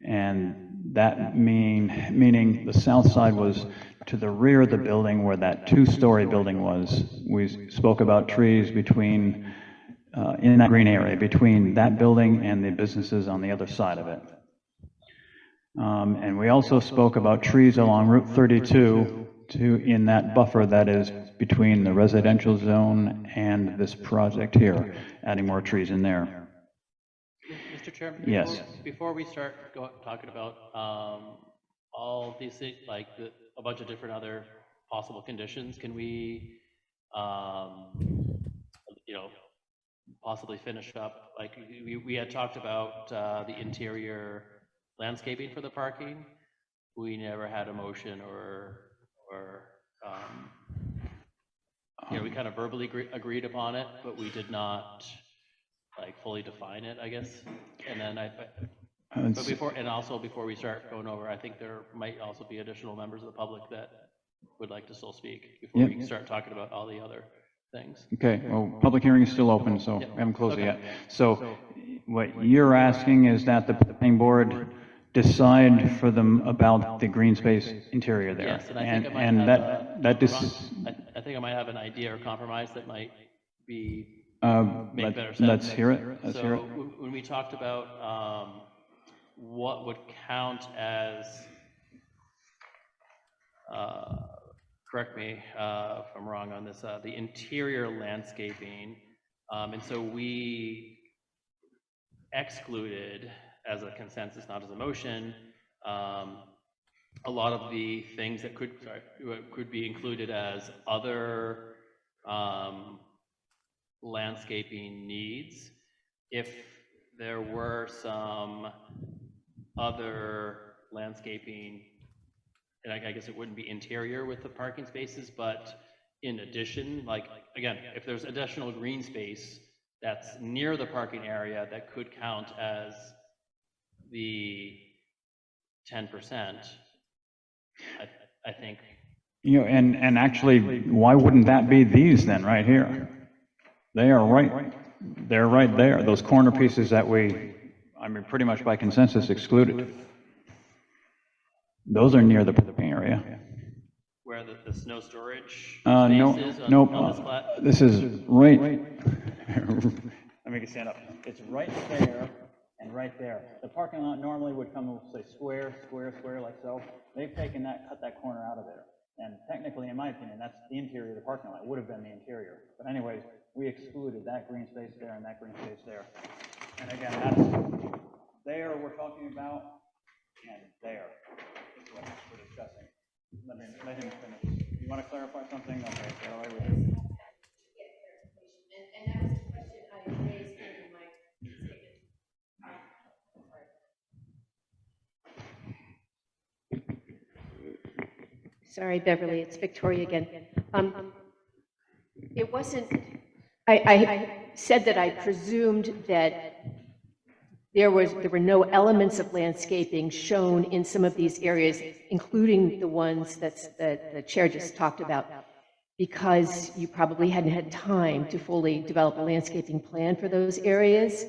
And that meaning the south side was to the rear of the building where that 2-story building was. We spoke about trees between, in that green area, between that building and the businesses on the other side of it. And we also spoke about trees along Route 32 in that buffer that is between the residential zone and this project here, adding more trees in there. Mr. Chairman? Yes. Before we start talking about all these things, like a bunch of different other possible conditions, can we, possibly finish up? Like we had talked about the interior landscaping for the parking. We never had a motion or we kind of verbally agreed upon it, but we did not like fully define it, I guess. And then But before, and also before we start going over, I think there might also be additional members of the public that would like to still speak before we start talking about all the other things. Okay, well, public hearing is still open, so Yep. we haven't closed it Okay. yet. So what you're asking is that the planning board decide for them about the green space interior there? Yes, and I think I might and have that I think I might have an idea or compromise that might be, make better sense. let's hear it, let's hear it. So when we talked about what would count as, correct me if I'm wrong on this, the interior landscaping, and so we excluded, as a consensus, not as a motion, a lot of the things that could be included as other landscaping needs. If there were some other landscaping, and I guess it wouldn't be interior with the parking spaces, but in addition, like, again, if there's additional green space that's near the parking area that could count as the 10%, I think. You know, and actually, why wouldn't that be these then, right here? They are they're right there, those corner pieces that I mean, pretty much by consensus excluded. Those are near the parking area. Where the snow storage No, space is nope, on this plat? this is right, let me stand up. It's right there and right there. The parking lot normally would come, say, square, like so. They've taken that, cut that corner out of there. And technically, in my opinion, that's the interior of the parking lot. It would have been the interior. But anyways, we excluded that green space there and that green space there. And again, that's there we're talking about, and there is what we're discussing. Let him finish. You want to clarify something? Okay, so I would. And that was the question I raised in my statement. Sorry, Beverly, it's Victoria again. It wasn't, I said that I presumed that there were no elements of landscaping shown in some of these areas, including the ones that the chair just talked about, because you probably hadn't had time to fully develop a landscaping plan for those areas.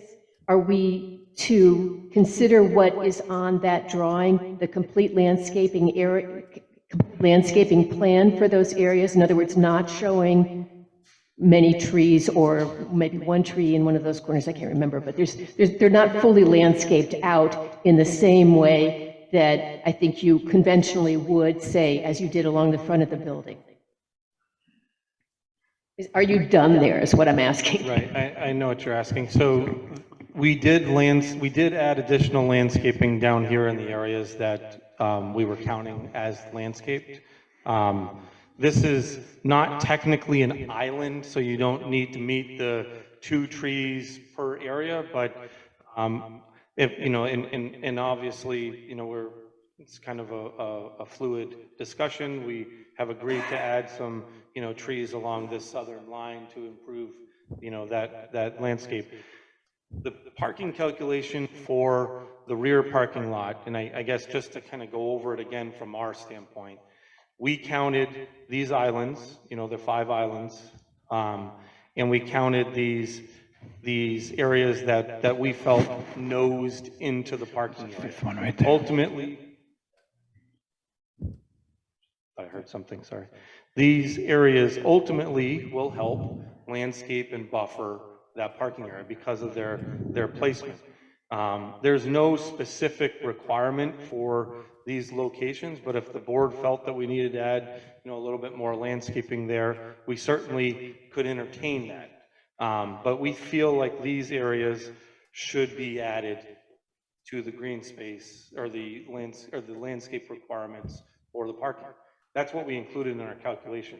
Are we to consider what is on that drawing, the complete landscaping area, landscaping plan for those areas? In other words, not showing many trees or maybe one tree in one of those corners, I can't remember, but they're not fully landscaped out in the same way that I think you conventionally would say as you did along the front of the building. Are you done there is what I'm asking. Right, I know what you're asking. So we did add additional landscaping down here in the areas that we were counting as landscaped. This is not technically an island, so you don't need to meet the 2 trees per area, but if, you know, and obviously, you know, it's kind of a fluid discussion. We have agreed to add some, you know, trees along this southern line to improve, you know, that landscape. The parking calculation for the rear parking lot, and I guess just to kind of go over it again from our standpoint, we counted these islands, you know, the 5 islands, and we counted these areas that we felt nosed into the parking area. One right there. Ultimately, I heard something, sorry. These areas ultimately will help landscape and buffer that parking area because of their placement. There's no specific requirement for these locations, but if the board felt that we needed to add, you know, a little bit more landscaping there, we certainly could entertain that. But we feel like these areas should be added to the green space or the landscape requirements for the parking. That's what we included in our calculation.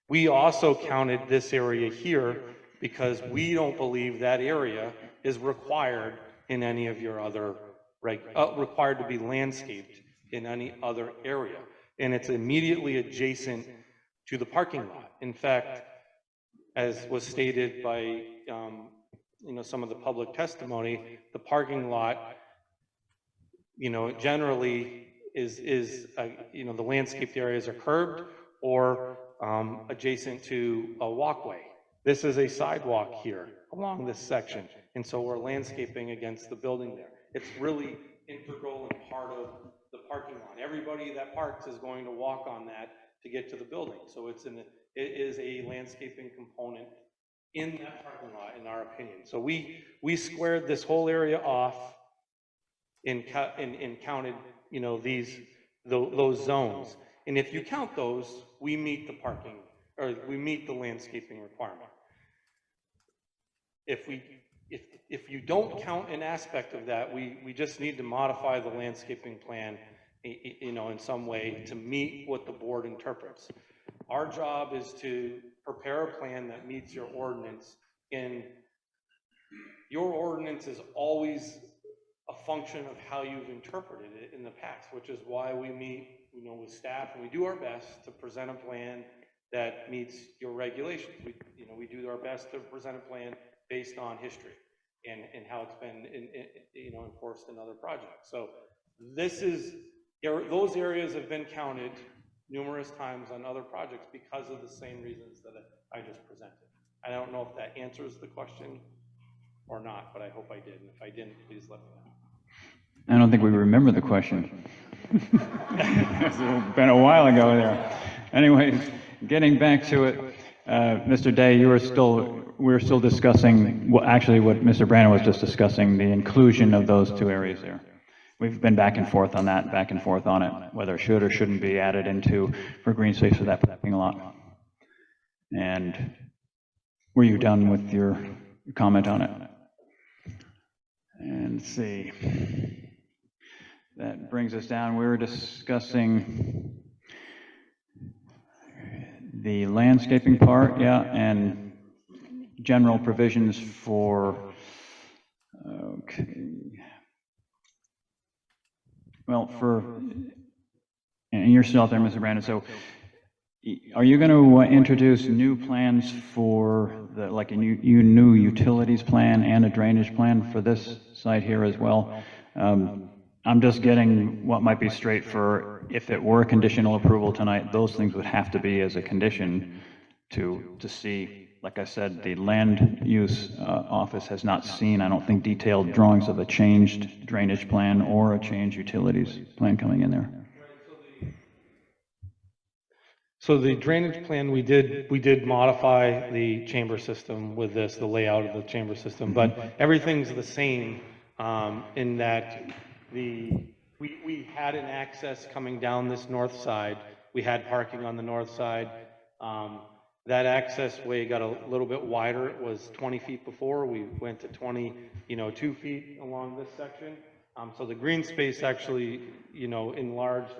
We also counted this area here because we don't believe that area is required in any of your other, required to be landscaped in any other area. And it's immediately adjacent to the parking lot. In fact, as was stated by, you know, some of the public testimony, the parking lot generally the landscaped areas are curbed or adjacent to a walkway. This is a sidewalk here along this section, and so we're landscaping against the building there. It's really integral and part of the parking lot. Everybody that parks is going to walk on that to get to the building. So it is a landscaping component in that parking lot, in our opinion. So we squared this whole area off and counted, those zones. And if you count those, we meet the parking, or we meet the landscaping requirement. If you don't count an aspect of that, we just need to modify the landscaping plan, in some way to meet what the board interprets. Our job is to prepare a plan that meets your ordinance, and your ordinance is always a function of how you've interpreted it in the past, which is why we meet, with staff, and we do our best to present a plan that meets your regulations. We do our best to present a plan based on history and how it's been enforced in other projects. So those areas have been counted numerous times on other projects because of the same reasons that I just presented. I don't know if that answers the question or not, but I hope I did. And if I didn't, please let me know. I don't think we remember the question. It's been a while ago there. Anyways, getting back to it, Mr. Day, we were still discussing, what Mr. Brandon was just discussing, the inclusion of those two areas there. We've been back and forth on that, back and forth on it, whether it should or shouldn't be added for green space for that parking lot. And were you done with your comment on it? And let's see. That brings us down. We were discussing the landscaping part, and general provisions for, well, and you're still out there, Mr. Brandon, so are you going to introduce new plans for like a new utilities plan and a drainage plan for this site here as well? I'm just getting what might be straight for, if it were a conditional approval tonight, those things would have to be as a condition to see. Like I said, the land use office has not seen, I don't think, detailed drawings of a changed drainage plan or a changed utilities plan coming in there. So the drainage plan, we did modify the chamber system with this, the layout of the chamber system, but everything's the same in that we had an access coming down this north side. We had parking on the north side. That access way got a little bit wider. It was 20 feet before. We went to 22 feet along this section. So the green space actually, enlarged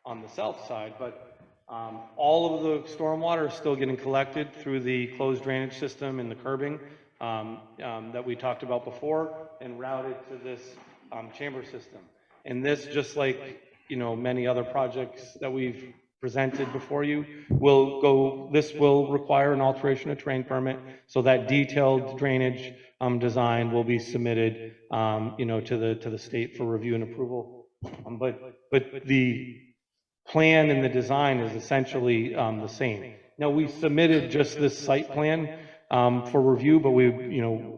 on the south side, but all of the stormwater is still getting collected through the closed drainage system and the curbing that we talked about before and routed to this chamber system. And this, just like, many other projects that we've presented before you, this will require an alteration of terrain permit, so that detailed drainage design will be submitted, to the state for review and approval. But the plan and the design is essentially the same. Now, we submitted just this site plan for review, but we,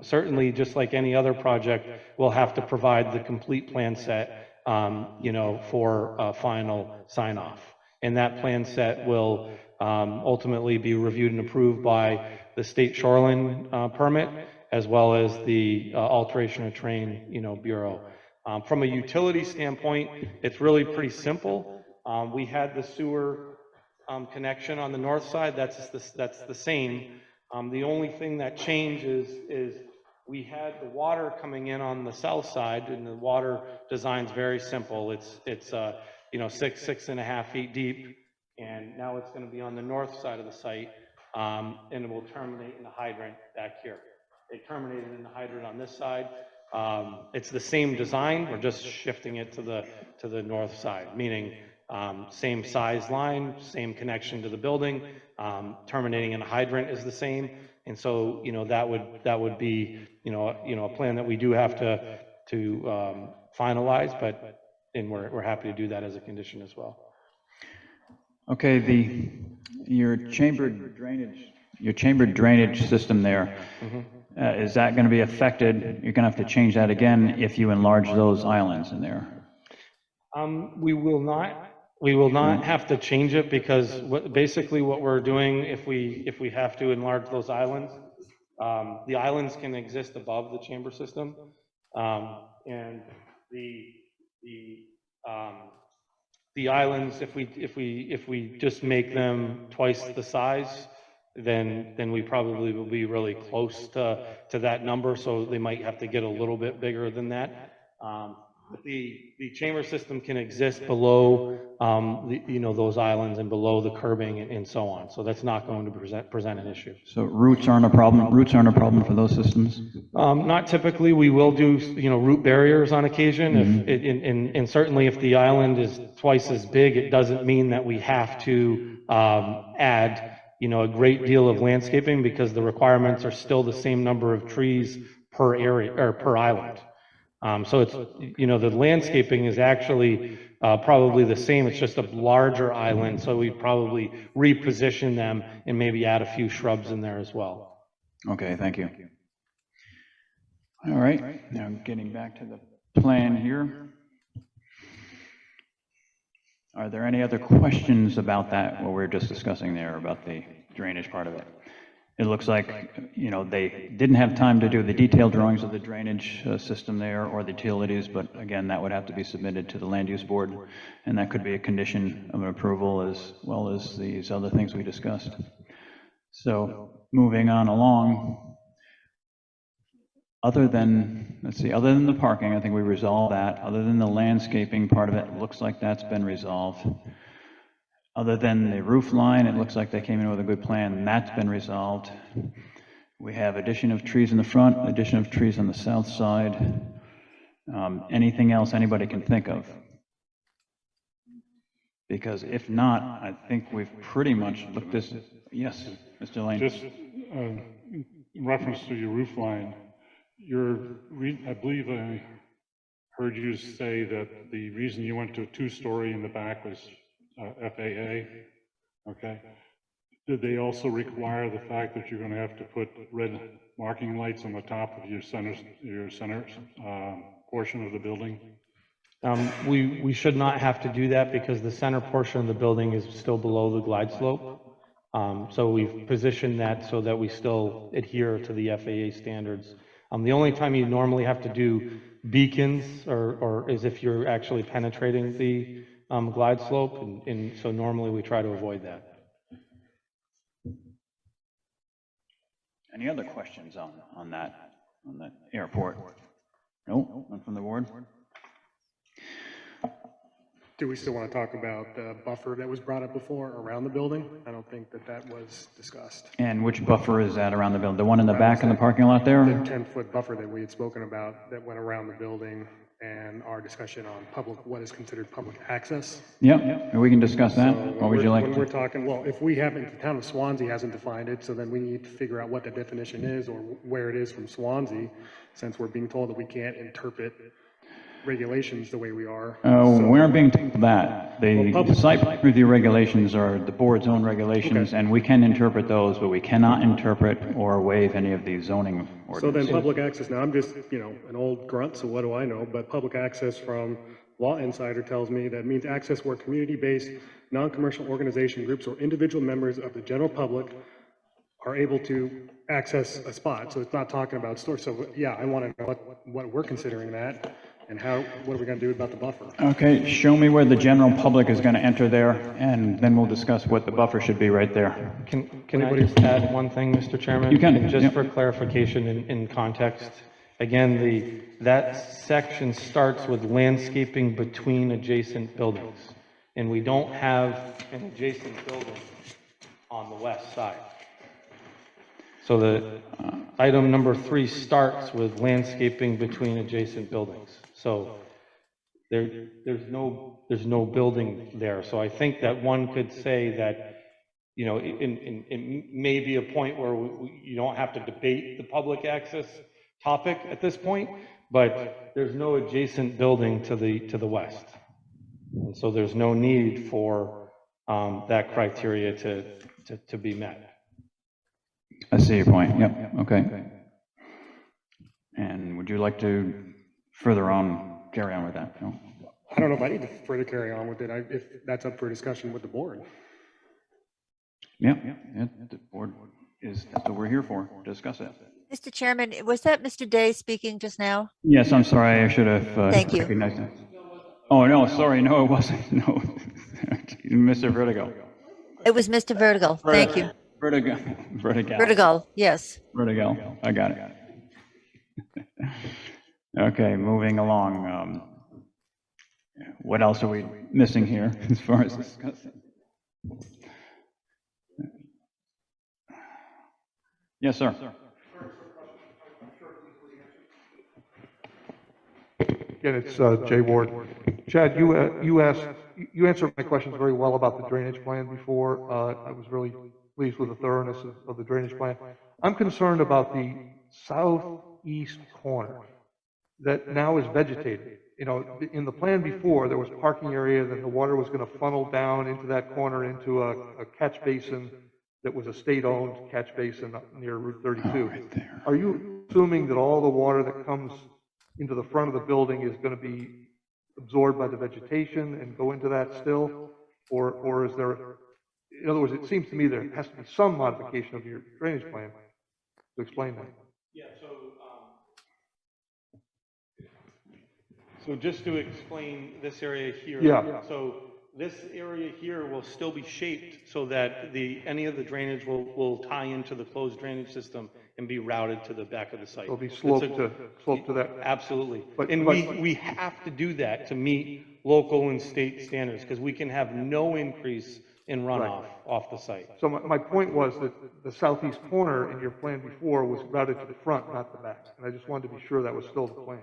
certainly, just like any other project, we'll have to provide the complete plan set, for final sign-off. And that plan set will ultimately be reviewed and approved by the state shoreline permit, as well as the alteration of terrain, Bureau. From a utility standpoint, it's really pretty simple. We had the sewer connection on the north side. That's the same. The only thing that changes is we had the water coming in on the south side, and the water design's very simple. It's 6.5 feet deep, and now it's going to be on the north side of the site, and it will terminate in the hydrant back here. It terminated in the hydrant on this side. It's the same design. We're just shifting it to the north side, meaning same size line, same connection to the building, terminating in a hydrant is the same. And so, that would be, a plan that we do have to finalize, but and we're happy to do that as a condition as well. Okay, your chambered drainage system there, is that going to be affected? You're going to have to change that again if you enlarge those islands in there. We will not have to change it because basically what we're doing, if we have to enlarge those islands, the islands can exist above the chamber system, and the islands, if we just make them twice the size, then we probably will be really close to that number. So they might have to get a little bit bigger than that. The chamber system can exist below, those islands and below the curbing and so on. So that's not going to present an issue. So roots aren't a problem. Roots aren't a problem for those systems. Not typically. We will do, root barriers on occasion. And certainly if the island is twice as big, it doesn't mean that we have to add, a great deal of landscaping because the requirements are still the same number of trees per area or per island. So it's, the landscaping is actually probably the same. It's just a larger island. So we probably reposition them and maybe add a few shrubs in there as well. Okay, thank you. All right, now getting back to the plan here. Are there any other questions about that, what we were just discussing there, about the drainage part of it? It looks like, they didn't have time to do the detailed drawings of the drainage system there or the utilities, but again, that would have to be submitted to the land use board, and that could be a condition of approval as well as these other things we discussed. So moving on along, other than the parking, I think we resolved that. Other than the landscaping part of it, it looks like that's been resolved. Other than the roof line, it looks like they came in with a good plan, and that's been resolved. We have addition of trees in the front, addition of trees on the south side. Anything else anybody can think of? Because if not, I think we've pretty much looked this. Yes, Mr. Lane. Just in reference to your roof line, I believe I heard you say that the reason you went to a two-story in the back was FAA, okay? Did they also require the fact that you're going to have to put red marking lights on the top of your center portion of the building? We should not have to do that because the center portion of the building is still below the glide slope. So we've positioned that so that we still adhere to the FAA standards. The only time you normally have to do beacons or is if you're actually penetrating the glide slope, and so normally we try to avoid that. Any other questions on that airport? No, none from the board? Do we still want to talk about the buffer that was brought up before around the building? I don't think that was discussed. And which buffer is that around the building? The one in the back in the parking lot there? The 10-foot buffer that we had spoken about that went around the building, and our discussion on what is considered public access. Yeah, we can discuss that. So What would you like? When we're talking, well, if we haven't, the town of Swanzey hasn't defined it, so then we need to figure out what the definition is or where it is from Swanzey, since we're being told that we can't interpret regulations the way we are. We aren't being told that. The site review regulations are the board's own regulations, and we can interpret those, but we cannot interpret or waive any of the zoning ordinances. So then public access, now I'm just, an old grunt, so what do I know? But public access from Law Insider tells me that means access where community-based, non-commercial organization groups or individual members of the general public are able to access a spot. So it's not talking about stores. So yeah, I want to know what we're considering that. And what are we going to do about the buffer? Okay, show me where the general public is going to enter there, and then we'll discuss what the buffer should be right there. Can I just add one thing, Mr. Chairman? You can. Just for clarification in context. Again, that section starts with landscaping between adjacent buildings, and we don't have an adjacent building on the west side. So the item number 3 starts with landscaping between adjacent buildings. So there's no building there. So I think that one could say that, it may be a point where you don't have to debate the public access topic at this point, but there's no adjacent building to the west. And so there's no need for that criteria to be met. I see your point, yep, okay. And would you like to carry on with that? No? I don't know if I need to further carry on with it, if that's up for discussion with the board. Yeah, the board that's what we're here for, discuss it. Mr. Chairman, was that Mr. Day speaking just now? Yes, I'm sorry, I should have Thank you. recognized that. Oh, no, sorry, no, it wasn't, no. Mr. Vertigo. It was Mr. Vertigal. Thank you. Vertigo. Vertigal, yes. Vertigo, I got it. Okay, moving along. What else are we missing here as far as discussing? Yes, sir. Again, it's Jay Ward. Chad, you answered my questions very well about the drainage plan before. I was really pleased with the thoroughness of the drainage plan. I'm concerned about the southeast corner that now is vegetated. You know, in the plan before, there was parking area, then the water was going to funnel down into that corner into a catch basin that was a state-owned catch basin up near Route 32. Right there. Are you assuming that all the water that comes into the front of the building is going to be absorbed by the vegetation and go into that still? Or is there, in other words, it seems to me there has to be some modification of your drainage plan to explain that. Yeah, so just to explain this area here. Yeah. So this area here will still be shaped so that any of the drainage will tie into the closed drainage system and be routed to the back of the site. It'll be sloped to that. Absolutely. But we have to do that to meet local and state standards because we can have no increase in runoff off the site. So my point was that the southeast corner in your plan before was routed to the front, not the back. And I just wanted to be sure that was still the plan.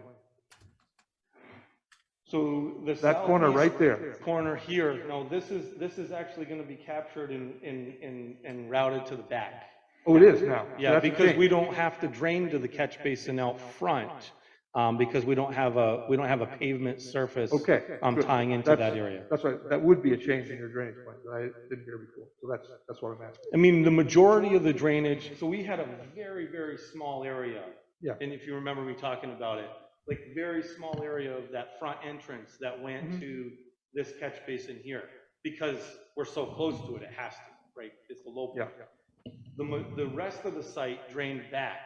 So that corner right there. Corner here, no, this is actually going to be captured and routed to the back. Oh, it is now. Yeah, because we don't have to drain to the catch basin out front, because we don't have a pavement surface. Tying into that area. That's right. That would be a change in your drainage plan that I didn't hear before. So that's what I'm asking. I mean, the majority of the drainage. So we had a very, very small area. Yeah. And if you remember me talking about it, like very small area of that front entrance that went to this catch basin here, because we're so close to it, it has to, right? It's the low point. Yeah. The rest of the site drained back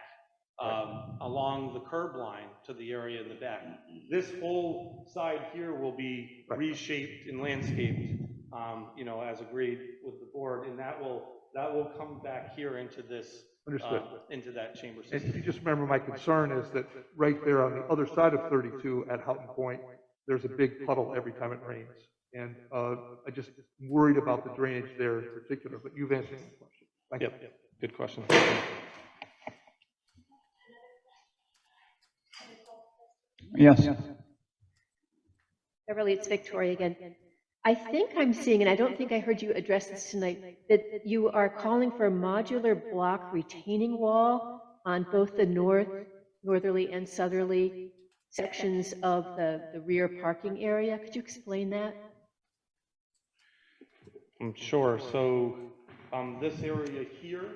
along the curb line to the area in the back. This whole side here will be reshaped and landscaped, you know, as agreed with the board, and that will come back here into this. Understood. Into that chamber And system. if you just remember, my concern is that right there on the other side of 32 at Houghton Point, there's a big puddle every time it rains. And I just worried about the drainage there in particular, but you've answered my question. Thank you. Yep. Good question. Yes. Beverly, it's Victoria again. I think I'm seeing, and I don't think I heard you address this tonight, that you are calling for a modular block retaining wall on both the northerly and southerly sections of the rear parking area. Could you explain that? Sure. So this area here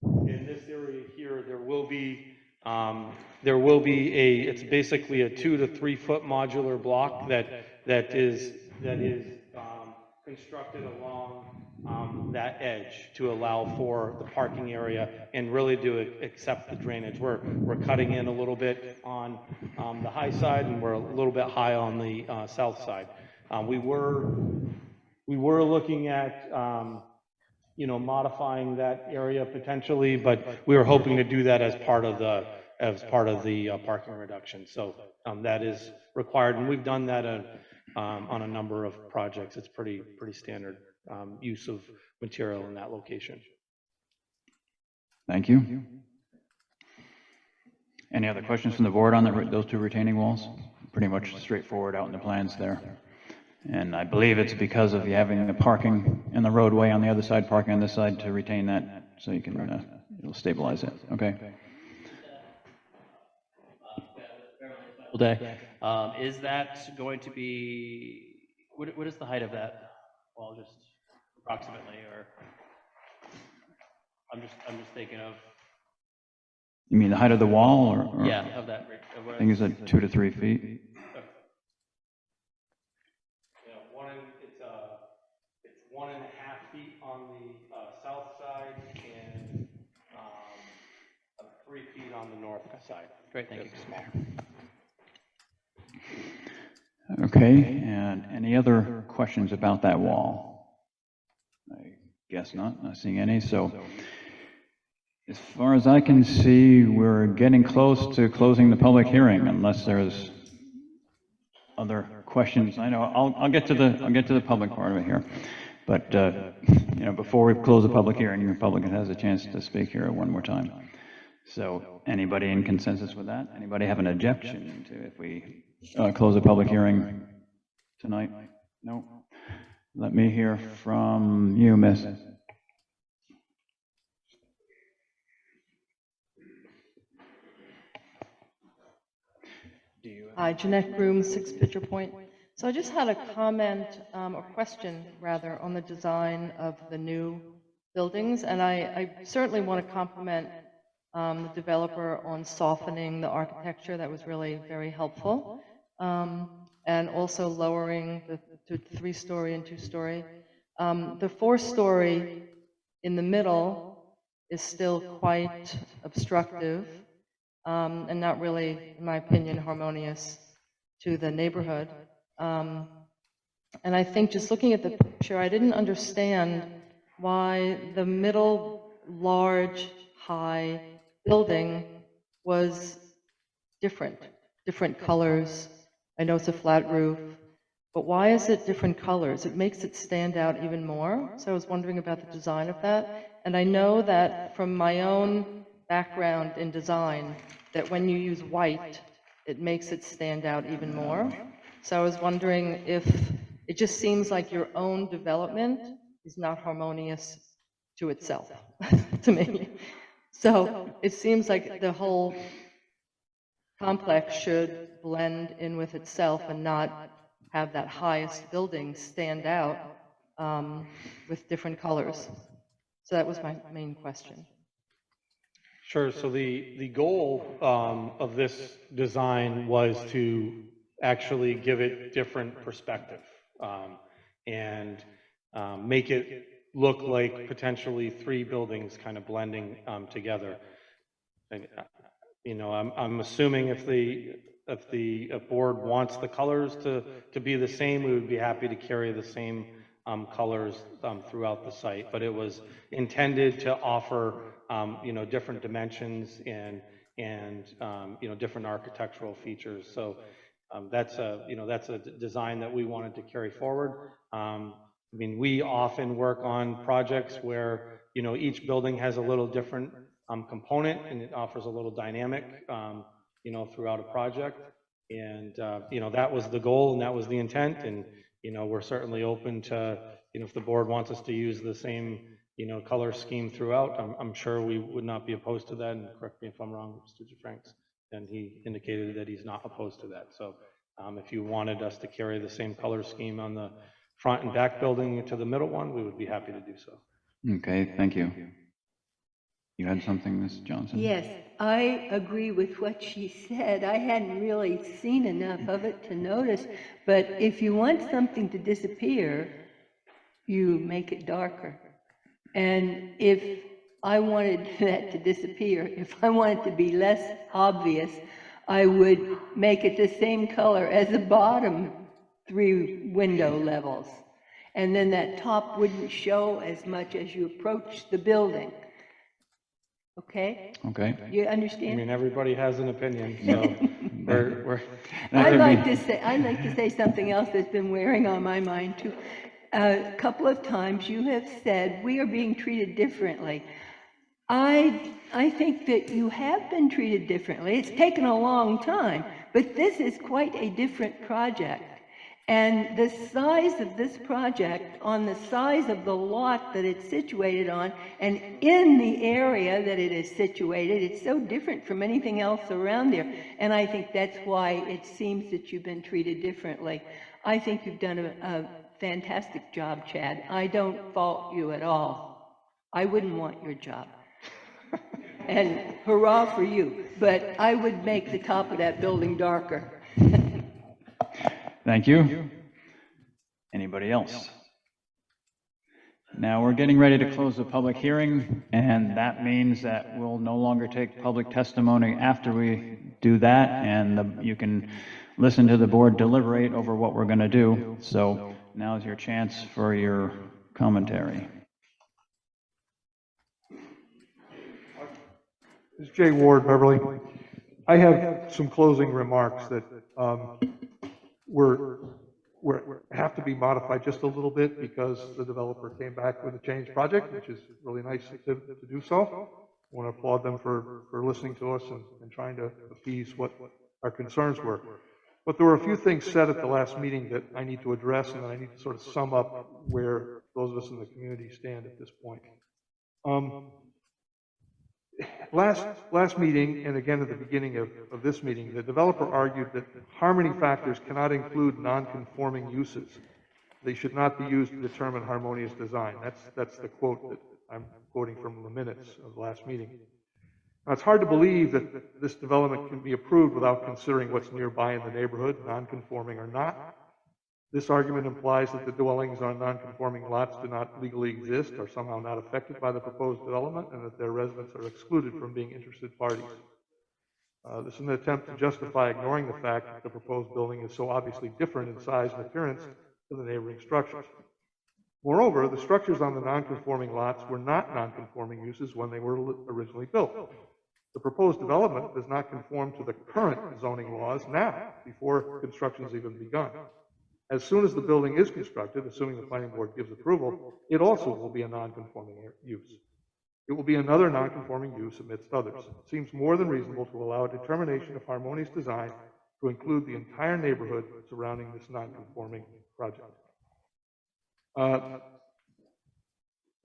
and this area here, there will be it's basically a 2 to 3 foot modular block that is constructed along that edge to allow for the parking area and really to accept the drainage. We're cutting in a little bit on the high side, and we're a little bit high on the south side. We were looking at you know, modifying that area potentially, but we were hoping to do that as part of the parking reduction. So that is required, and we've done that on a number of projects. It's pretty standard use of material in that location. Thank you. Any other questions from the board on those two retaining walls? Pretty much straightforward out in the plans there. And I believe it's because of you having the parking in the roadway on the other side, parking on this side to retain that, so you can it'll stabilize it. Okay. Day. Is that going to be what is the height of that wall, just approximately, or? I'm just thinking of, You mean the height of the wall, or? yeah, of that. Of where I think it's at 2 to 3 feet. Yeah, it's 1.5 feet on the south side and 3 feet on the north side. Great, thank you. Okay, and any other questions about that wall? I guess not, not seeing any, so as far as I can see, we're getting close to closing the public hearing unless there's other questions. I know, I'll get to the public part of it here. But, you know, before we close the public hearing, the public has a chance to speak here one more time. So anybody in consensus with that? Anybody have an objection to if we close the public hearing tonight? No? Let me hear from you, miss. Hi, Jeanette Groom, 6 Pitcher Point. So I just had a comment, or question rather, on the design of the new buildings, and I certainly want to compliment the developer on softening the architecture. That was really very helpful, and also lowering the 3-story and 2-story. The 4-story in the middle is still quite obstructive, and not really, in my opinion, harmonious to the neighborhood. And I think just looking at the picture, I didn't understand why the middle large, high building was different colors. I know it's a flat roof, but why is it different colors? It makes it stand out even more. So I was wondering about the design of that. And I know that from my own background in design, that when you use white, it makes it stand out even more. So I was wondering if it just seems like your own development is not harmonious to itself, to me. So it seems like the whole complex should blend in with itself and not have that highest building stand out with different colors. So that was my main question. Sure. So the goal of this design was to actually give it different perspective and make it look like potentially 3 buildings kind of blending together. And, you know, I'm assuming if the board wants the colors to be the same, we would be happy to carry the same colors throughout the site. But it was intended to offer you know, different dimensions and you know, different architectural features. So that's a design that we wanted to carry forward. I mean, we often work on projects where, you know, each building has a little different component and it offers a little dynamic, you know, throughout a project. And, you know, that was the goal and that was the intent. And, you know, we're certainly open to, you know, if the board wants us to use the same, you know, color scheme throughout, I'm sure we would not be opposed to that. And correct me if I'm wrong, Mr. Franks, and he indicated that he's not opposed to that. So if you wanted us to carry the same color scheme on the front and back building to the middle one, we would be happy to do so. Okay, thank you. You had something, Ms. Johnson? Yes, I agree with what she said. I hadn't really seen enough of it to notice, but if you want something to disappear, you make it darker. And if I wanted that to disappear, if I wanted to be less obvious, I would make it the same color as the bottom 3 window levels. And then that top wouldn't show as much as you approach the building. Okay? Okay. You understand? I mean, everybody has an opinion, so we're I'd like to say something else that's been wearing on my mind too. A couple of times you have said we are being treated differently. I think that you have been treated differently. It's taken a long time, but this is quite a different project. And the size of this project, on the size of the lot that it's situated on, and in the area that it is situated, it's so different from anything else around there. And I think that's why it seems that you've been treated differently. I think you've done a fantastic job, Chad. I don't fault you at all. I wouldn't want your job. And hurrah for you. But I would make the top of that building darker. Thank you. Anybody else? Now, we're getting ready to close the public hearing, and that means that we'll no longer take public testimony after we do that, and you can listen to the board deliberate over what we're going to do. So now's your chance for your commentary. This is Jay Ward, Beverly. I have some closing remarks that have to be modified just a little bit because the developer came back with a changed project, which is really nice to do so. I want to applaud them for listening to us and trying to appease what our concerns were. But there were a few things said at the last meeting that I need to address, and I need to sort of sum up where those of us in the community stand at this point. Last meeting, and again at the beginning of this meeting, the developer argued that harmony factors cannot include non-conforming uses. They should not be used to determine harmonious design. That's the quote that I'm quoting from the minutes of the last meeting. Now, it's hard to believe that this development can be approved without considering what's nearby in the neighborhood, non-conforming or not. This argument implies that the dwellings on non-conforming lots do not legally exist, are somehow not affected by the proposed development, and that their residents are excluded from being interested parties. This is an attempt to justify ignoring the fact that the proposed building is so obviously different in size and appearance to the neighboring structures. Moreover, the structures on the non-conforming lots were not non-conforming uses when they were originally built. The proposed development does not conform to the current zoning laws now, before construction has even begun. As soon as the building is constructed, assuming the planning board gives approval, it also will be a non-conforming use. It will be another non-conforming use amidst others. It seems more than reasonable to allow a determination of harmonious design to include the entire neighborhood surrounding this non-conforming project. I'm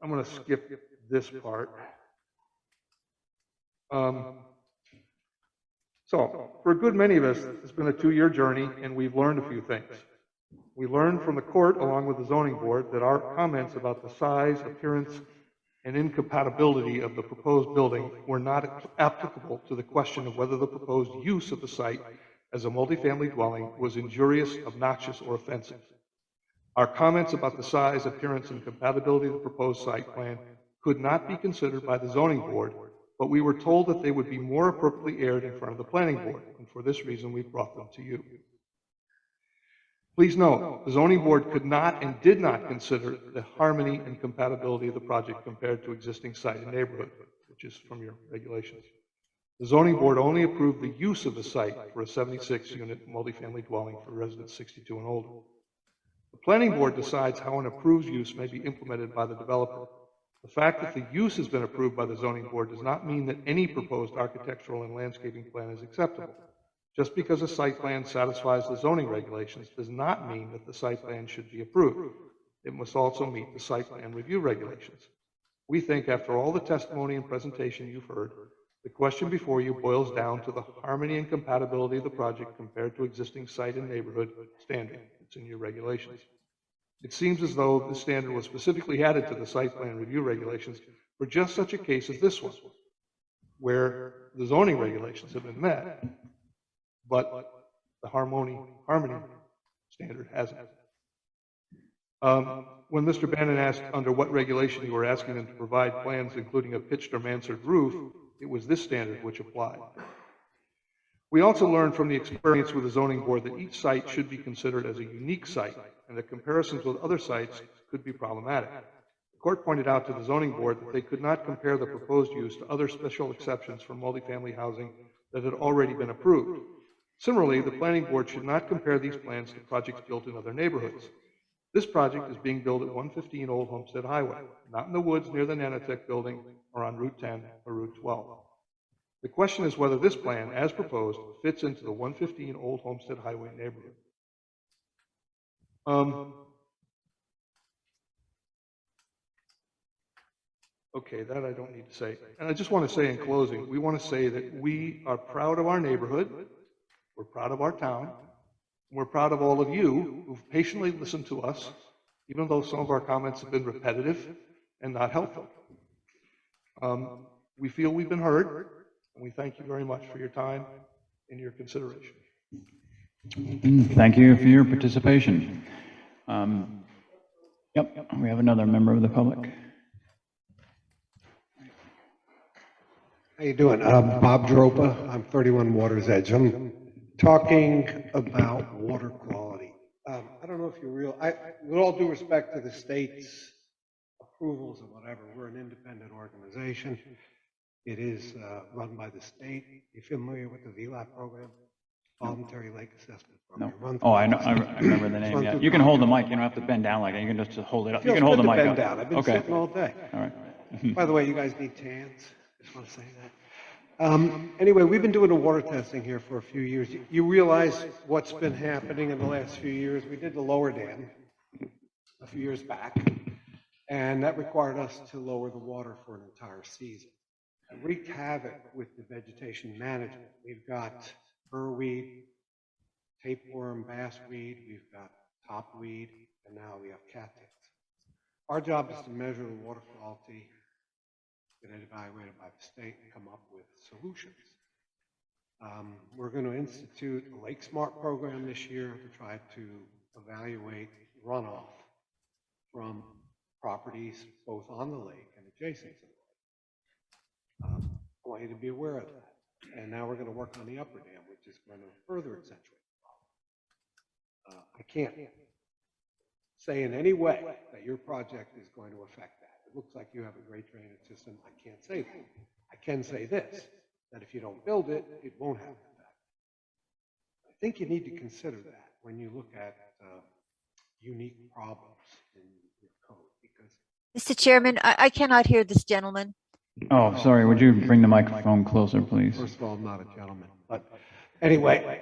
going to skip this part. So, for a good many of us, it's been a 2-year journey, and we've learned a few things. We learned from the court, along with the zoning board, that our comments about the size, appearance, and incompatibility of the proposed building were not applicable to the question of whether the proposed use of the site as a multifamily dwelling was injurious, obnoxious, or offensive. Our comments about the size, appearance, and compatibility of the proposed site plan could not be considered by the zoning board, but we were told that they would be more appropriately aired in front of the planning board, and for this reason we brought them to you. Please note, the zoning board could not and did not consider the harmony and compatibility of the project compared to existing site and neighborhood, which is from your regulations. The zoning board only approved the use of the site for a 76-unit multifamily dwelling for residents 62 and older. The planning board decides how an approved use may be implemented by the developer. The fact that the use has been approved by the zoning board does not mean that any proposed architectural and landscaping plan is acceptable. Just because a site plan satisfies the zoning regulations does not mean that the site plan should be approved. It must also meet the site plan review regulations. We think after all the testimony and presentation you've heard, the question before you boils down to the harmony and compatibility of the project compared to existing site and neighborhood standard. It's in your regulations. It seems as though the standard was specifically added to the site plan review regulations for just such a case as this one, where the zoning regulations have been met, but the harmony standard hasn't. When Mr. Bannon asked under what regulation you were asking them to provide plans including a pitched or mansard roof, it was this standard which applied. We also learned from the experience with the zoning board that each site should be considered as a unique site, and that comparisons with other sites could be problematic. The court pointed out to the zoning board that they could not compare the proposed use to other special exceptions for multifamily housing that had already been approved. Similarly, the planning board should not compare these plans to projects built in other neighborhoods. This project is being built at 115 Old Homestead Highway, not in the woods near the Nanotech building or on Route 10 or Route 12. The question is whether this plan, as proposed, fits into the 115 Old Homestead Highway neighborhood. Okay, that I don't need to say. And I just want to say in closing, we want to say that we are proud of our neighborhood, we're proud of our town, and we're proud of all of you who've patiently listened to us, even though some of our comments have been repetitive and not helpful. We feel we've been heard, and we thank you very much for your time and your consideration. Thank you for your participation. Yep, we have another member of the public. How you doing? Bob Dropa. I'm 31 Water's Edge. I'm talking about water quality. I don't know if you with all due respect to the state's approvals or whatever, we're an independent organization. It is run by the state. You familiar with the VLAP program? Voluntary Lake Assessment No. Program. Oh, I know. I remember the name. Yeah. You can hold the mic. You don't have to bend down like that. You can just hold it up. You can hold the mic up. I've been sitting all day. All right. By the way, you guys need tans. Just want to say that. Anyway, we've been doing the water testing here for a few years. You realize what's been happening in the last few years. We did the lower dam a few years back, and that required us to lower the water for an entire season. It wreaked havoc with the vegetation management. We've got burrweed, tapeworm, bassweed, we've got topweed, and now we have cattails. Our job is to measure the water quality, get it evaluated by the state, and come up with solutions. We're going to institute a Lake Smart program this year to try to evaluate runoff from properties both on the lake and adjacent to the lake. I want you to be aware of that. And now we're going to work on the upper dam, which is going to further accentuate the problem. I can't say in any way that your project is going to affect that. It looks like you have a great drainage system. I can't say that. I can say this, that if you don't build it, it won't have an effect. I think you need to consider that when you look at unique problems in your code. Because Mr. Chairman, I cannot hear this gentleman. Oh, sorry. Would you bring the microphone closer, please? First of all, I'm not a gentleman. But anyway,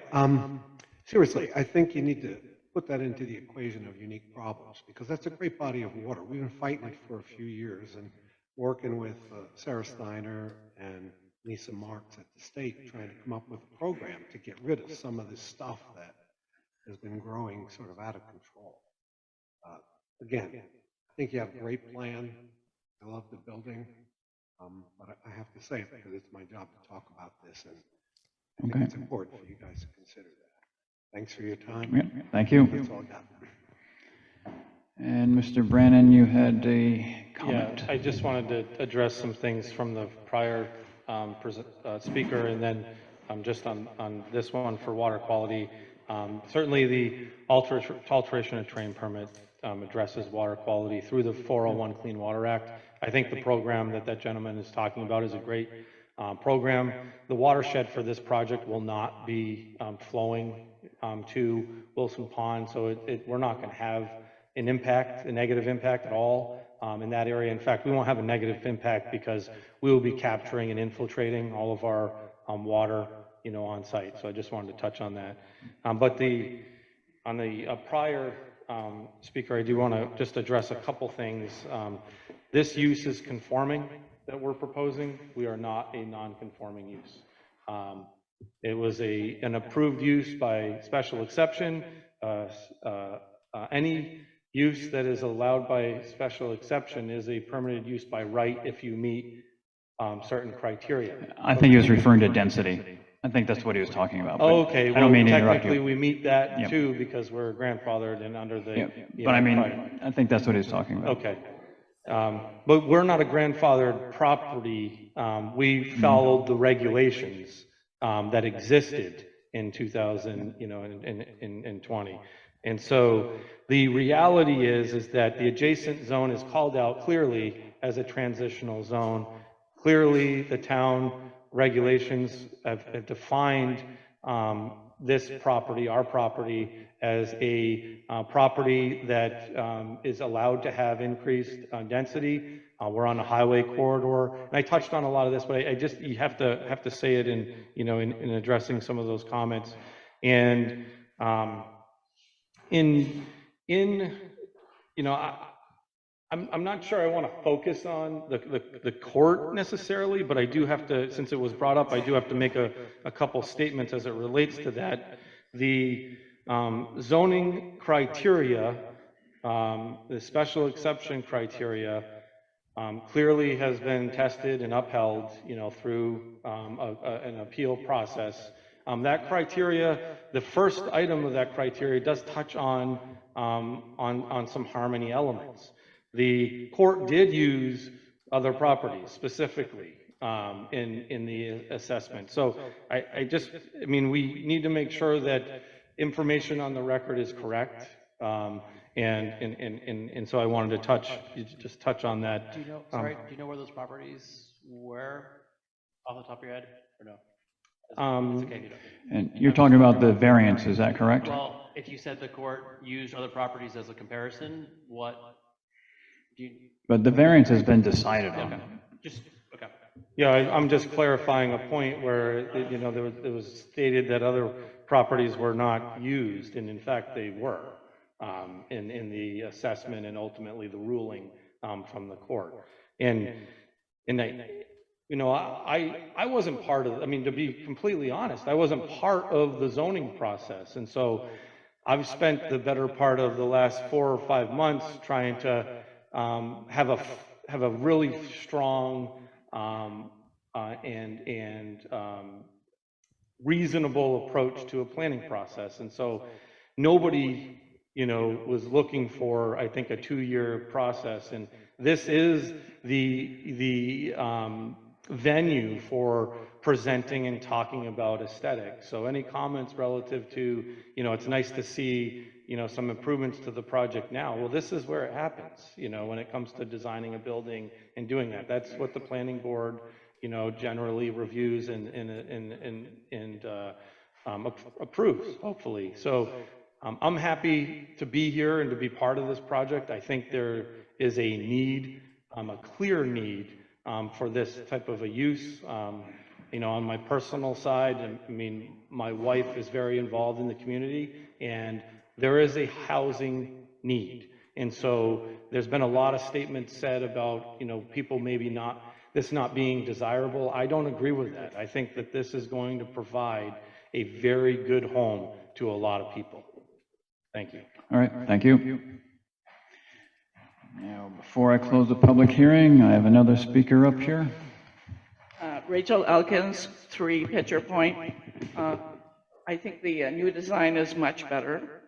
seriously, I think you need to put that into the equation of unique problems, because that's a great body of water. We've been fighting it for a few years and working with Sarah Steiner and Lisa Marks at the state, trying to come up with a program to get rid of some of this stuff that has been growing sort of out of control. Again, I think you have a great plan. I love the building. But I have to say it because it's my job to talk about this, and I think it's important for you guys to consider that. Thanks for your time. Yeah, thank you. That's all I got. And Mr. Brannon, you had a comment. Yeah, I just wanted to address some things from the prior speaker, and then just on this one for water quality. Certainly the alteration of terrain permit addresses water quality through the 401 Clean Water Act. I think the program that gentleman is talking about is a great program. The watershed for this project will not be flowing to Wilson Pond, so we're not going to have a negative impact at all in that area. In fact, we won't have a negative impact because we will be capturing and infiltrating all of our water, on site. So I just wanted to touch on that. But on the prior speaker, I do want to just address a couple things. This use is conforming that we're proposing. We are not a non-conforming use. It was an approved use by special exception. Any use that is allowed by special exception is a permitted use by right if you meet certain criteria. I think he was referring to density. I think that's what he was talking about. Oh, okay. I don't mean to interrupt technically you. we meet that too because we're grandfathered and under the. But I mean, I think that's what he was talking about. Okay. But we're not a grandfathered property. We followed the regulations that existed in 2000, in 20. And so the reality is that the adjacent zone is called out clearly as a transitional zone. Clearly, the town regulations have defined this property, our property, as a property that is allowed to have increased density. We're on a highway corridor, and I touched on a lot of this, but you have to say it in addressing some of those comments. And in, you know, I'm not sure I want to focus on the court necessarily, but I do have to, since it was brought up, I do have to make a couple statements as it relates to that. The zoning criteria, the special exception criteria, clearly has been tested and upheld, you know, through an appeal process. That criteria, the first item of that criteria does touch on some harmony elements. The court did use other properties specifically in the assessment. So I mean, we need to make sure that information on the record is correct. And so I wanted to just touch on that. Do you know, sorry, do you know where those properties were off the top of your head, or no? It's okay if you don't. And you're talking about the variance, is that correct? Well, if you said the court used other properties as a comparison, what do you? But the variance has been decided on. Okay, just, okay. Yeah, I'm just clarifying a point where, you know, it was stated that other properties were not used, and in fact, they were in the assessment and ultimately the ruling from the court. And you know, I wasn't part of, I mean, to be completely honest, I wasn't part of the zoning process. And so I've spent the better part of the last 4 or 5 months trying to have a really strong and reasonable approach to a planning process. And so nobody, you know, was looking for, I think, a 2-year process. And this is the venue for presenting and talking about aesthetics. So any comments relative to, you know, it's nice to see, you know, some improvements to the project now. Well, this is where it happens, you know, when it comes to designing a building and doing that. That's what the planning board, you know, generally reviews and approves, hopefully. So I'm happy to be here and to be part of this project. I think there is a need, a clear need for this type of a use. You know, on my personal side, I mean, my wife is very involved in the community, and there is a housing need. And so there's been a lot of statements said about, you know, people maybe this not being desirable. I don't agree with that. I think that this is going to provide a very good home to a lot of people. Thank you. All right, thank you. Now, before I close the public hearing, I have another speaker up here. Rachel Elkins, 3 Pitcher Point. I think the new design is much better,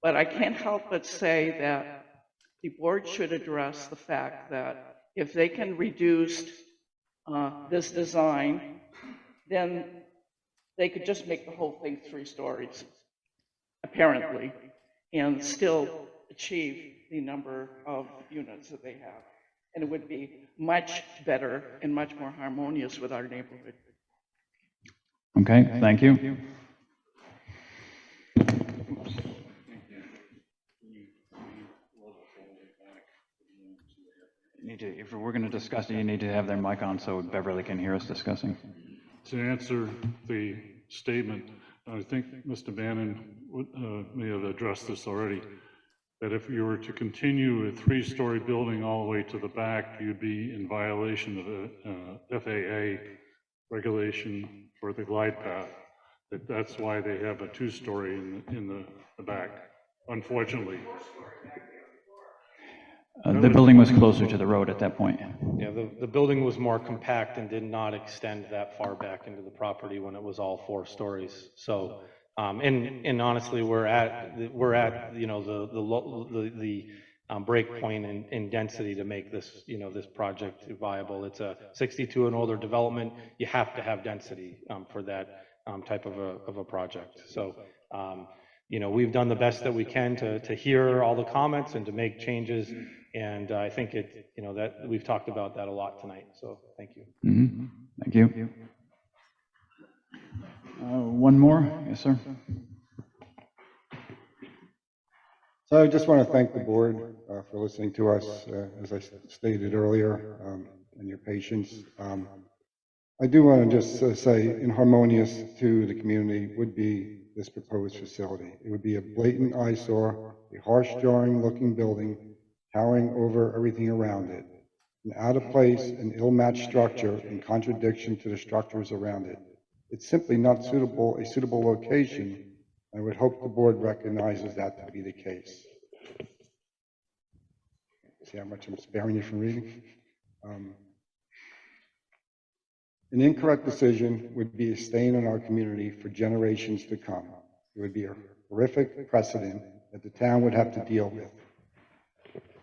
but I can't help but say that the board should address the fact that if they can reduce this design, then they could just make the whole thing 3 stories, apparently, and still achieve the number of units that they have. And it would be much better and much more harmonious with our neighborhood. Okay, thank you. If we're going to discuss it, you need to have their mic on so Beverly can hear us discussing. To answer the statement, I think Mr. Bannon may have addressed this already, that if you were to continue a 3-story building all the way to the back, you'd be in violation of a FAA regulation for the glide path. That's why they have a 2-story in the back, unfortunately. The building was closer to the road at that point. Yeah, the building was more compact and did not extend that far back into the property when it was all 4 stories. So, and honestly, we're at you know the break point in density to make this, you know, this project viable. It's a 62 and older development. You have to have density for that type of a project. So, you know, we've done the best that we can to hear all the comments and to make changes. And I think you know, that we've talked about that a lot tonight. So thank you. Mm-hmm. Thank you. One more, yes, sir. So I just want to thank the board for listening to us, as I stated earlier, and your patience. I do want to just say inharmonious to the community would be this proposed facility. It would be a blatant eyesore, a harsh, jarring-looking building towering over everything around it, an out-of-place and ill-matched structure in contradiction to the structures around it. It's simply not a suitable location. I would hope the board recognizes that to be the case. See how much I'm sparing you from reading? An incorrect decision would be a stain on our community for generations to come. It would be a horrific precedent that the town would have to deal with.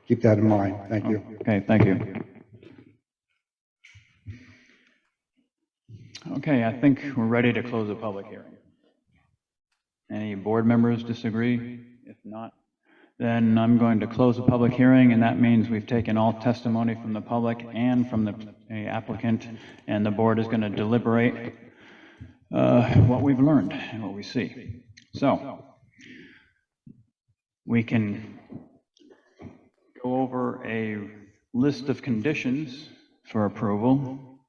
Keep that in mind. Thank you. Okay, thank you. Okay, I think we're ready to close the public hearing. Any board members disagree? If not, then I'm going to close the public hearing, and that means we've taken all testimony from the public and from the applicant, and the board is going to deliberate what we've learned and what we see. So we can go over a list of conditions for approval.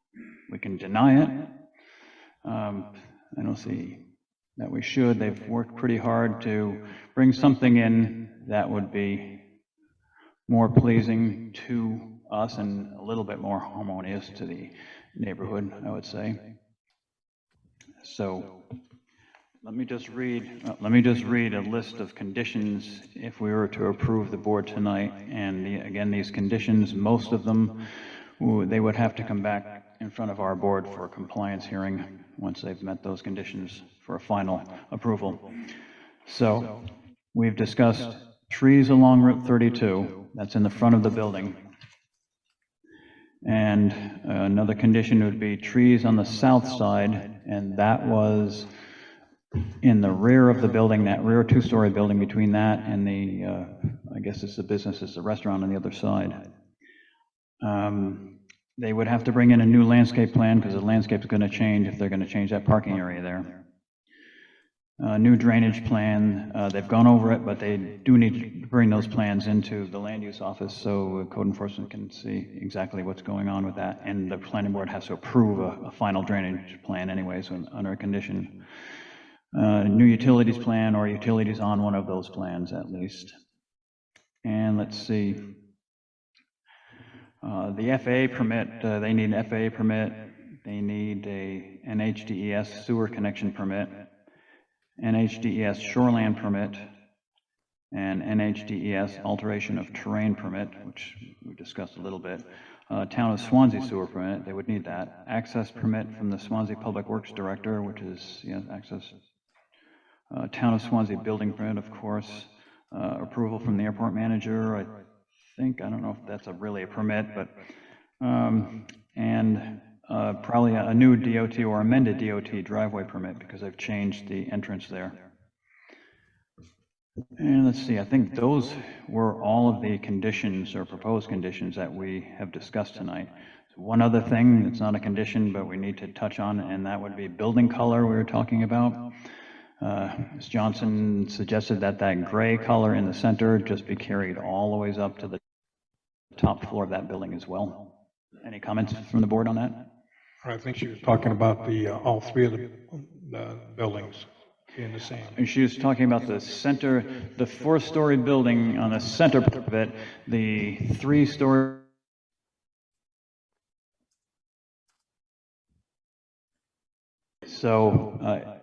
We can deny it. I don't see that we should. They've worked pretty hard to bring something in that would be more pleasing to us and a little bit more harmonious to the neighborhood, I would say. So let me just read a list of conditions if we were to approve the board tonight. And again, these conditions, most of them, they would have to come back in front of our board for a compliance hearing once they've met those conditions for a final approval. So we've discussed trees along Route 32, that's in the front of the building. And another condition would be trees on the south side, and that was in the rear of the building, that rear two-story building between that and the, I guess it's the business, it's the restaurant on the other side. They would have to bring in a new landscape plan because the landscape is going to change if they're going to change that parking area there. New drainage plan, they've gone over it, but they do need to bring those plans into the land use office so code enforcement can see exactly what's going on with that. And the planning board has to approve a final drainage plan anyway, so under a condition. New utilities plan or utilities on one of those plans at least. And let's see. The FAA permit, they need an FAA permit. They need a NHDES sewer connection permit, NHDES shoreland permit, and NHDES alteration of terrain permit, which we discussed a little bit. Town of Swanzey sewer permit, they would need that. Access permit from the Swanzey Public Works Director, which is, access. Town of Swanzey building permit, of course. Approval from the airport manager, I don't know if that's really a permit, but, probably a new DOT or amended DOT driveway permit because I've changed the entrance there. And let's see, I think those were all of the conditions or proposed conditions that we have discussed tonight. So one other thing that's not a condition, but we need to touch on, and that would be building color we were talking about. Ms. Johnson suggested that gray color in the center just be carried all the ways up to the top floor of that building as well. Any comments from the board on that? I think she was talking about the all three of the buildings being the same. And she was talking about the center, the 4-story building on the center of it, the 3-story. So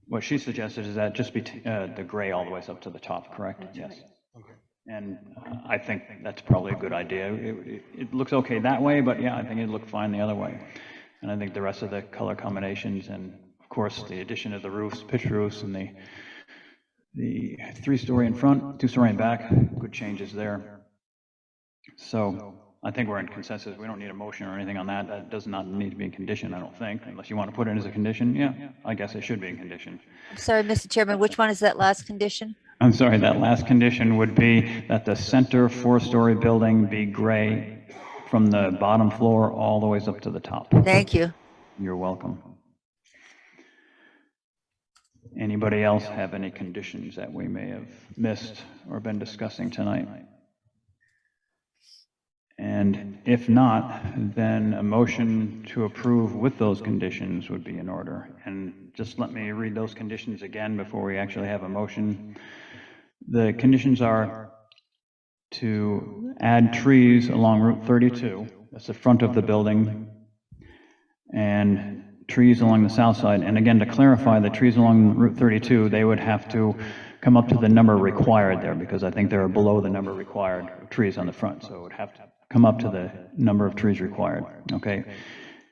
what she suggested is that just be the gray all the way up to the top, correct? Yes. Okay. And I think that's probably a good idea. It looks okay that way, but yeah, I think it'd look fine the other way. And I think the rest of the color combinations and of course the addition of the roofs, pitch roofs, and the 3-story in front, 2-story in back, good changes there. So I think we're in consensus. We don't need a motion or anything on that. That does not need to be a condition, I don't think, unless you want to put it as a condition. Yeah, I guess it should be a condition. I'm sorry, Mr. Chairman, which one is that last condition? I'm sorry, that last condition would be that the center 4-story building be gray from the bottom floor all the way up to the top. Thank you. You're welcome. Anybody else have any conditions that we may have missed or been discussing tonight? And And if not, then a motion to approve with those conditions would be in order. And just let me read those conditions again before we actually have a motion. The conditions are to add trees along Route 32, that's the front of the building, and trees along the south side. And again, to clarify, the trees along Route 32, they would have to come up to the number required there, because I think they're below the number required of trees on the front, so it would have to come up to the number of trees required, okay?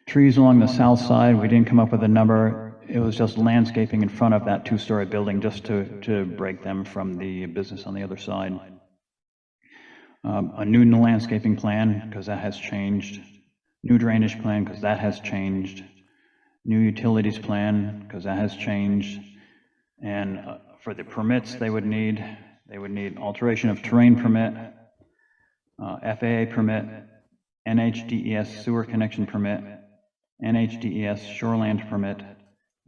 Trees along the south side, we didn't come up with a number. It was just landscaping in front of that two-story building just to break them from the business on the other side. A new landscaping plan, because that has changed. New drainage plan, because that has changed. New utilities plan, because that has changed. And for the permits, they would need alteration of terrain permit, FAA permit, NHDES sewer connection permit, NHDES shoreland permit,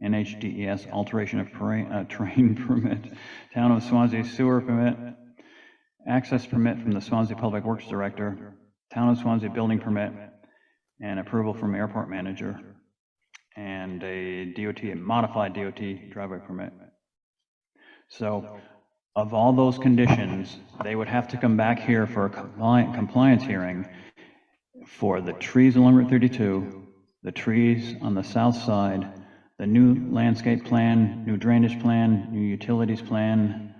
NHDES alteration of terrain permit, Town of Swanzey sewer permit, access permit from the Swanzey Public Works Director, Town of Swanzey building permit, and approval from airport manager, and a modified DOT driveway permit. So of all those conditions, they would have to come back here for a compliance hearing for the trees along Route 32, the trees on the south side, the new landscape plan, new drainage plan, new utilities plan,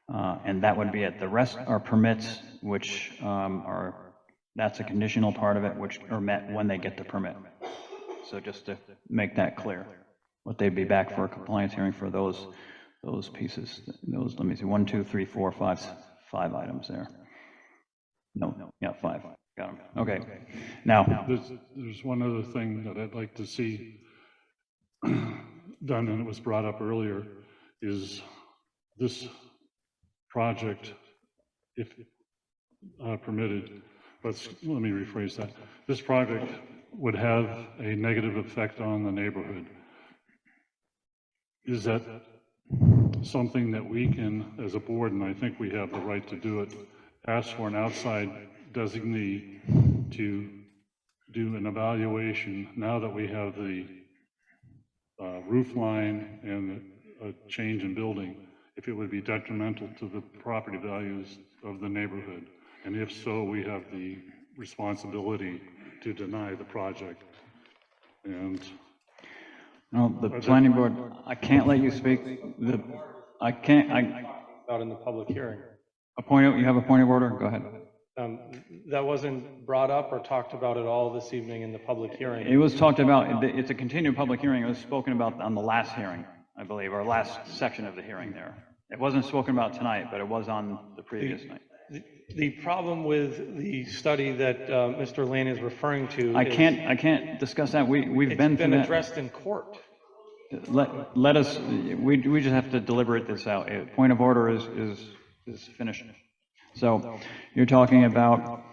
and that would be it. The rest are permits, which that's a conditional part of it, which are met when they get the permit. So just to make that clear, what they'd be back for a compliance hearing for those pieces, let me see, 1, 2, 3, 4, 5 items there. No, yeah, 5, got them, okay. Now, there's one other thing that I'd like to see done, and it was brought up earlier, is this project, if permitted, let me rephrase that. This project would have a negative effect on the neighborhood. Is that something that we can, as a board, and I think we have the right to do it, ask for an outside designee to do an evaluation now that we have the roof line and a change in building, if it would be detrimental to the property values of the neighborhood? And if so, we have the responsibility to deny the project. And no, the planning board, I can't let you speak. Out in the public hearing. You have a point of order? Go ahead. That wasn't brought up or talked about at all this evening in the public hearing. It was talked about, it's a continued public hearing. It was spoken about on the last hearing, I believe, or last section of the hearing there. It wasn't spoken about tonight, but it was on the previous night. The problem with the study that Mr. Lane is referring to I can't discuss that. We've been through that. It's been addressed in court. Let us, we just have to deliberate this out. Point of order is finished. So you're talking about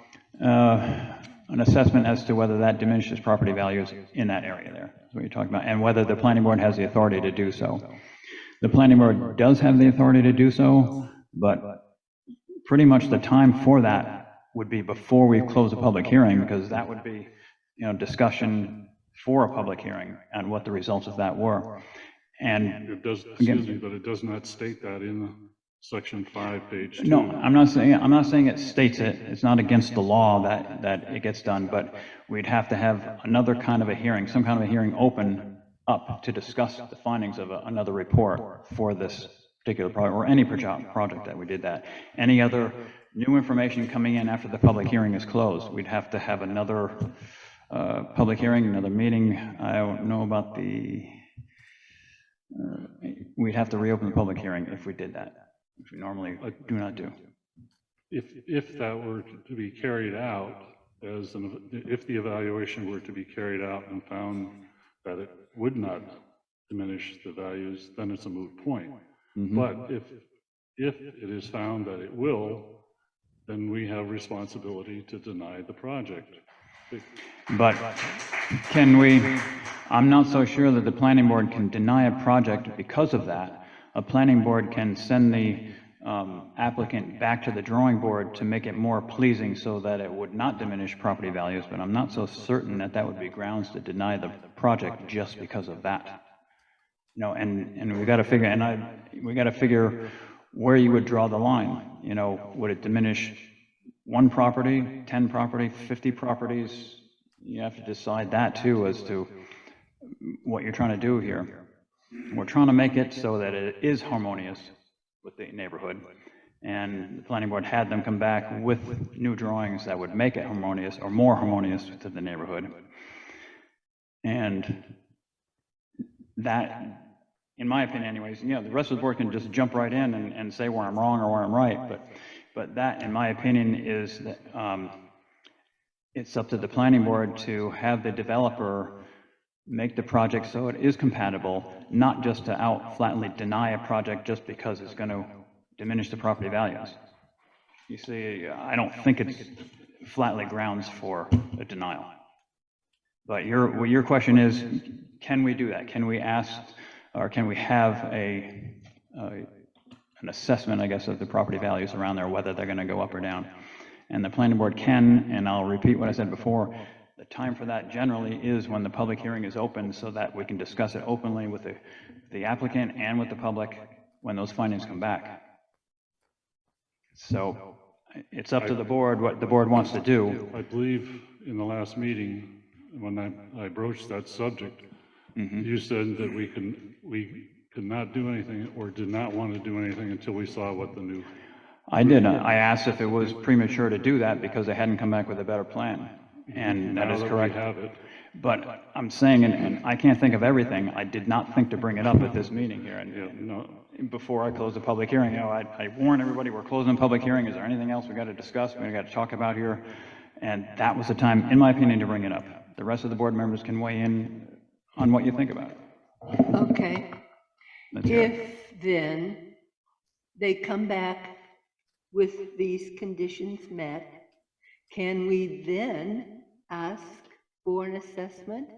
an assessment as to whether that diminishes property values in that area there. That's what you're talking about, and whether the planning board has the authority to do so. The planning board does have the authority to do so, but pretty much the time for that would be before we close a public hearing, because that would be, discussion for a public hearing and what the results of that were. And it does, excuse me, but it does not state that in section 5, page 2. No, I'm not saying it states it. It's not against the law that it gets done, but we'd have to have another kind of a hearing, some kind of a hearing open up to discuss the findings of another report for this particular project, or any project that we did that. Any other new information coming in after the public hearing is closed, we'd have to have another public hearing, another meeting. I don't know about we'd have to reopen the public hearing if we did that, which we normally do not do. If that were to be carried out, if the evaluation were to be carried out and found that it would not diminish the values, then it's a moot point. Mm-hmm. But if it is found that it will, then we have responsibility to deny the project. But I'm not so sure that the planning board can deny a project because of that. A planning board can send the applicant back to the drawing board to make it more pleasing so that it would not diminish property values, but I'm not so certain that that would be grounds to deny the project just because of that. You know, and we got to figure, we got to figure where you would draw the line. You know, would it diminish one property, 10 property, 50 properties? You have to decide that too as to what you're trying to do here. We're trying to make it so that it is harmonious with the neighborhood, and the planning board had them come back with new drawings that would make it harmonious or more harmonious to the neighborhood. And that, in my opinion anyways, you know, the rest of the board can just jump right in and say where I'm wrong or where I'm right, but that, in my opinion, is that it's up to the planning board to have the developer make the project so it is compatible, not just to flatly deny a project just because it's going to diminish the property values. You see, I don't think it's flatly grounds for a denial. But your question is, can we do that? Can we ask, or can we have an assessment, I guess, of the property values around there, whether they're going to go up or down? And the planning board can, and I'll repeat what I said before, the time for that generally is when the public hearing is open so that we can discuss it openly with the applicant and with the public when those findings come back. So it's up to the board what the board wants to do. I believe in the last meeting, when I broached that subject, you said that we could not do anything or did not want to do anything until we saw what the new... I did. I asked if it was premature to do that because they hadn't come back with a better plan. And that is correct. But I'm saying, and I can't think of everything, I did not think to bring it up at this meeting here. And before I close the public hearing, you know, I warn everybody, we're closing the public hearing. Is there anything else we got to discuss? We got to talk about here? And that was the time, in my opinion, to bring it up. The rest of the board members can weigh in on what you think about it. Okay. If then they come back with these conditions met, can we then ask for an assessment?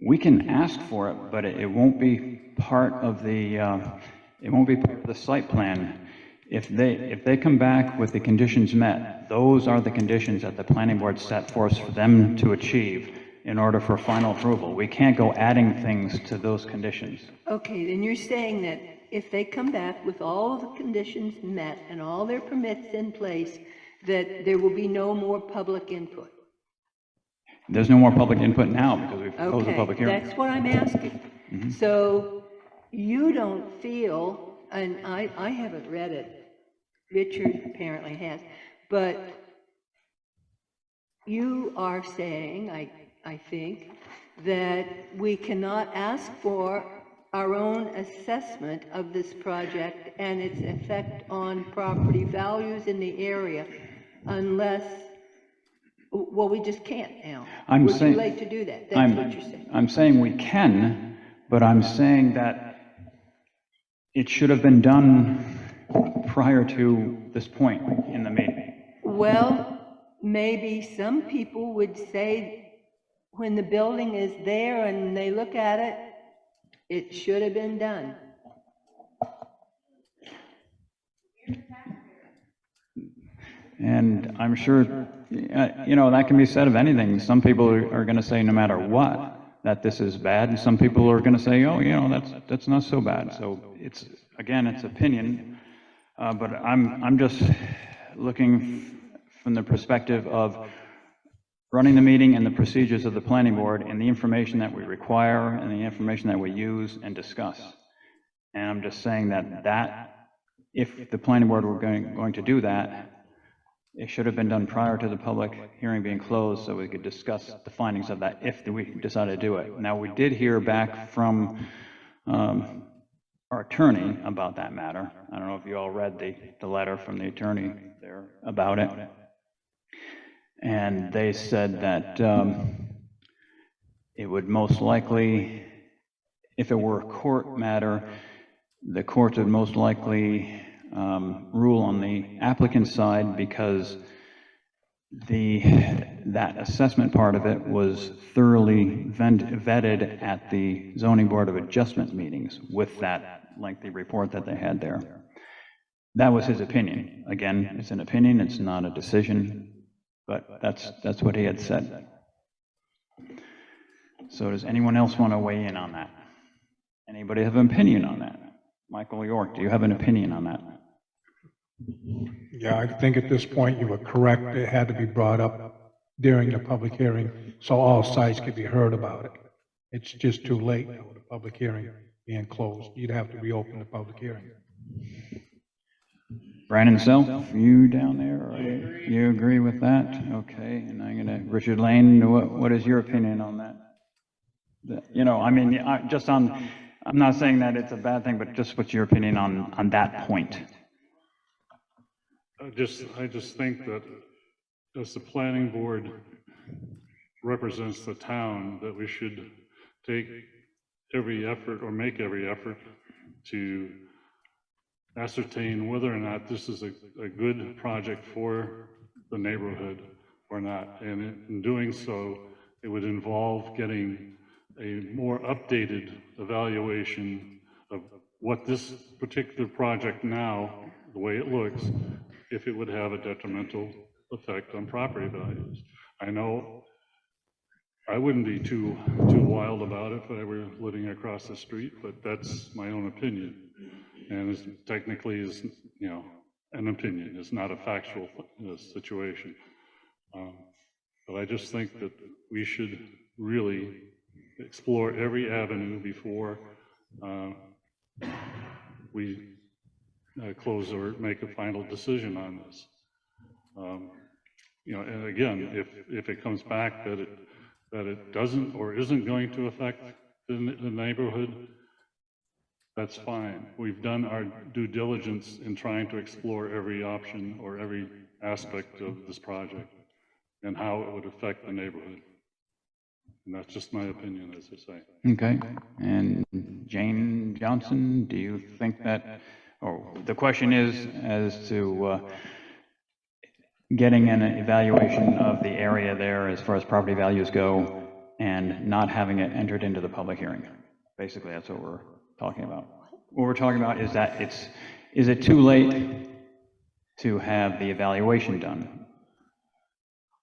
We can ask for it, but it won't be part of the site plan. If they come back with the conditions met, those are the conditions that the planning board set forth for them to achieve in order for final approval. We can't go adding things to those conditions. Okay, then you're saying that if they come back with all of the conditions met and all their permits in place, that there will be no more public input? There's no more public input now because we've closed the public hearing. That's what I'm asking. So you don't feel, and I haven't read it, Richard apparently has, but you are saying, I think, that we cannot ask for our own assessment of this project and its effect on property values in the area unless, well, we just can't now. We're too late to do that. That's what you're saying. I'm saying we can, but I'm saying that it should have been done prior to this point in the meeting. Well, maybe some people would say when the building is there and they look at it, it should have been done. And I'm sure, you know, that can be said of anything. Some people are going to say no matter what, that this is bad, and some people are going to say, oh, you know, that's not so bad. So it's, again, it's opinion, but I'm just looking from the perspective of running the meeting and the procedures of the planning board and the information that we require and the information that we use and discuss. And I'm just saying that if the planning board were going to do that, it should have been done prior to the public hearing being closed so we could discuss the findings of that if we decided to do it. Now, we did hear back from our attorney about that matter. I don't know if you all read the letter from the attorney there about it. And they said that it would most likely, if it were a court matter, the courts would most likely rule on the applicant's side because that assessment part of it was thoroughly vetted at the zoning board of adjustment meetings with that lengthy report that they had there. that was his opinion. Again, it's an opinion, it's not a decision, but that's what he had said. So does anyone else want to weigh in on that? Anybody have an opinion on that? Michael York, do you have an opinion on that? Yeah, I think at this point you were correct. It had to be brought up during the public hearing, so all sides could be heard about it. It's just too late now with the public hearing being closed. You'd have to reopen the public hearing. Brandon Self, you down there, you agree with that? Okay, and I'm gonna, Richard Lane, what is your opinion on that? You know, I mean, just on, I'm not saying that it's a bad thing, but just what's your opinion on that point? I just think that as the planning board represents the town, that we should take every effort or make every effort to ascertain whether or not this is a good project for the neighborhood or not. And in doing so, it would involve getting a more updated evaluation of what this particular project now, the way it looks, if it would have a detrimental effect on property values. I know I wouldn't be too wild about it if I were living across the street, but that's my own opinion. And it technically is, you know, an opinion. It's not a factual situation. But I just think that we should really explore every avenue before we close or make a final decision on this. You know, and again, if it comes back that it doesn't or isn't going to affect the neighborhood, that's fine. We've done our due diligence in trying to explore every option or every aspect of this project and how it would affect the neighborhood. And that's just my opinion, as I say. Okay, and Jane Johnson, do you think that, or the question is as to getting an evaluation of the area there as far as property values go and not having it entered into the public hearing? Basically, that's what we're talking about. What we're talking about is that is it too late to have the evaluation done?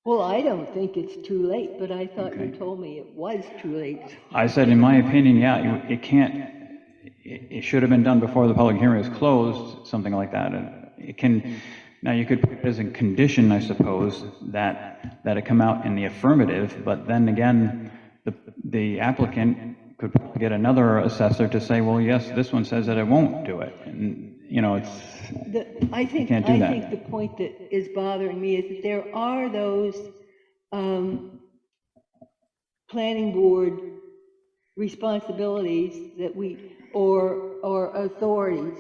Well, I don't think it's too late, but I thought you told me it was too late. I said, in my opinion, yeah, it should have been done before the public hearing was closed, something like that. And it can, now you could put it as a condition, I suppose, that it come out in the affirmative, but then again, the applicant could get another assessor to say, well, yes, this one says that it won't do it. And, you know, I think the point that is bothering me is that there are those planning board responsibilities that or authorities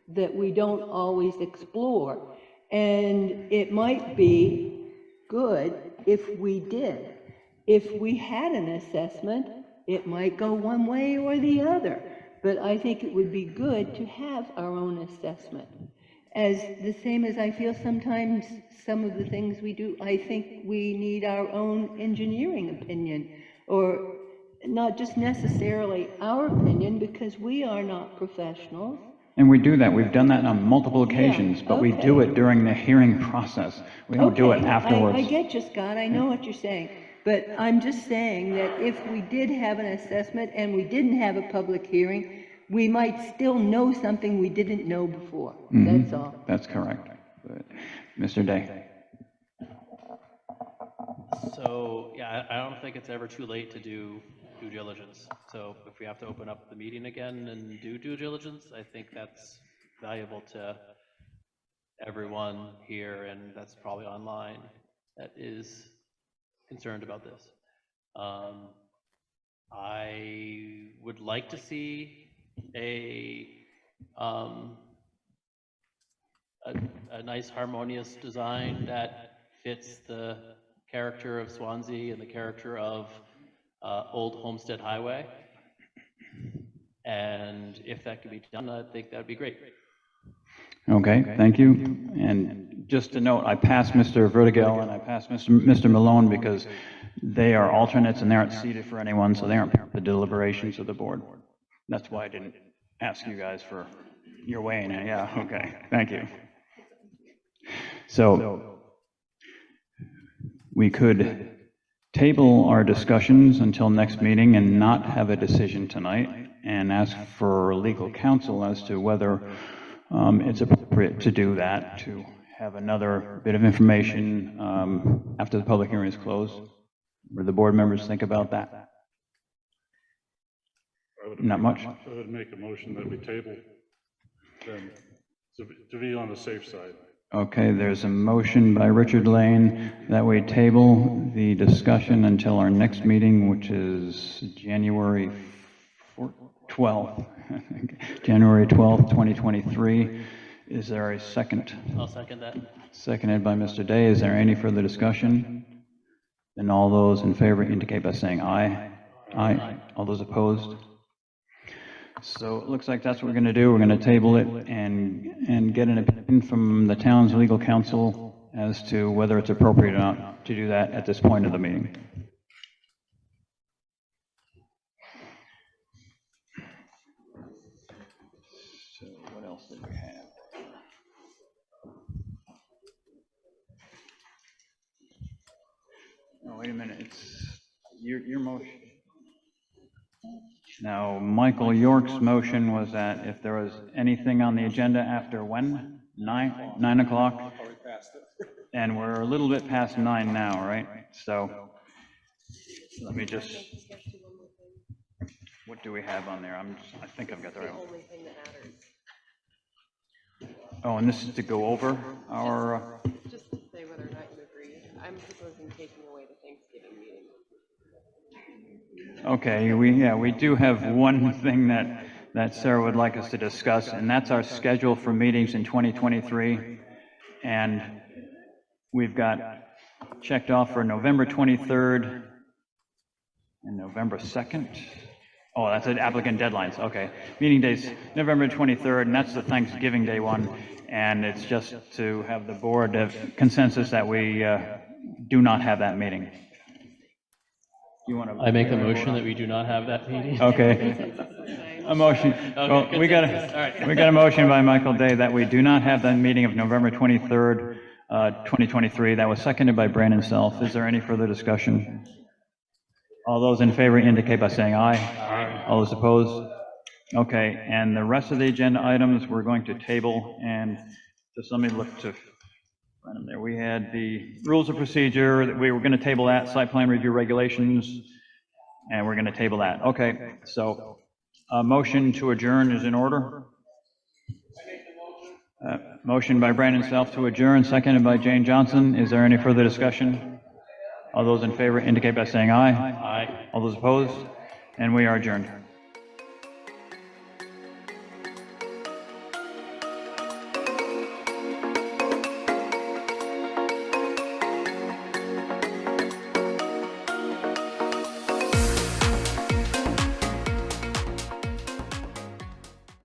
that we don't always explore. And it might be good if we did. If we had an assessment, it might go one way or the other. But I think it would be good to have our own assessment. As the same as I feel sometimes some of the things we do, I think we need our own engineering opinion, or not just necessarily our opinion, because we are not professionals. And we do that. We've done that on multiple occasions, but we do it during the hearing process. We don't do it afterwards. I get you, Scott. I know what you're saying. But I'm just saying that if we did have an assessment and we didn't have a public hearing, we might still know something we didn't know before. That's all. That's correct. But, Mr. Day. So, yeah, I don't think it's ever too late to do due diligence. So if we have to open up the meeting again and do due diligence, I think that's valuable to everyone here, and that's probably online, that is concerned about this. I would like to see a nice harmonious design that fits the character of Swanzey and the character of Old Homestead Highway. And if that could be done, I think that'd be great. Okay, thank you. And just to note, I passed Mr. Vertigel and I passed Mr. Malone because they are alternates and they aren't seated for anyone, so they aren't part of the deliberations of the board. That's why I didn't ask you guys for You're weighing it, yeah, okay, thank you. So we could table our discussions until next meeting and not have a decision tonight, and ask for legal counsel as to whether it's appropriate to do that, to have another bit of information after the public hearing is closed. What do the board members think about that? Not much. I would make a motion that we table them to be on the safe side. Okay, there's a motion by Richard Lane that we table the discussion until our next meeting, which is January 12th. January 12th, 2023. Is there a second? I'll second that. Seconded by Mr. Day. Is there any further discussion? Then all those in favor indicate by saying aye. Aye. All those opposed? So it looks like that's what we're going to do. We're going to table it and get an opinion from the town's legal counsel as to whether it's appropriate or not to do that at this point of the meeting. So what else do we have? Oh, wait a minute. It's your motion. Now, Michael York's motion was that if there was anything on the agenda after when? 9 o'clock? And we're a little bit past 9 now, right? So let me just, what do we have on there? I think I've got the right one. Oh, and this is to go over our, Just to say whether or not you agree. I'm proposing taking away the Thanksgiving meeting. okay, we do have one thing that Sarah would like us to discuss, and that's our schedule for meetings in 2023. And we've got checked off for November 23rd and November 2nd. Oh, that's an applicant deadlines, okay. Meeting days, November 23rd, and that's the Thanksgiving Day one. And it's just to have the board have consensus that we do not have that meeting. You want to? I make a motion that we do not have that meeting. Okay. A motion. Okay, Well, we got consensus. All right. we got a motion by Michael Day that we do not have that meeting of November 23rd, 2023. That was seconded by Brandon Self. Is there any further discussion? All those in favor indicate by saying aye. Aye. All those opposed? Okay, and the rest of the agenda items we're going to table, and just let me look to there. We had the rules of procedure, that we were going to table that, site plan review regulations, and we're going to table that. Okay, so a motion to adjourn is in order. Motion by Brandon Self to adjourn, seconded by Jane Johnson. Is there any further discussion? All those in favor indicate by saying aye. Aye. All those opposed? And we are adjourned.